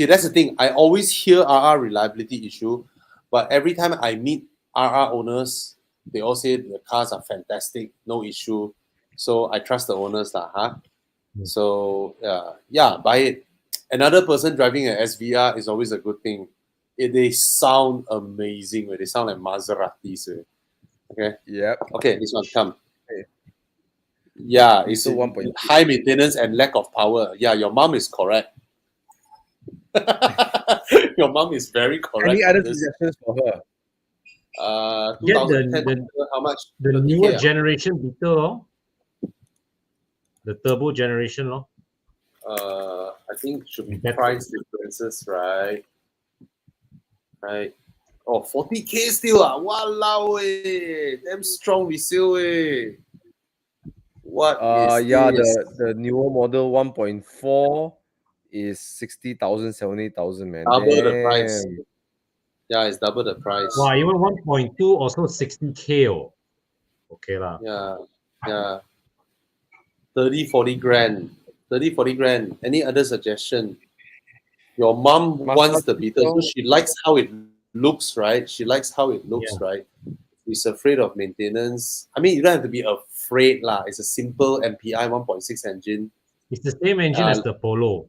that's the thing. I always hear RR reliability issue, but every time I meet RR owners, they all say the cars are fantastic, no issue. So I trust the owners, So buy it. Another person driving an SVR is always a good thing. They sound amazing. They sound like Maseratis. Okay. Yeah. Okay, this one come. Yeah, it's high maintenance and lack of power. Yeah, your mom is correct. Your mom is very correct. Any other suggestions for her? 2010, how much? The newer generation Beetle, the turbo generation, I think should be price differences, right? Right. Oh, 40K still. Walao, damn strong resale. What is this? The newer model 1.4 is 60,000, 70,000, man. Double the price. Yeah, it's double the price. Wow, even 1.2 also 60K. Okay lah. Yeah. 30-40 grand. 30-40 grand. Any other suggestion? Your mom wants the Beetle. So she likes how it looks, right? She likes how it looks, right? She's afraid of maintenance. I mean, you don't have to be afraid, lah. It's a simple MPI 1.6 engine. It's the same engine as the Polo.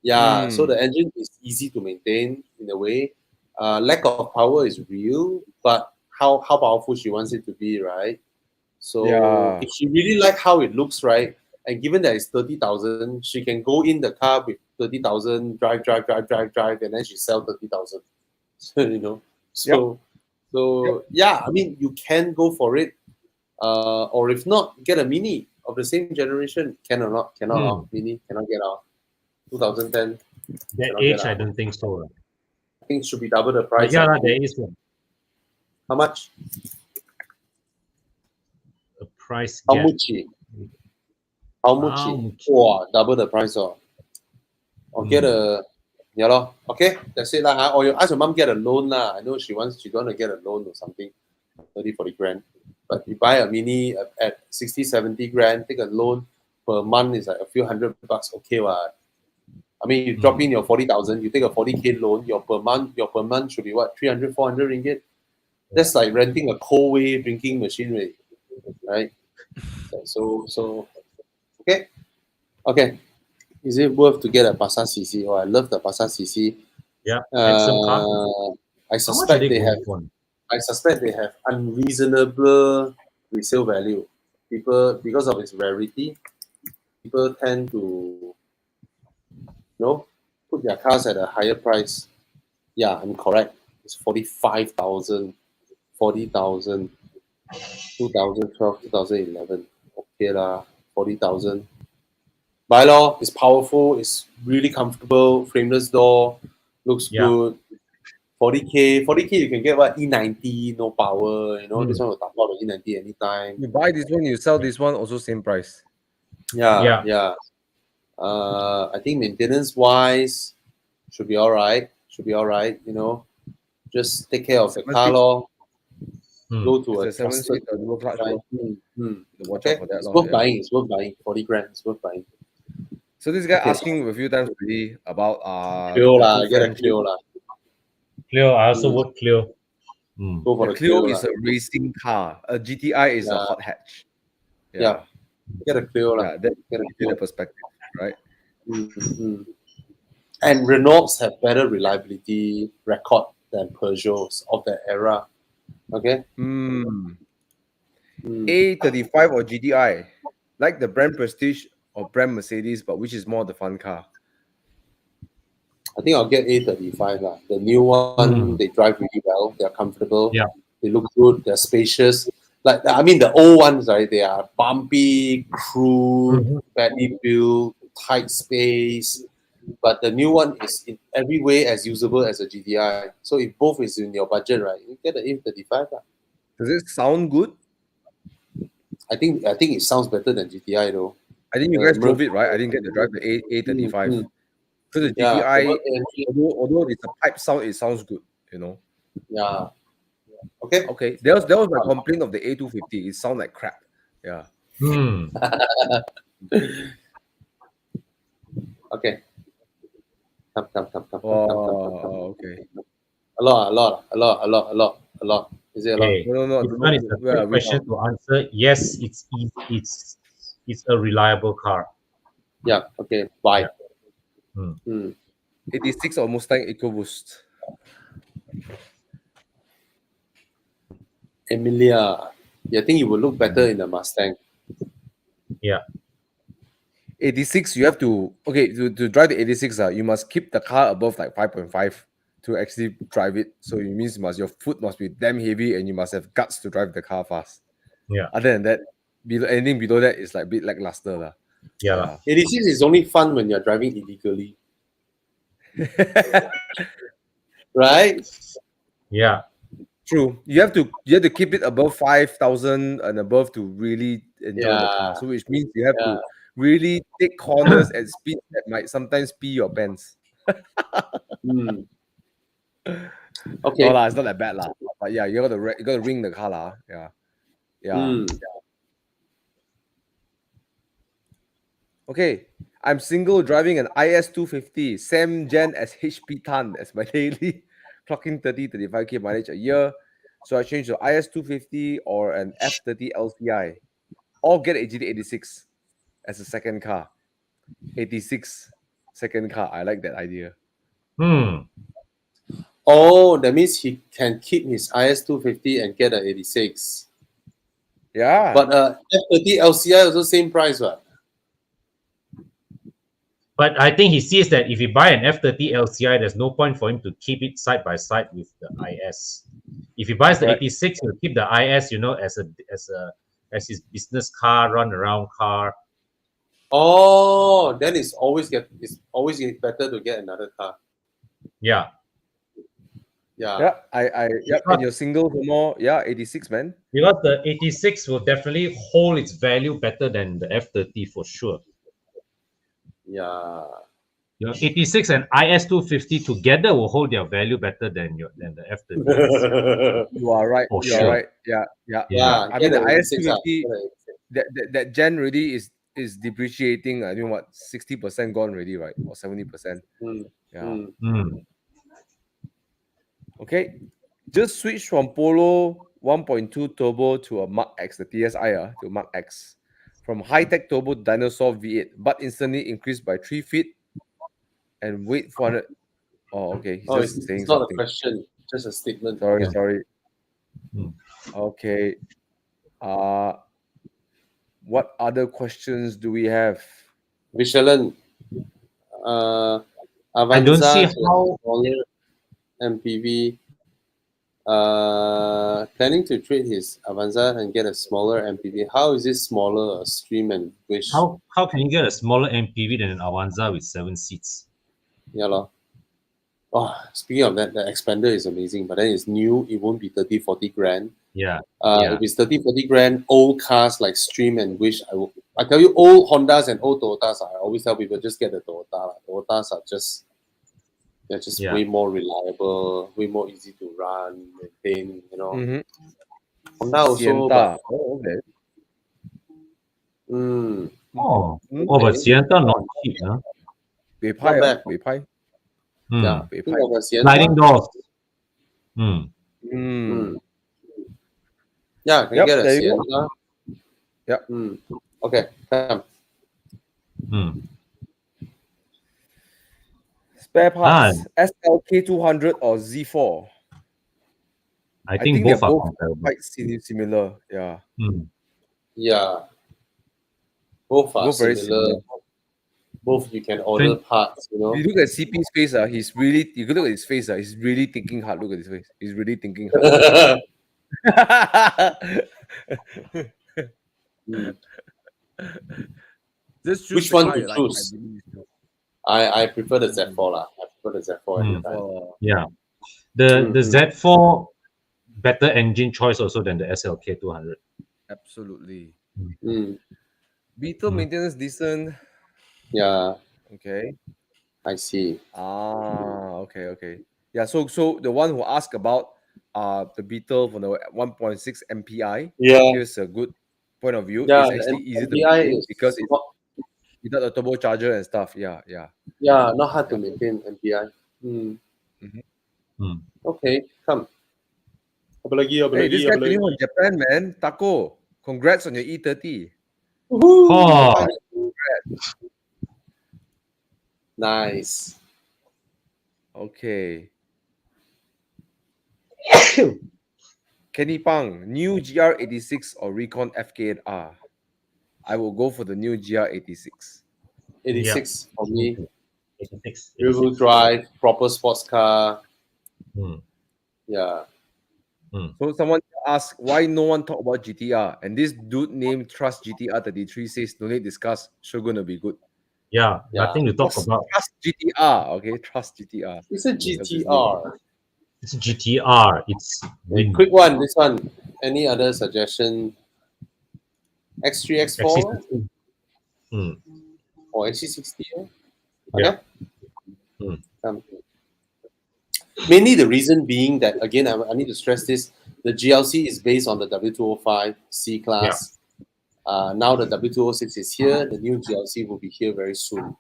Yeah, so the engine is easy to maintain in a way. Lack of power is real, but how powerful she wants it to be, right? So if she really like how it looks, right, and given that it's 30,000, she can go in the car with 30,000, drive, and then she sell 30,000. So, you know, so yeah, I mean, you can go for it, or if not, get a Mini of the same generation. Can or not? Cannot. Mini cannot get out. 2010. That age, I don't think so. I think it should be double the price. Yeah, there is one. How much? The price How gap. much? How much? Wow, double the price. Or get a, yeah, lor. Okay, that's it. Lah. Or you ask your mom get a loan. Lah. I know she's going to get a loan or something, 30-40 grand. But you buy a Mini at 60-70 grand, take a loan per month is like a few $100. Okay, what? I mean, you drop in your 40,000, you take a 40K loan, your per month should be what, 300, 400 ringgit? That's like renting a cold wave drinking machine, right? So, okay. Is it worth to get a Passat CC? Oh, I love the Passat CC. Yeah, handsome car. I suspect they have unreasonable resale value. People, because of its rarity, people tend to put their cars at a higher price. Yeah, I'm correct. It's 45,000, 40,000, 2012, 2011. Okay lah, 40,000. Buy law, it's powerful, it's really comfortable, frameless door, looks good. 40K you can get what, E90, no power, this one will tap out the E90 anytime. You buy this one, you sell this one, also same price. Yeah. I think maintenance wise should be all right. Just take care of the car law. Go to a trusted. Okay, it's worth buying. It's worth buying. 40 grand. It's worth buying. So this guy asking a few times already about Clio lah. Get a Clio lah. Clio. I also work Clio. Go for the Clio is a racing car. A GTI is a hot hatch. Yeah. Get a Clio lah. That's the perspective, right? And Renaults have better reliability record than Peugeots of that era. Okay. A35 or GTI, like the brand Prestige or brand Mercedes, but which is more the fun car? I think I'll get A35 lah. The new one, they drive really well. They're comfortable. Yeah. They look good. They're spacious. Like, I mean, the old ones, right? They are bumpy, crude, badly built, tight space. But the new one is in every way as usable as a GTI. So if both is in your budget, right, you get the A35 lah. Does it sound good? I think it sounds better than GTI though. I think you guys drove it, right? I didn't get to drive the A35. So the GTI, although it's a pipe sound, it sounds good, Yeah. Okay. That was my complaint of the A250. It sounds like crap. Yeah. Okay. Come. Okay. A lot. Is it a lot? No. This one is a quick question to answer. Yes, it's easy. It's a reliable car. Yeah. Okay. Bye. 86 or Mustang EcoBoost. Emilia, I think you will look better in the Mustang. Yeah. 86, you have to to drive the 86. You must keep the car above like 5.5 to actually drive it. So it means your foot must be damn heavy and you must have guts to drive the car fast. Yeah. Other than that, anything below that is like a bit lackluster lah. Yeah. 86 is only fun when you're driving illegally. Right? Yeah. True. You have to keep it above 5,000 and above to really enjoy the car. So which means you have to really take corners at speed that might sometimes pee your pants. Okay. No, it's not that bad lah. But yeah, you gotta ring the car lah. Yeah. Okay, I'm single, driving an IS250, same gen as HP Tan as my daily, clocking 35K mileage a year. So I change to IS250 or an F30 LCI, or get a GT86 as a second car. 86 second car. I like that idea. Oh, that means he can keep his IS250 and get a 86. Yeah. But F30 LCI also same price, right? But I think he sees that if you buy an F30 LCI, there's no point for him to keep it side by side with the IS. If he buys the Correct. 86, he'll keep the IS, as his business car, run around car. Oh, then it's always better to get another car. Yeah. Yeah, and you're single for more. Yeah, 86, man. Because the 86 will definitely hold its value better than the F30 for sure. Yeah. Your 86 and IS250 together will hold their value better than the F30. You are right. For You are sure. right. Yeah. Yeah, I mean, get the a 86, IS250, get a 86. that gen really is depreciating. I think what 60% gone already, right? Or 70%. Yeah. Okay. Just switch from Polo 1.2 turbo to a Mark X, the TSI to Mark X. From high-tech turbo dinosaur V8, but instantly increased by 3 feet and weight 400. Oh, okay. He's just saying it's not something. a question, just a statement. Sorry. Okay. What other questions do we have? Michelin. I don't see Avanza how. smaller MPV. Planning to trade his Avanza and get a smaller MPV. How is it smaller? A Stream and Wish. How can you get a smaller MPV than an Avanza with 7 seats? Yeah, lor. Oh, speaking of that, the expander is amazing, but then it's new. It won't be 30, 40 grand. Yeah. If it's 30, 40 grand, old cars like Stream and Wish, I tell you, old Hondas and old Toyotas, I always tell people just get the Toyota. Toyotas are just way more reliable, way more easy to run, maintain, Honda also. Sienta. Okay. But Sienta not cheap, huh? Bepai. Yeah, think of a Sienta. Sliding doors. Yeah, can get a Sienta. Yep. Okay, come. Spare parts, SLK 200 or Z4. I think both they're are both comparable. quite similar. Yeah. Yeah. Both are very similar. Both you can order parts, If you look at CP's face, he's really, you can look at his face, he's really thinking hard. Look at his face. He's really thinking hard. Which one to choose? I prefer the Z4 lah. I prefer the Z4. Yeah. The Z4 better engine choice also than the SLK 200. Absolutely. Beetle maintenance decent. Yeah. Okay. I see. Okay. Yeah, so the one who asked about the Beetle for the 1.6 MPI, here's a good point of view. Yeah, it's actually easy to MPI maintain because it's without a turbocharger and stuff. Yeah. Yeah, not hard to maintain MPI. Okay, come. Hey, this guy came from Japan, man. Taco, congrats on your E30. Congrats. Nice. Okay. Kenny Pang, new GR86 or Recon FK&R? I will go for the new GR86. 86 for me. 86. Rear-wheel drive, proper sports car. Yeah. So someone asked why no one talk about GTR, and this dude named Trust GTR 33 says no need discuss. Sure gonna be good. Yeah, nothing to talk about. Trust GTR, okay? Trust GTR. It's a GTR. It's GTR. It's quick one. This one. Any other suggestion? X3, X4, or XC60? Okay. Mainly the reason being that, again, I need to stress this: the GLC is based on the W205 C class, Now the W206 is here. The new GLC will be here very soon.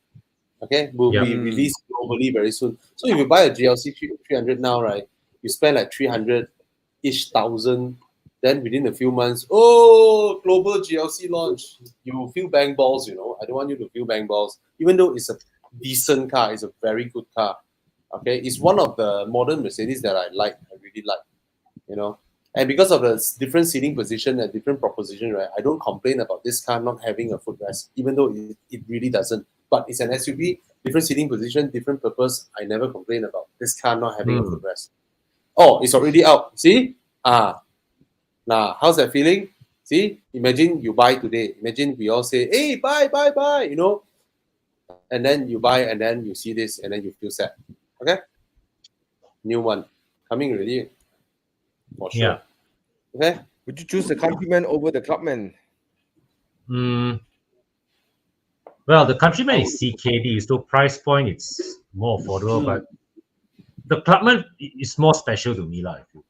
Okay, will Yeah. be released globally very soon. So if you buy a GLC 300 now, right, you spend like 300-ish thousand. Then within a few months, oh, global GLC launch. You feel bang balls, you know. I don't want you to feel bang balls. Even though it's a decent car, it's a very good car. Okay, it's one of the modern Mercedes that I really like, you know. And because of the different seating position and different proposition, right, I don't complain about this car not having a footrest, even though it really doesn't. But it's an SUV, different seating position, different purpose. I never complain about this car not having a footrest. Oh, it's already out. See? Now, how's that feeling? See? Imagine you buy today. Imagine we all say, hey, buy, you know. And then you buy and then you see this and then you feel sad. Okay? New one. Coming already. For sure. Yeah. Okay? Would you choose the Countryman over the Clubman? Well, the Countryman is CKD, so price point it's more affordable, but the Clubman is more special to me, I feel.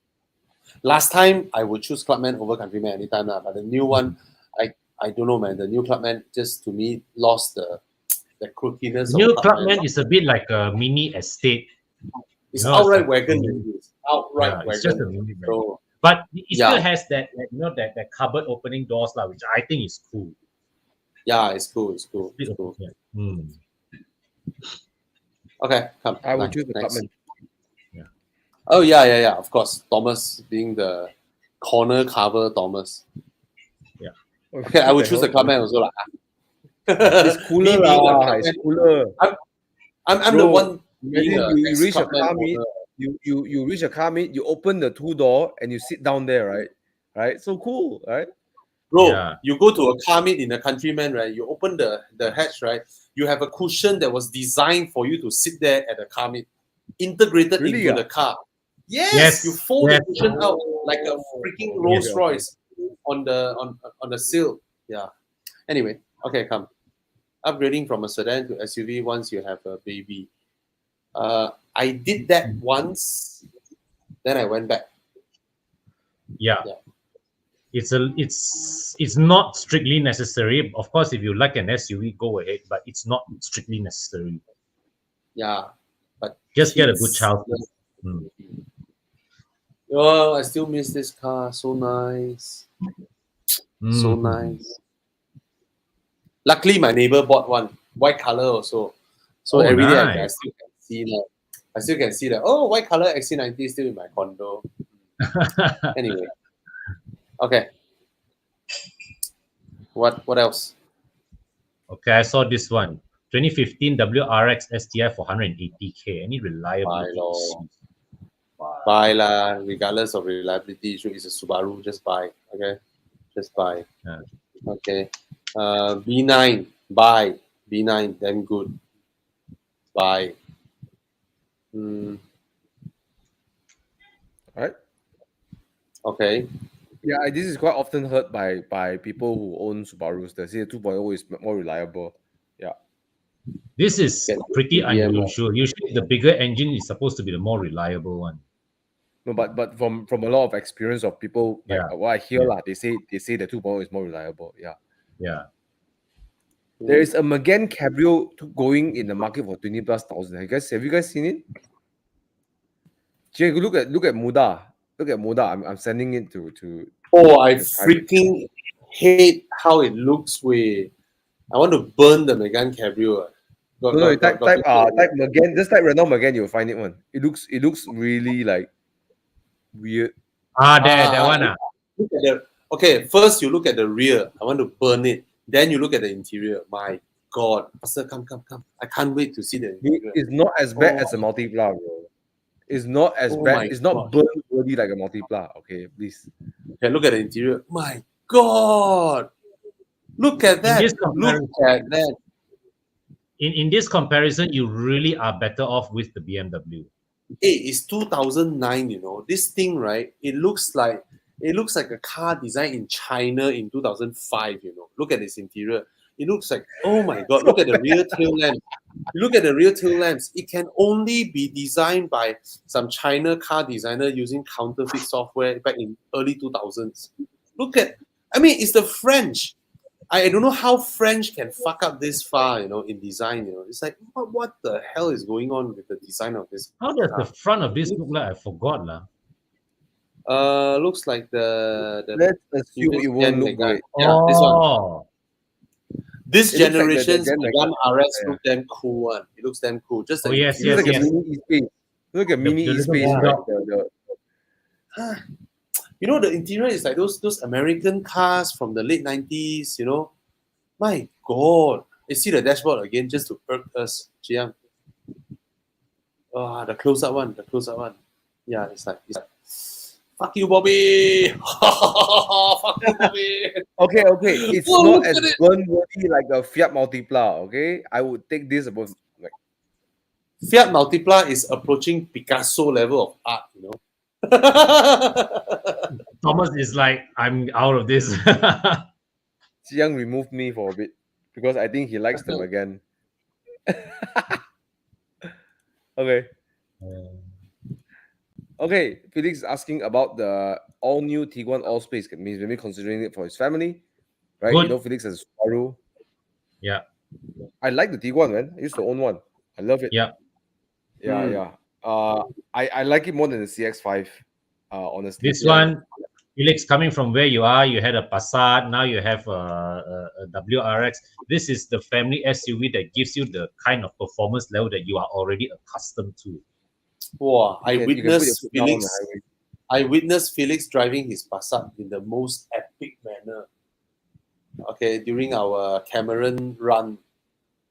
Last time I would choose Clubman over Countryman anytime, but the new one, I don't know, man. The new Clubman just to me lost the crookedness. New of Clubman is a bit like a mini estate. It's You know, outright it's wagon. like, Outright wagon. It's just a mini wagon. So, but it still has that, that cupboard opening doors, which I think is cool. Yeah, it's cool. It's cool. It's cool. Yeah. Okay, come. I would choose the Clubman. Yeah. Oh yeah. Of course, Thomas being the corner cover Thomas. Yeah. Okay, I would choose the Clubman also lah. It's cooler lah. It's cooler. I'm Bro, the one. You reach a car meet. You reach a car meet. You open the 2-door and you sit down there, right? So cool, right? Bro, you go to a car meet in a Countryman, right? You open the hatch, right? You have a cushion that was designed for you to sit there at a car meet, integrated into the car. Yes, you fold the cushion out like a freaking Rolls Royce on the sill. Yeah. Anyway, okay, come. Upgrading from a sedan to SUV once you have a baby. I did that once, then I went back. Yeah. It's not strictly necessary. Of course, if you like an SUV, go ahead, but it's not strictly necessary. Yeah, but just get a good child. Oh, I still miss this car. So nice. So nice. Luckily, my neighbor bought one, white color also. So every day I still can see that. I still can see that. Oh, white color XC90 is still in my condo. Anyway. Okay. What else? Okay, I saw this one. 2015 WRX STI for 180K. Any reliability? Buy lah. Regardless of reliability issue, it's a Subaru. Just buy. Okay. Just buy. Yeah. Okay. B9. Buy. B9. Damn good. Buy. Right. Okay. Yeah, this is quite often heard by people who own Subarus. They say 2.0 is more reliable. Yeah. This is pretty unusual. Usually the bigger engine is supposed to be the more reliable one. No, but from a lot of experience of people, like what I hear, they say the 2.0 is more reliable. Yeah. Yeah. There is a Megane Cabrio going in the market for 20,000+. Have you guys seen it? Jay, look at Muda. Look at Muda. I'm sending it to. Oh, I freaking hate how it looks. I want to burn the Megane Cabrio. Type Megane. Just type Renault Megane. You'll find it one. It looks really like weird. That one. Look at okay, first you look at the rear. I want to burn it. Then you look at the interior. My God, Pastor, come! I can't wait to see the interior. It's not as bad as a Multipla, bro. It's not as bad. It's not burn worthy like a Multipla. Okay, please. Okay, look at the interior. My God, look at that. Look at that. In this comparison, you really are better off with the BMW. Hey, it's 2009. You know this thing, right? It looks like a car designed in China in 2005. You know, look at its interior. It looks like, oh my God, look at the rear tail lamps. Look at the rear tail lamps. It can only be designed by some China car designer using counterfeit software back in early 2000s. It's the French. I don't know how French can fuck up this far, in design. It's like what the hell is going on with the design of this? How does the front of this look like? I forgot lah. Looks like the Let's assume it won't look great. Yeah, this one. Oh, This It looks like the generation's Gen one RS yeah. look damn cool one. It looks damn cool. Just Oh, like yes, It looks like yes. a mini e-space. Look at mini the little e-space, right? bulldog. The interior is like those American cars from the late 90s. My God, you see the dashboard again just to irk us, Jiang. The close-up one. Yeah, it's like fuck you, Bobby. Fuck you, Bobby. Okay. It's Whoa, not look as at it. burn-worthy like a Fiat Multipla, okay? I would take this above, like, Fiat Multipla is approaching Picasso level of art. Thomas is like, I'm out of this. Xiang removed me for a bit because I think he likes them again. Okay. Okay, Felix is asking about the all-new Tiguan All-Space. He's maybe considering it for his family, right? Good. Felix has a Subaru. Yeah. I like the Tiguan, man. I used to own one. I love it. Yeah. Yeah. I like it more than the CX-5. Honestly, This one, Felix, coming from where you are, you had a Passat, now you have a WRX. This is the family SUV that gives you the kind of performance level that you are already accustomed to. Wow, I you can put your foot down on the highway. I witnessed Felix driving his Passat in the most epic manner. Okay, during our Cameron run.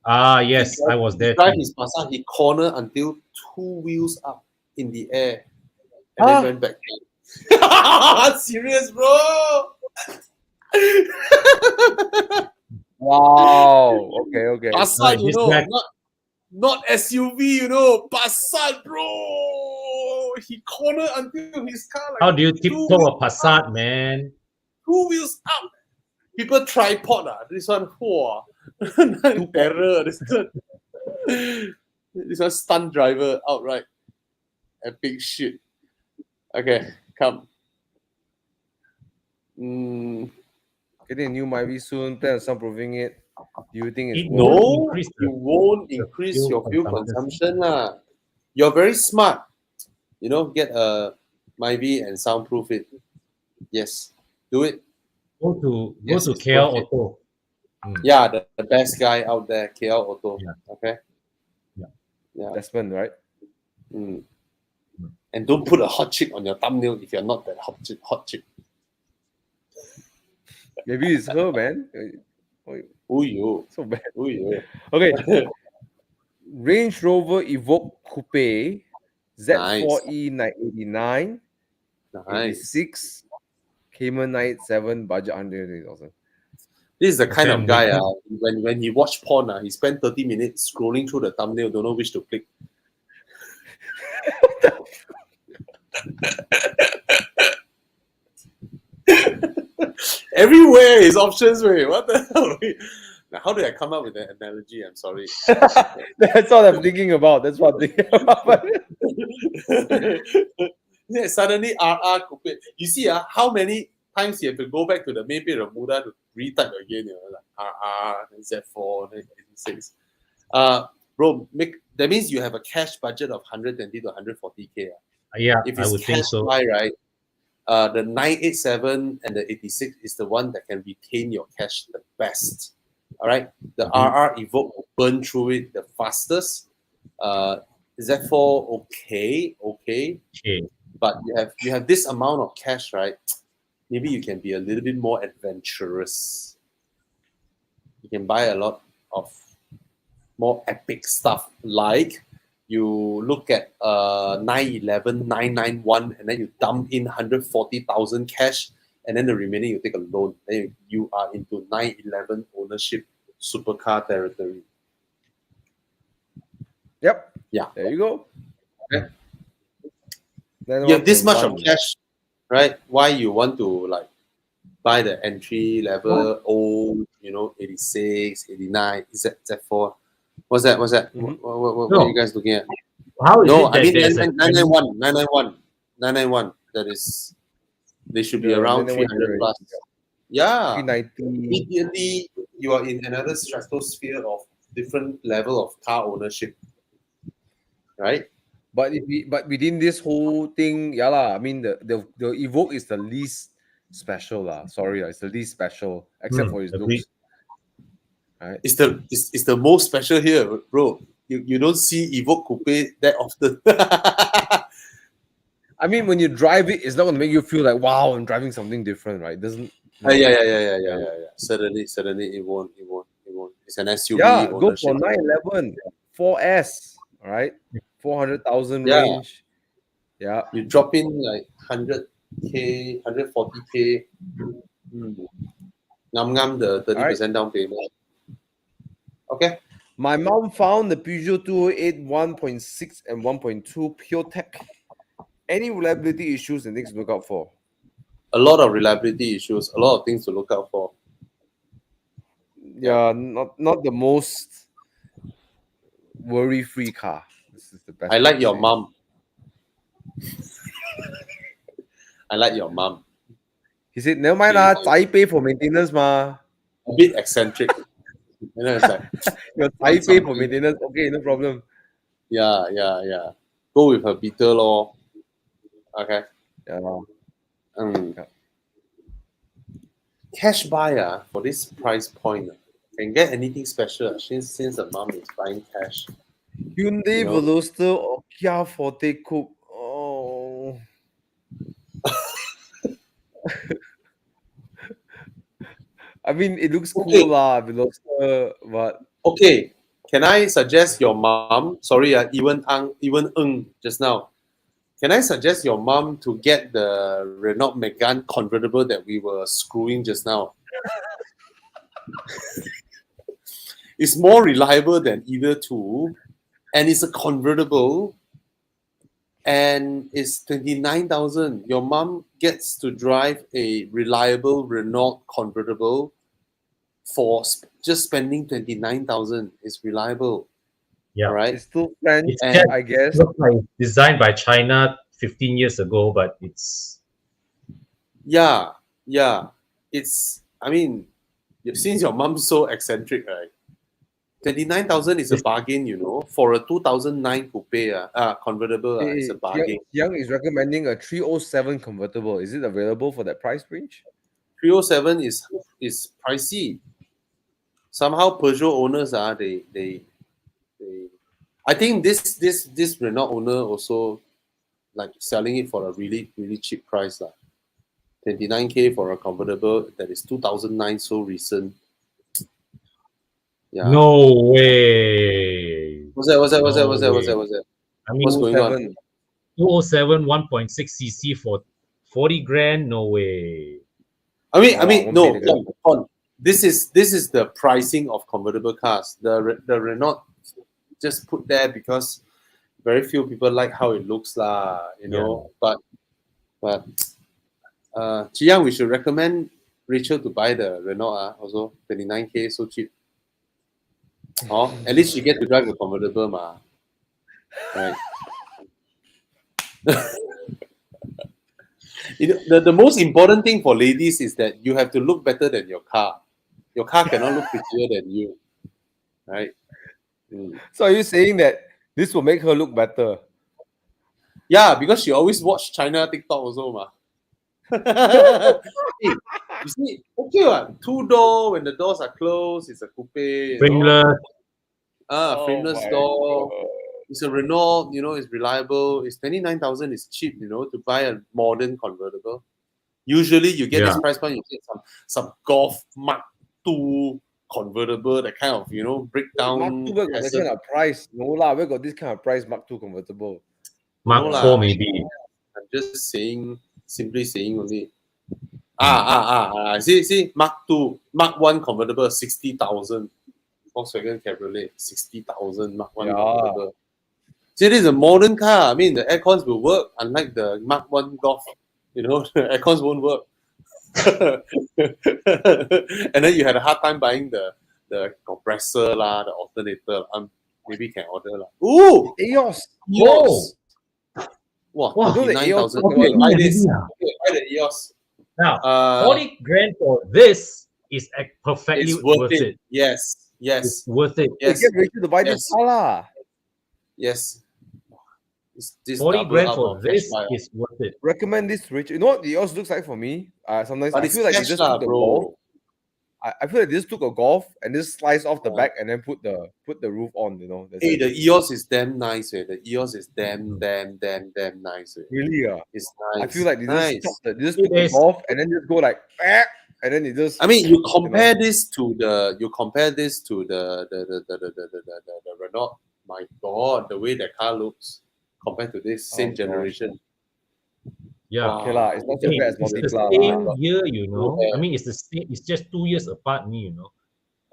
Yes, I was there. He drive his Passat, he cornered until 2 wheels up in the air and then went back. Serious, bro? Wow. Okay. Passat, This not SUV, Passat, bro. He cornered until his car like How do you tiptoe a Passat, man? 2 wheels up. People tripod. This one, terror. This one stunt driver outright. Epic shit. Okay, come. Getting a new Myvi soon. Plan on soundproofing it. Do you think it's It worth No, increase you won't increase your fuel consumption. You're very smart. Get a Myvi and soundproof it. Yes, do it. Go to Yes, it's KL worth it. Auto. Yeah, the best guy out there, KL Auto. Yeah. Okay. Yeah. Yeah. Desmond, right? And don't put a hot chick on your thumbnail if you're not that hot chick. Maybe it's her, man. Ooh, you. So bad. Ooh, you. Okay. Range Rover Evoque Coupe Z4E 989 Nice. 86 Cayman 987 budget 180,000. This is the kind of Damn, guy when he watch porn, he spent 30 minutes scrolling through the thumbnail, don't know which to click. Everywhere is options, way. What the hell? Now, how did I come up with that analogy? I'm sorry. That's what I'm thinking about. Yeah, suddenly RR Coupe. You see, how many times you have to go back to the main page of Muda to retype again, like RR, then Z4, then 86. Bro, that means you have a cash budget of 120 to 140K. Yeah, If I it's would cash think so. buy, right? The 987 and the 86 is the one that can retain your cash the best. All right, the RR Evoque will burn through it the fastest. Z4 okay, but you have this amount of cash, right? Maybe you can be a little bit more adventurous. You can buy a lot of more epic stuff, like you look at 911, 991, and then you dump in 140,000 cash, and then the remaining you take a loan. Then you are into 911 ownership supercar territory. Yep. Yeah. There you go. Okay. Then You have this much of 1.1. cash, right? Why you want to buy the entry level old, 86, 89, Z4? What's that? Mhm. What No. are you guys looking at? How is No, it that I mean there's a 991. That is, they should be The around 991 300 plus. Yeah. 390. Immediately, you are in another stratosphere of different level of car ownership, right? But within this whole thing, yeah lah. I mean, the Evoque is the least special lah. Sorry, it's the least special except for his Agreed. looks. Right? It's the most special here, bro. You don't see Evoque Coupe that often. I mean, when you drive it, it's not gonna make you feel like, wow, I'm driving something different, right? It doesn't. No. Yeah. Certainly, it won't. It's an SUV Yeah, go ownership. for 911, 4S, all right, 400,000 Yeah. range. Yeah, You drop in like 100K, 140K. Ngam the 30% down payment. Okay. my mom found the Peugeot 208 1.6 and 1.2 pure tech. Any reliability issues and things to look out for? A lot of reliability issues, a lot of things to look out for. Yeah, not the most worry-free car. This is the best. I way like to your say it. mom. I like your mom. He said, never mind lah, I pay for maintenance ma. A bit eccentric. You know, it's like Your I pay for maintenance. Okay, no problem. yeah. Go with her Peter law. Okay. Yeah. Cash buy for this price point can get anything special since the mom is buying cash. Hyundai You know? Veloster or Kia Forte Coupe. Oh. I mean, it looks Okay. cool lah, Veloster, but Okay, can I suggest your mom? Sorry, even Ng just now. Can I suggest your mom to get the Renault Megane convertible that we were screwing just now? It's more reliable than either two, and it's a convertible, and it's 29,000. Your mom gets to drive a reliable Renault convertible for just spending 29,000. It's reliable. Yeah. Right. it's still French, It's just- I guess. Looks like designed by China 15 years ago, but it's Yeah. It's. I mean, since your mom's so eccentric, right? 29,000 is a bargain, you know, for a 2009 coupe, convertible. It's a bargain. Young is recommending a 307 convertible. Is it available for that price range? 307 is pricey. Somehow Peugeot owners they I think this Renault owner also like selling it for a really cheap price lah. 29K for a convertible that is 2009, so recent. Yeah. no way. What's that? I mean, What's going on? 207 1.6cc for 40 grand? No way. I mean, won't no. be the Hold on. This is the pricing of convertible cars. The Renault just put there because very few people like how it looks lah. You know, but Jiang, we should recommend Rachel to buy the Renault. Also 29K, so cheap. Oh, at least you get to drive a convertible, ma. Right. You know, the most important thing for ladies is that you have to look better than your car. Your car cannot look prettier than you, right? So are you saying that this will make her look better? Yeah, because she always watch China TikTok also, ma. Hey, you see, okay, what? 2-door when the doors are closed, it's a coupe. Frameless. Frameless my door. God. It's a Renault, you know, it's reliable. It's 29,000 is cheap, you know, to buy a modern convertible. Usually you get this price point, you get some Golf Mark II convertible, that kind of, you know, breakdown. Mark II, where got this kind of price? No lah, where got this kind of price Mark II convertible? Mark No IV lah. maybe. I'm just saying, simply saying only. See, Mark II, Mark I convertible, 60,000. Volkswagen Cabriolet, 60,000, Mark I convertible. See, this is a modern car. I mean, the aircons will work, unlike the Mark I Golf. You know, the aircons won't work. And then you had a hard time buying the compressor lah, the alternator. Maybe you can order lah. Ooh, EOS. EOS. Wow, Wow. 39,000. Okay, Buy this. yeah. Okay, buy the EOS. Now, Uh, 40 grand for this is perfectly it's worth worth it. it. Yes, It's yes, worth it. yes, Get Rachel to buy this yes, car lah. yes. This 40 double grand up for on cash this buy. is worth it. Recommend this to Rachel. You know what yours looks like for me? Sometimes But I it's feel like they cash just lah, took the golf. bro. I feel like they just took a golf and just slice off the Yeah. back and then put the roof on. You know. That's Hey, it. the EOS is damn nice. The EOS is damn nice. Really, It's nice. I feel like they nice. just they just It took the is. golf and then just go like, and then it just. I mean, you compare this to the the Renault. My God, the way that car looks compared to this same gosh. generation. Yeah. Okay lah, it's not so I mean, bad as it's the multipla same lah. year, you know. Yeah. I mean, it's the same. It's just 2 years apart, me, you know.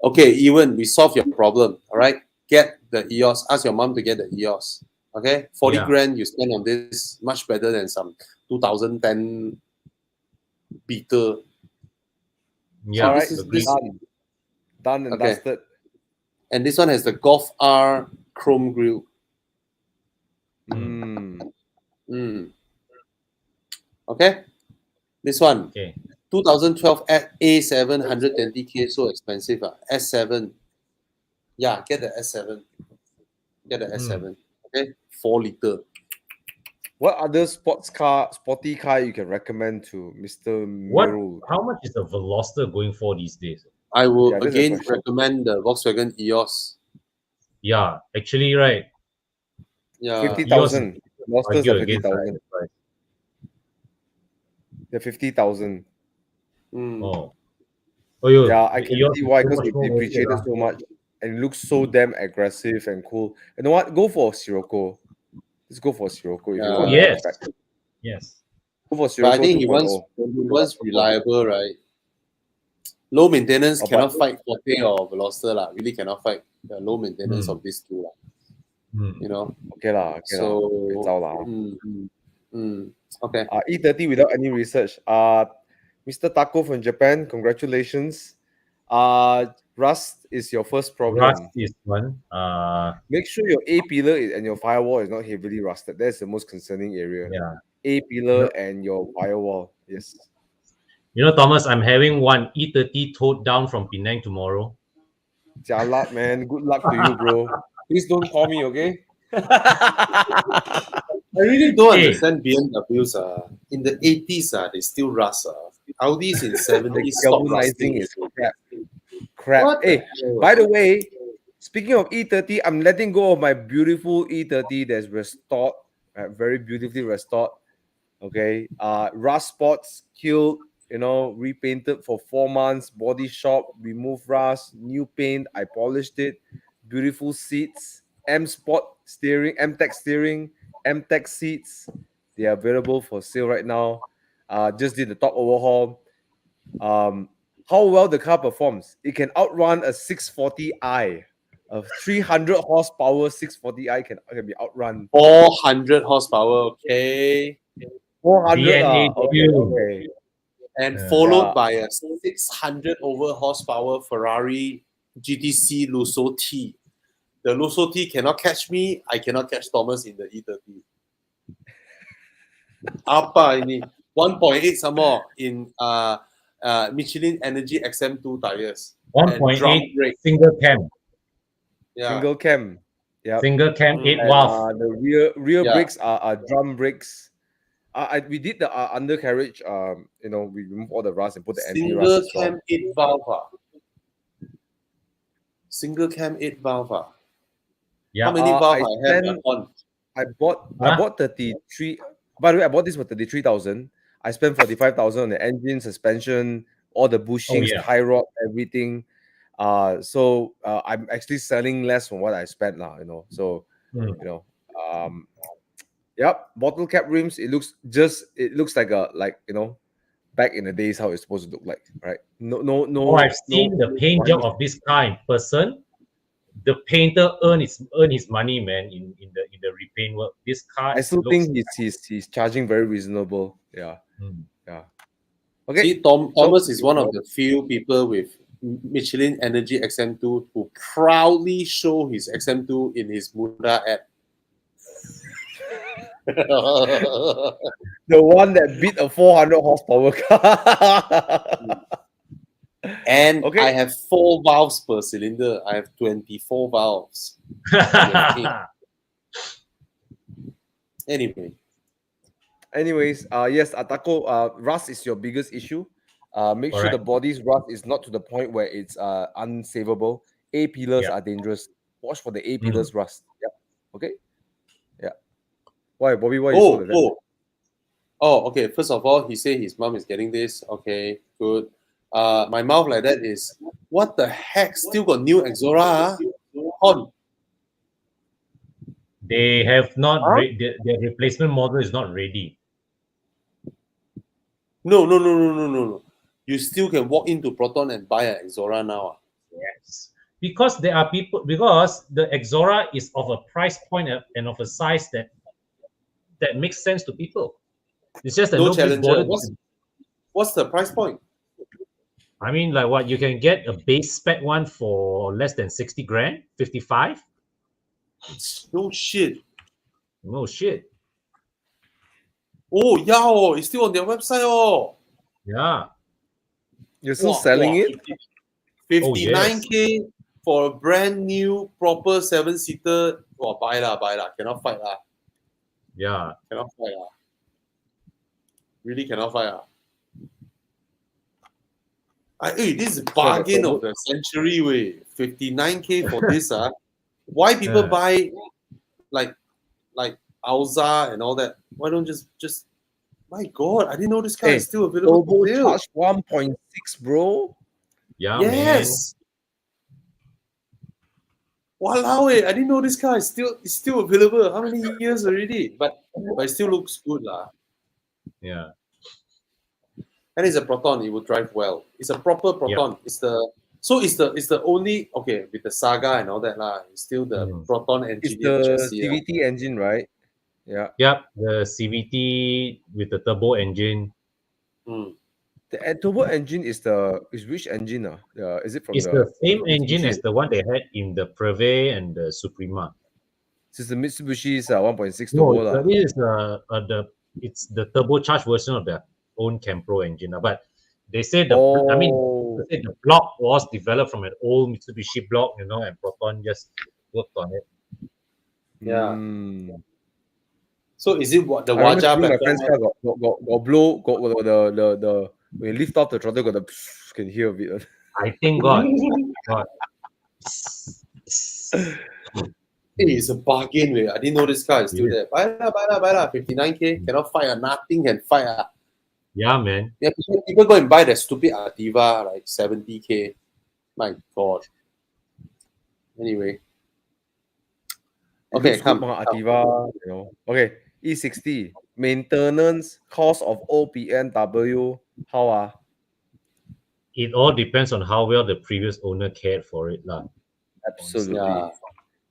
Okay, Ewan, we solve your problem. All right, get the EOS. Ask your mom to get the EOS. Okay, 40 Yeah. grand you spend on this, much better than some 2010 Beetle. Yeah, All right, agreed. done and Okay. dusted. And this one has the Golf R chrome grille. Okay, this one. Okay. 2012 at A7 120k, so expensive. S7. Yeah, get the S7. Get the S7. Okay, 4 liter. What other sporty car you can recommend to Mr. What? Mirul? How much is the Veloster going for these days? I will Yeah, that's a again question. recommend the Volkswagen EOS. Yeah, actually, right. Yeah, 50,000. Monsters Argue are against 50,000. that price. They're 50,000. Mm. Oh. Oh, yo, Yeah, I can yours see is why so because much it more worth it, depreciated lah. so much and it looks so damn aggressive and cool. You know what? Go for Sirocco. Let's go for Sirocco if you Yeah. want. Yes. Hatchback. Yes. Go for But Sirocco I think he 2.0. wants reliable, right? Low maintenance Oh, cannot fight Forte or Veloster lah. Really cannot fight the low maintenance Mm. of these two lah. Mm. You know. Okay lah. Okay So lah. It's all lah. okay. E30 without any research. Mr. Taco from Japan, congratulations. Rust is your first problem. Rust is one. Make sure your A pillar and your firewall is not heavily rusted. That's the most concerning area. Yeah. A pillar and your firewall. Yes. You know, Thomas, I'm having one E30 towed down from Penang tomorrow. Jalat, man. Good luck to you, bro. Please don't call me, okay? I really don't Hey. understand BMWs. In the 80s, they still rust. Audis in 70s The stop rusting. galvanizing is crap. What the Hey, hell? by the way, speaking of E30, I'm letting go of my beautiful E30 that's restored, very beautifully restored. Okay, rust spots killed, repainted for 4 months, body shop, remove rust, new paint, I polished it, beautiful seats, M-Sport steering, M-Tech steering, M-Tech seats. They are available for sale right now. Just did the top overhaul. How well the car performs. It can outrun a 640i. A 300 horsepower 640i can be outrun. 400 horsepower, okay. 400 VNA2. okay. And Yeah. followed Yeah. by a 600 over horsepower Ferrari GTC Lusso T. The Lusso T cannot catch me. I cannot catch Thomas in the E30. Apa ini? 1.8 some more in Michelin Energy XM2 tires. And drum 1.8 brake. single cam. Yeah. Single cam. Yeah. Single cam, 8 And valve. the rear Yeah. brakes are drum brakes. We did the undercarriage. We remove all the rust and put the anti-rust Single as well. cam 8 valve. Single cam 8 valve. Yeah. How many I valve I have spent- on? I bought 33. By the way, I bought this for 33,000. I spent 45,000 on the engine, suspension, all the bushings, yeah. tie rod, everything. So I'm actually selling less from what I spent now. So yep, bottle cap rims. It looks like back in the days how it's supposed to look like, right? No. I've seen the paint job of this car in person. The painter earn his money, man, in the repaint work. This car, I still looks- think he's charging very reasonable. Yeah. Mm. Yeah. Okay. See, Thomas is one of the few people with Michelin Energy XM2 who proudly show his XM2 in his Muda app. The one that beat a 400 horsepower car. And Okay. I have 4 valves per cylinder. I have 24 valves. Anyway. Anyways, yes, Atako, rust is your biggest issue. Make sure the Correct. body's rust is not to the point where it's unsavable. A pillars Yeah. are dangerous. Watch for the A pillars rust. Yep. Okay. Yeah. Why, Bobby? Why you so like that? Okay. First of all, he said his mom is getting this. Okay, good. My mouth like that is, what the heck? Still got new Exora? On. They have not Huh? their replacement model is not ready. No. You still can walk into Proton and buy an Exora now. Yes. Because there are people, because the Exora is of a price point and of a size that makes sense to people. It's just that No nobody's Challenger. bothered. What's the price point? I mean, like what, you can get a base spec one for less than 60 grand, 55. No shit. No shit. Oh, yeah, it's still on their website. Oh, Yeah. You're still selling it? 59K for a brand new proper 7-seater. Oh, buy lah. Cannot fight lah. Yeah. Cannot fight lah. Really cannot fight lah. This is bargain of the century way. 59K for this. Why people buy like Alza and all that? Why don't just my God, I didn't know this car is still available. Turbocharged 1.6, bro. Yeah, yes. Walao, I didn't know this car is still available. How many years already? But it still looks good lah. Yeah. And it's a Proton. It will drive well. It's a proper Proton. Yep. It's the only, okay, with the Saga and all that lah. It's still the Proton engine. It's the CVT engine, right? Yeah. Yep. The CVT with the turbo engine. The turbo engine is which engine? Is it from It's the same engine as the one they had in the Preve and the Suprema. It's the Mitsubishi's 1.6 No, turbo. this is it's the turbocharged version of their own Campro engine. But they say the block was developed from an old Mitsubishi block, and Proton just worked on it. Yeah. So is it what the Waja? My friend's car got blow, got the when you lift off the throttle, got the can hear a bit. I think God. It's a bargain, way. I didn't know this car is still there. Buy lah. 59K cannot fire. Nothing can fire. Yeah, man. Yeah, people go and buy that stupid Ativa like 70K. My God. Anyway. Okay, come. Ativa, Okay, E60 maintenance cost of OPNW. How It all depends on how well the previous owner cared for it, lah. Absolutely.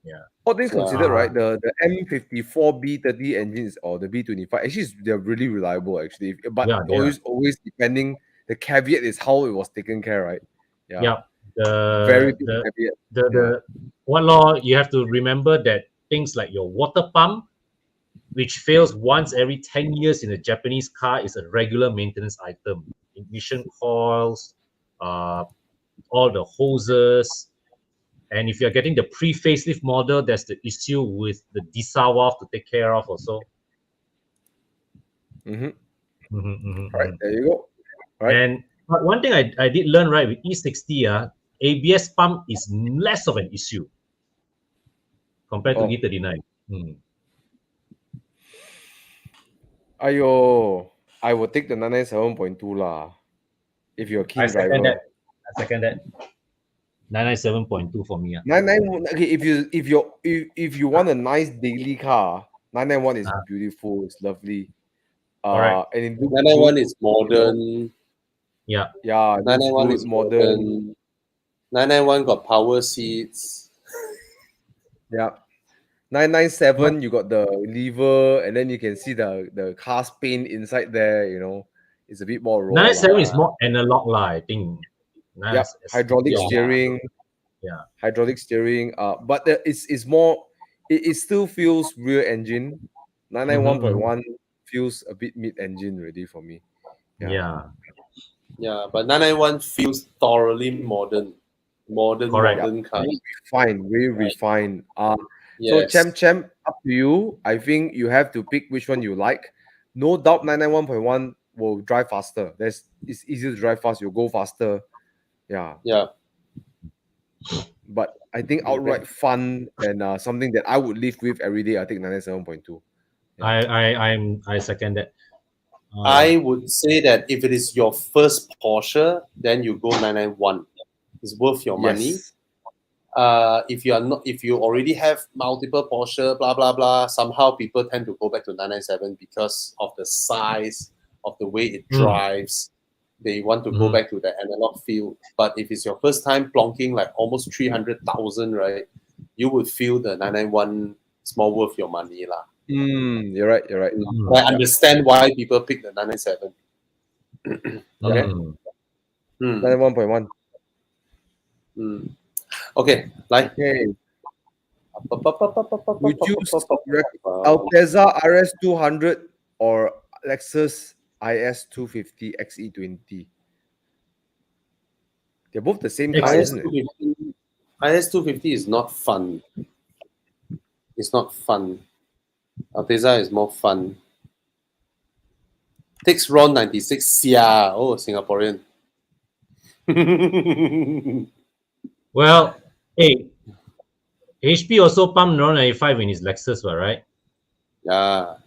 Yeah. All things considered, right? The M54 B30 engines or the B25 actually they're really reliable actually. But always depending. The caveat is how it was taken care, right? Yeah. Very big caveat. What law you have to remember that things like your water pump, which fails once every 10 years in a Japanese car, is a regular maintenance item. Ignition coils, all the hoses. And if you're getting the pre-facelift model, there's the issue with the DISA valve to take care of also. All right, there you go. Right. And one thing I did learn, right, with E60, ABS pump is less of an issue compared to E39. Ayo, I will take the 997.2 lah. If you're a keen driver. I second that. 997.2 for me. 99. Okay, if you want a nice daily car, 991 is beautiful. It's lovely. Alright. And 991 is modern. Yeah. 991 is modern. 991 got power seats. Yeah. 997, you got the lever, and then you can see the cast paint inside there. It's a bit more raw. 997 is more analog, I think. Yeah, hydraulic steering. Yeah, hydraulic steering. But it's more. It still feels rear engine. 991.1 feels a bit mid-engine already for me. Yeah. Yeah, but 991 feels thoroughly modern. Correct. Modern car. Very refined. So Yes. Champ, up to you. I think you have to pick which one you like. No doubt 991.1 will drive faster. It's easier to drive fast. You'll go faster. Yeah. Yeah. But I think outright fun and something that I would live with every day, I think 997.2. I second that. I would say that if it is your first Porsche, then you go 991. It's worth your money. Yes. If you already have multiple Porsche, blah blah blah, somehow people tend to go back to 997 because of the size, of the way it drives. They want to go back to the analog feel. But if it's your first time plonking like almost 300,000, right, you would feel the 991 is more worth your money lah. You're right. I understand why people pick the 997. Okay. 91.1. Okay, like. Okay. Would you Altezza RS200 or Lexus IS250 XE20? They're both the same car, isn't it? IS250 is not fun. It's not fun. Altezza is more fun. Takes Ron 96. Yeah. Oh, Singaporean. Well, hey, HP also pumped 95 in his Lexus, right? Yeah.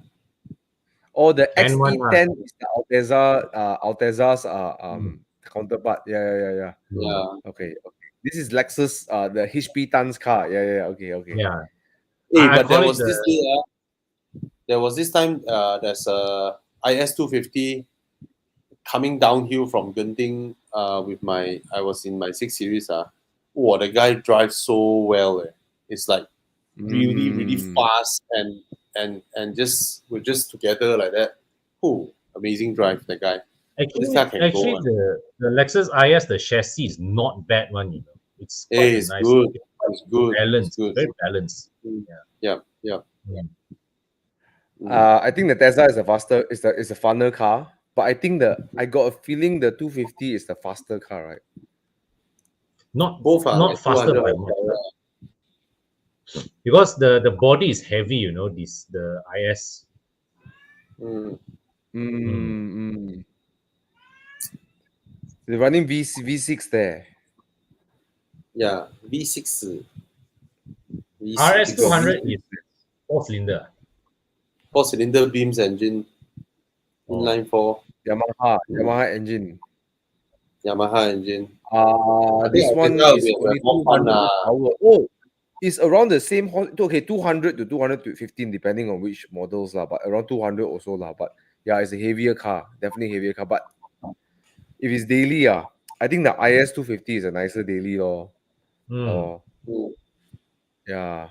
Oh, the And XE10 is the Altezza's counterpart. Yeah. Yeah. Okay. This is Lexus, the HP Tan's car. Yeah. Okay. Yeah. Hey, I but there call it was this day, there was this time there's a IS250 coming downhill from Genting with I was in my 6 Series. Oh, the guy drives so well. It's like really fast and we're just together like that. Oh, amazing drive, that guy. Actually, car can go, the Lexus IS, the chassis is not bad one, you know. It's quite Hey, it's nice. good. It's good. Balanced. It's good. Very balanced. Yeah. I think the Tesla is the funner car, but I think I got a feeling the 250 is the faster car, right? Both are not like faster 200 by much. Because the body is heavy, you know, the IS. They're running V6 there. Yeah, V6. RS200 is 4-cylinder. 4-cylinder beams engine. Inline 4. Yamaha engine. Yamaha engine. This one is only 200 power. Oh, it's around the same. Okay, 200 to 215 depending on which models lah, but around 200 also lah. But yeah, it's a heavier car, definitely heavier car. But if it's daily, I think the IS250 is a nicer daily lor. Yeah,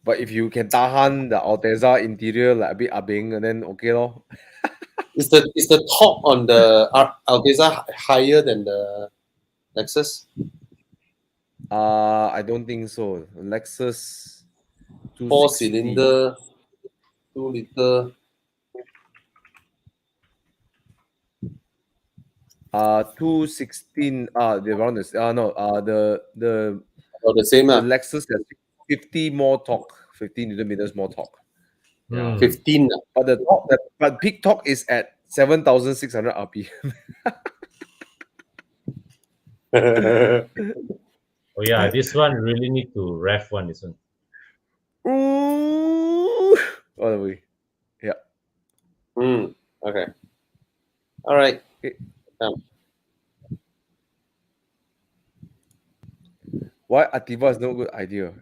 but if you can tahan the Altezza interior like a bit abeng, and then okay lor. Is the top on the Altezza higher than the Lexus? I don't think so. Lexus 4-cylinder, 2-liter. 216. They're around this. The same. The Lexus has 50 more torque, 15 Newton meters more torque. Yeah. 15. But peak torque is at 7,600 RPM. Oh yeah, this one really need to rev one. This one. Ooh, all the way. Yeah. Okay. All right. Okay. Why Ativa is no good idea?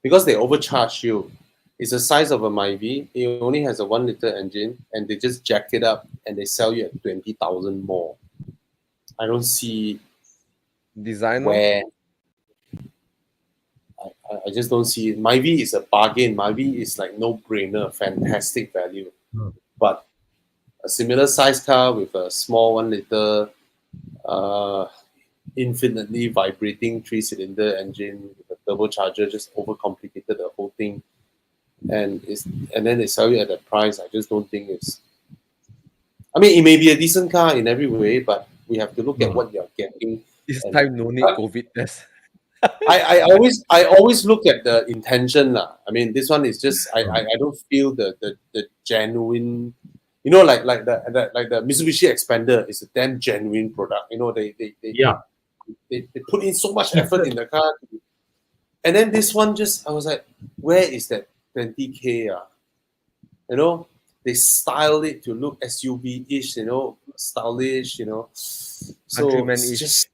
Because they overcharge you. It's the size of a Myvi. It only has a 1-liter engine, and they just jack it up and they sell you at 20,000 more. I don't see design where. I just don't see it. Myvi is a bargain. Myvi is like no brainer, fantastic value. But a similar size car with a small 1-liter, infinitely vibrating 3-cylinder engine with a turbocharger just overcomplicated the whole thing. and then they sell you at that price. I just don't think it's. I mean, it may be a decent car in every way, but we have to look at what you're getting. This And time no need COVID test. I always look at the intention lah. I mean, this one is just I don't feel the genuine, like the Mitsubishi Expander is a damn genuine product. They put in so much effort in the car, and then this one I was like, where is that 20K? They styled it to look SUV-ish, stylish, So Countryman-ish. it's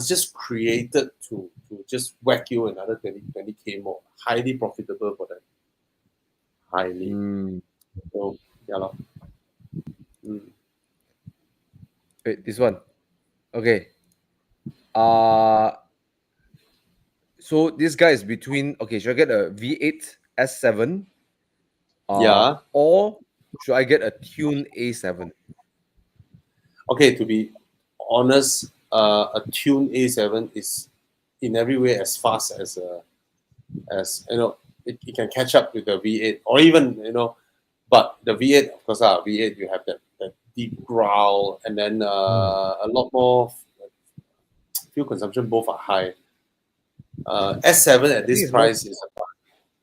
just created to just whack you another 20K more. Highly profitable for them. Highly. So, yeah. Wait, this one. Okay. So this guy is between. Okay, should I get a V8 S7? Yeah. Or should I get a tuned A7? Okay, to be honest, a tuned A7 is in every way as fast as it can catch up with the V8, or even but the V8, of course, V8 you have that deep growl, and then a lot more fuel consumption. Both are high. S7 at this price is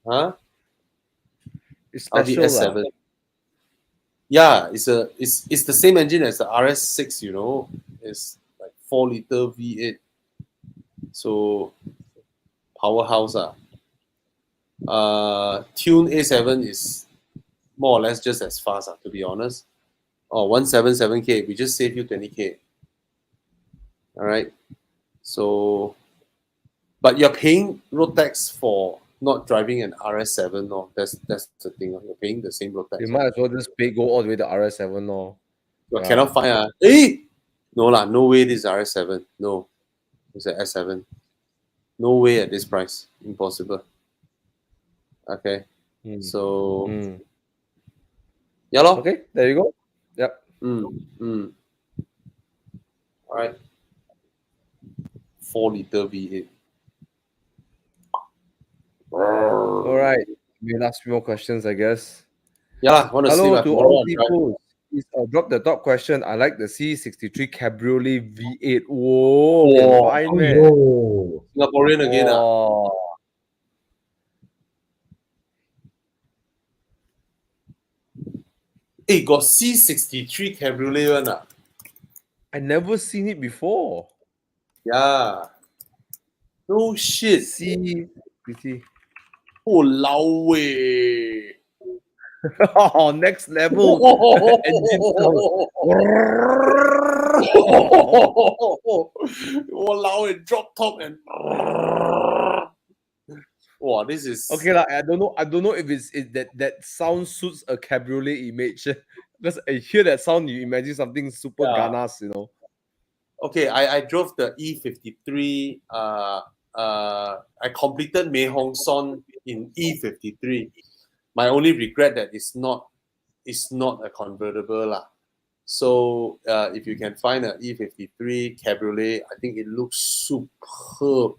about, It's special, S7. Yeah, it's the same engine as the RS6. It's like 4-liter V8. So powerhouse. Tune A7 is more or less just as fast, to be honest. 177K, we just save you 20K. All right. So, but you're paying road tax for not driving an RS7. No, that's the thing. You're paying the same road tax. You might as well just go all the way to RS7. No, you cannot find no lah, no way. This is RS7. No, it's an S7. No way at this price. Impossible. Okay. So yeah, lor. Okay, there you go. Yep. All right. 4-liter V8. All right. We'll ask more questions, I guess. Yeah, want to see Hello to all people. Please drop the top question. I like the C63 Cabriolet V8. Whoa, fine, man. Singaporean again. Hey, got C63 Cabriolet one. I never seen it before. Yeah. No shit. C63. Oh, lao way. Oh, next level. Wow, it drop top and wow, this is okay. I don't know if that sound suits a cabriolet image. Because I hear that sound, you imagine something super ganas, Okay, I drove the E53. I completed Mei Hong Son in E53. My only regret that it's not a convertible lah. So if you can find an E53 Cabriolet, I think it looks superb.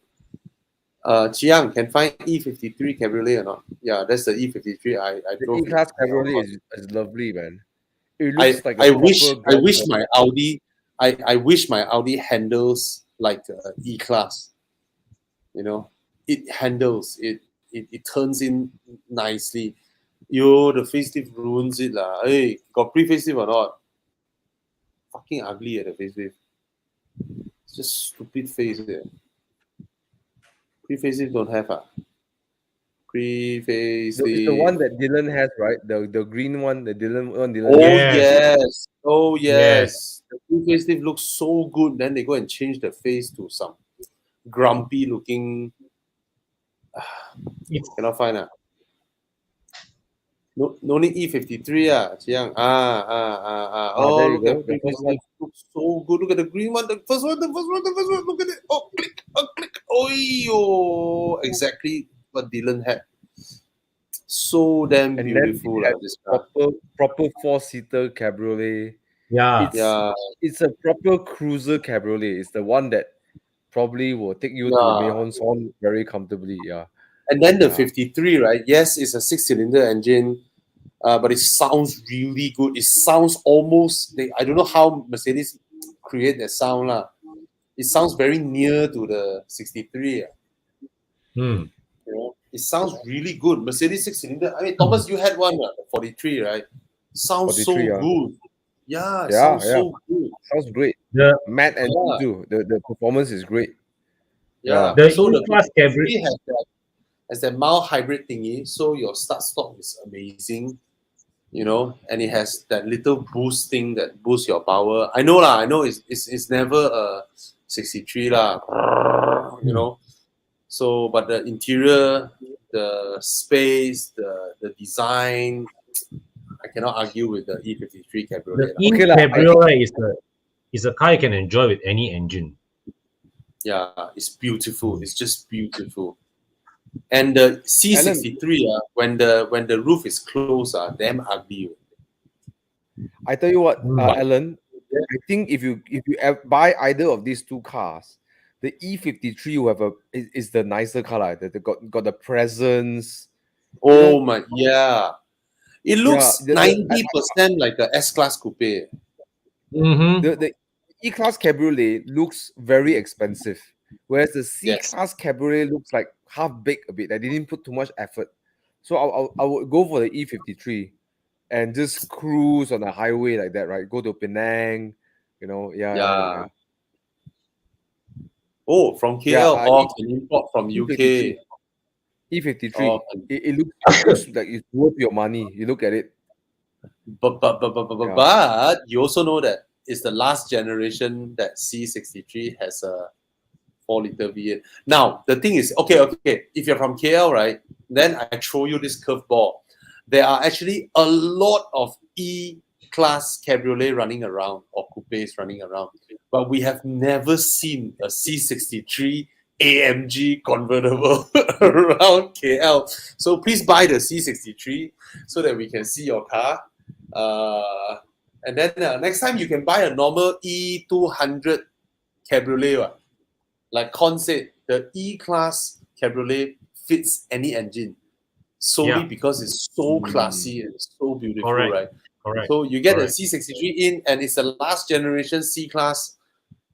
Chiang, can find E53 Cabriolet or not? Yeah, that's the E53 I drove. The E-Class Cabriolet is lovely, man. It looks I wish my Audi. I wish my Audi handles like E-Class. It handles it turns in nicely. The facelift ruins it lah. Hey, got pre-facelift or not? Fucking ugly at the facelift. It's just stupid face there. Pre-facelift don't have Pre-facelift. It's the one that Dylan has, right? The green one, the Dylan one. Oh yes. The pre-facelift looks so good. Then they go and change the face to some grumpy looking. Cannot find No need E53 Chiang. Oh, look at the first one. Looks so good. Look at the green one. The first one. Look at it. Oh, click. Oh, exactly what Dylan had. So damn beautiful. This proper 4-seater cabriolet. Yeah. It's a proper cruiser cabriolet. It's the one that probably will take you to Mei Hong Son very comfortably. Yeah. And then the 53, right? Yes, it's a 6-cylinder engine, but it sounds really good. It sounds almost, I don't know how Mercedes create that sound. It sounds very near to the 63. Hmm. You know, it sounds really good. Mercedes 6-cylinder. I mean, Thomas, you had one, 43, right? Sounds so 43, good. Yeah, it Yeah, sounds yeah. so good. Sounds great. The Matte engine Yeah. too. The performance is great. Yeah. The So the E-Class 53 Cabrio. has that mild hybrid thingy. So your start stop is amazing. You know, and it has that little boost thing that boosts your power. I know it's never a 63 lah. You know. So, but the interior, the space, the design, I cannot argue with the E53 The Cabriolet. E Okay lah, Cabrio, right, is a car you can enjoy with any engine. Yeah, it's beautiful. It's just beautiful. And the C63, when the roof is closed, damn ugly. I tell you what, Mm. Alan, I think if you buy either of these two cars, the E53 will have is the nicer color. That they got the presence. Oh my, yeah. It looks the- 90% like a S-Class coupe. Mm-hmm. The E-Class Cabriolet looks very expensive, whereas the Yes. C-Class Cabriolet looks like half baked a bit. They didn't put too much effort. So I would go for the E53 and just cruise on the highway like that, right? Go to Penang, Yeah. Oh, from KL Yeah, or can import from UK. E53. Oh, It looks like it's worth your money. You look at it. but you also know that it's the last generation that C63 has a 4-liter V8. Now the thing is, okay, if you're from KL, right, then I throw you this curveball. There are actually a lot of E-Class Cabriolet running around or coupes running around, but we have never seen a C63 AMG convertible around KL. So please buy the C63 so that we can see your car. And then next time you can buy a normal E200 Cabriolet. Like Kon said, the E-Class Cabriolet fits any engine solely because it's so classy and so beautiful, right? Correct. So you get a C63 in, and it's the last generation C-Class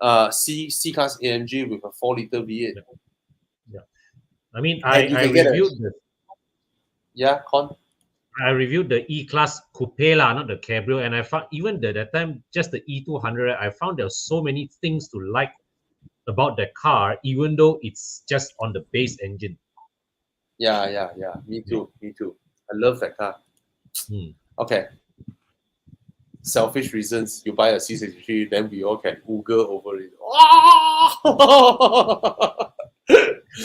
C-Class AMG with a 4-liter V8. Yeah. I mean, I reviewed the E-Class Coupe lah, not the Cabrio, and I found even that time just the E200, I found there were so many things to like about the car, even though it's just on the base engine. Yeah. Me too. I love that car. Okay. Selfish reasons, you buy a C63, then we all can oogle over it.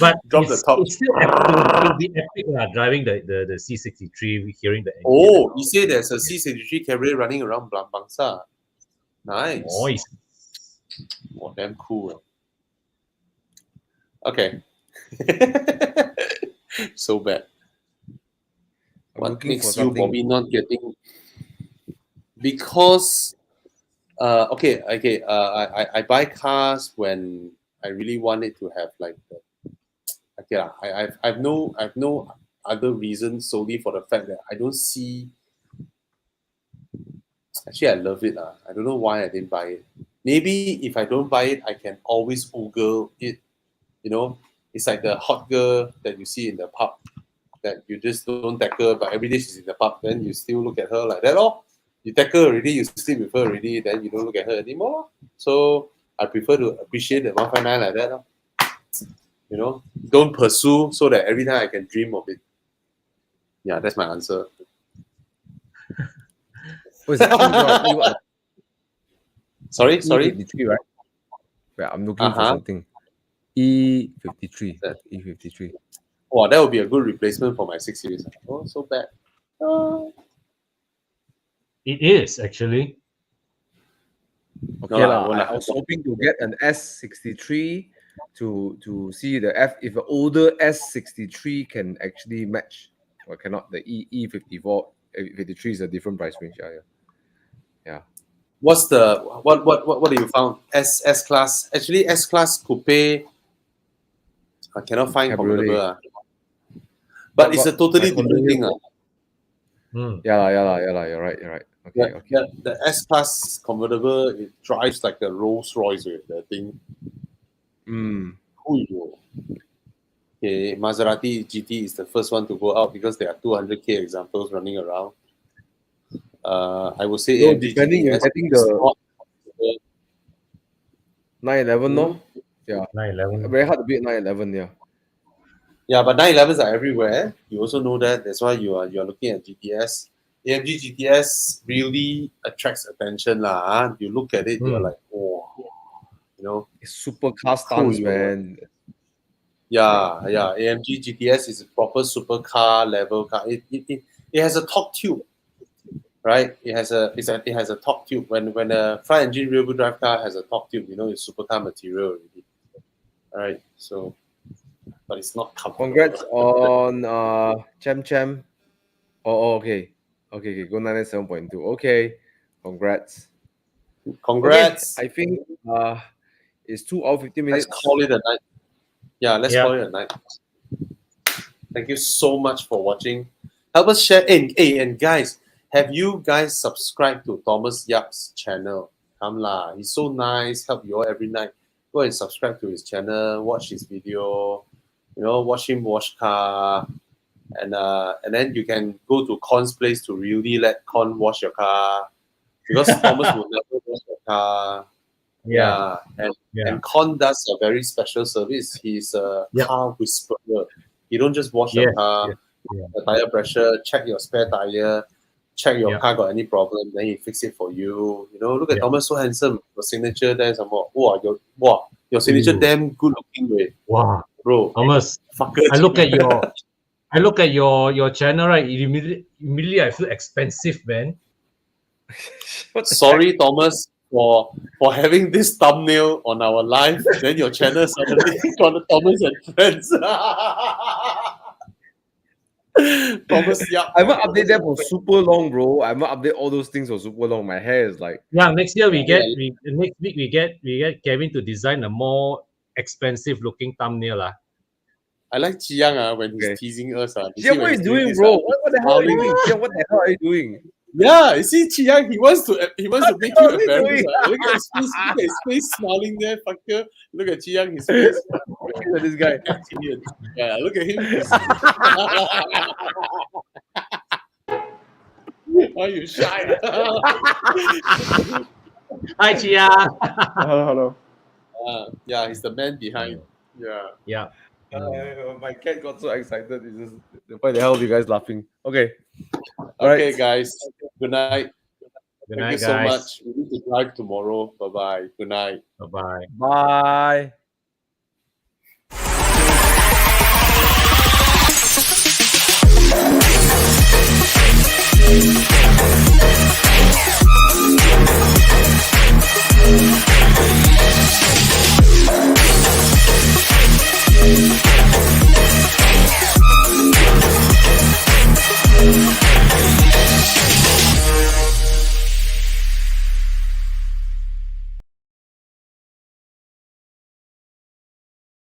But drop the top. It's still it'll be epic driving the C63, hearing the engine. Oh, you say there's a C63 Cabriolet running around Bangsa. Nice. Nice. Oh, damn cool. Okay. So bad. What makes you, Bobby, not getting? Because I buy cars when I really want it to have like I've no other reason solely for the fact that I don't see. Actually, I love it. I don't know why I didn't buy it. Maybe if I don't buy it, I can always oogle it. You know, it's like the hot girl that you see in the pub that you just don't tackle, but every day she's in the pub, then you still look at her like that. You tackle already, you sleep with her already, then you don't look at her anymore. So I prefer to appreciate the 159 like that. You know, don't pursue so that every time I can dream of it. Yeah, that's my answer. Sorry? E53, right? Yeah, I'm looking for something. E53. E53. Oh, that would be a good replacement for my 6 Series. Oh, so bad. It is actually. Okay, I was hoping to get an S63 to see if an older S63 can actually match or cannot. The E54, 53 is a different price range. Yeah. What's the what do you found? S class. Actually, S class coupe. I cannot find convertible. But it's a totally different thing. Yeah, you're right. Okay, okay. The S-Class convertible, it drives like a Rolls Royce with the thing. Okay, Maserati GT is the first one to go out because there are 200k examples running around. I would say So AMG depending, GT I think the 911, no? Yeah. 911. Very hard to beat 911, yeah. Yeah, but 911s are everywhere. You also know that. That's why you're looking at GTS. AMG GTS really attracts attention lah. You look at it, you're like, oh, you know. It's supercar stunts, man. Yeah. AMG GTS is a proper supercar level car. It has a torque tube, right? It has a torque tube. When a front engine rear wheel drive car has a torque tube, you know it's supercar material already. All right, so but it's not comfortable. Congrats on Chem. Oh, okay. Okay, go 97.2. Okay. Congrats. Okay, I think it's 2 hours 50 minutes. Let's call it a night. Yeah, let's call it a night. Thank you so much for watching. Help us share. And guys, have you guys subscribed to Thomas Yap's channel? Come lah, he's so nice. Help you all every night. Go and subscribe to his channel. Watch his video. You know, watch him wash car. And then you can go to Kon's place to really let Kon wash your car, because Thomas will never wash your car. And Kon does a very special service. He's a car whisperer. He don't just wash your car, the tire pressure, check your spare tire, check your car got any problem, then he fix it for you. You know, look at Thomas, so handsome. Your signature there, some more. Your signature damn good looking way. Wow, bro. Thomas, I look at your channel, right? Immediately I feel expensive, man. Sorry, Thomas, for having this thumbnail on our live. Then your channel suddenly got Thomas and Friends. Thomas, yeah. I haven't updated that for super long, bro. I haven't updated all those things for super long. My hair is like next year next week we get Kevin to design a more expensive looking thumbnail. I like Chi Yang when he's teasing us. What are you doing, bro? What the hell are you doing? What the hell are you doing? Yeah, you see Chi Yang, he wants to make you embarrassed. Look at his face smiling there, fucker. Look at Chi Yang, his face. Look at this guy. Yeah, look at him. Why are you shy? Hi, Chi Yang. Hello. Yeah, he's the man behind. Yeah. My cat got so excited. It's just, why the hell are you guys laughing? Okay. Okay, guys. Good night. Good Thank night, you so much. We need to drive tomorrow. Bye-bye. Good night. Bye-bye. Bye.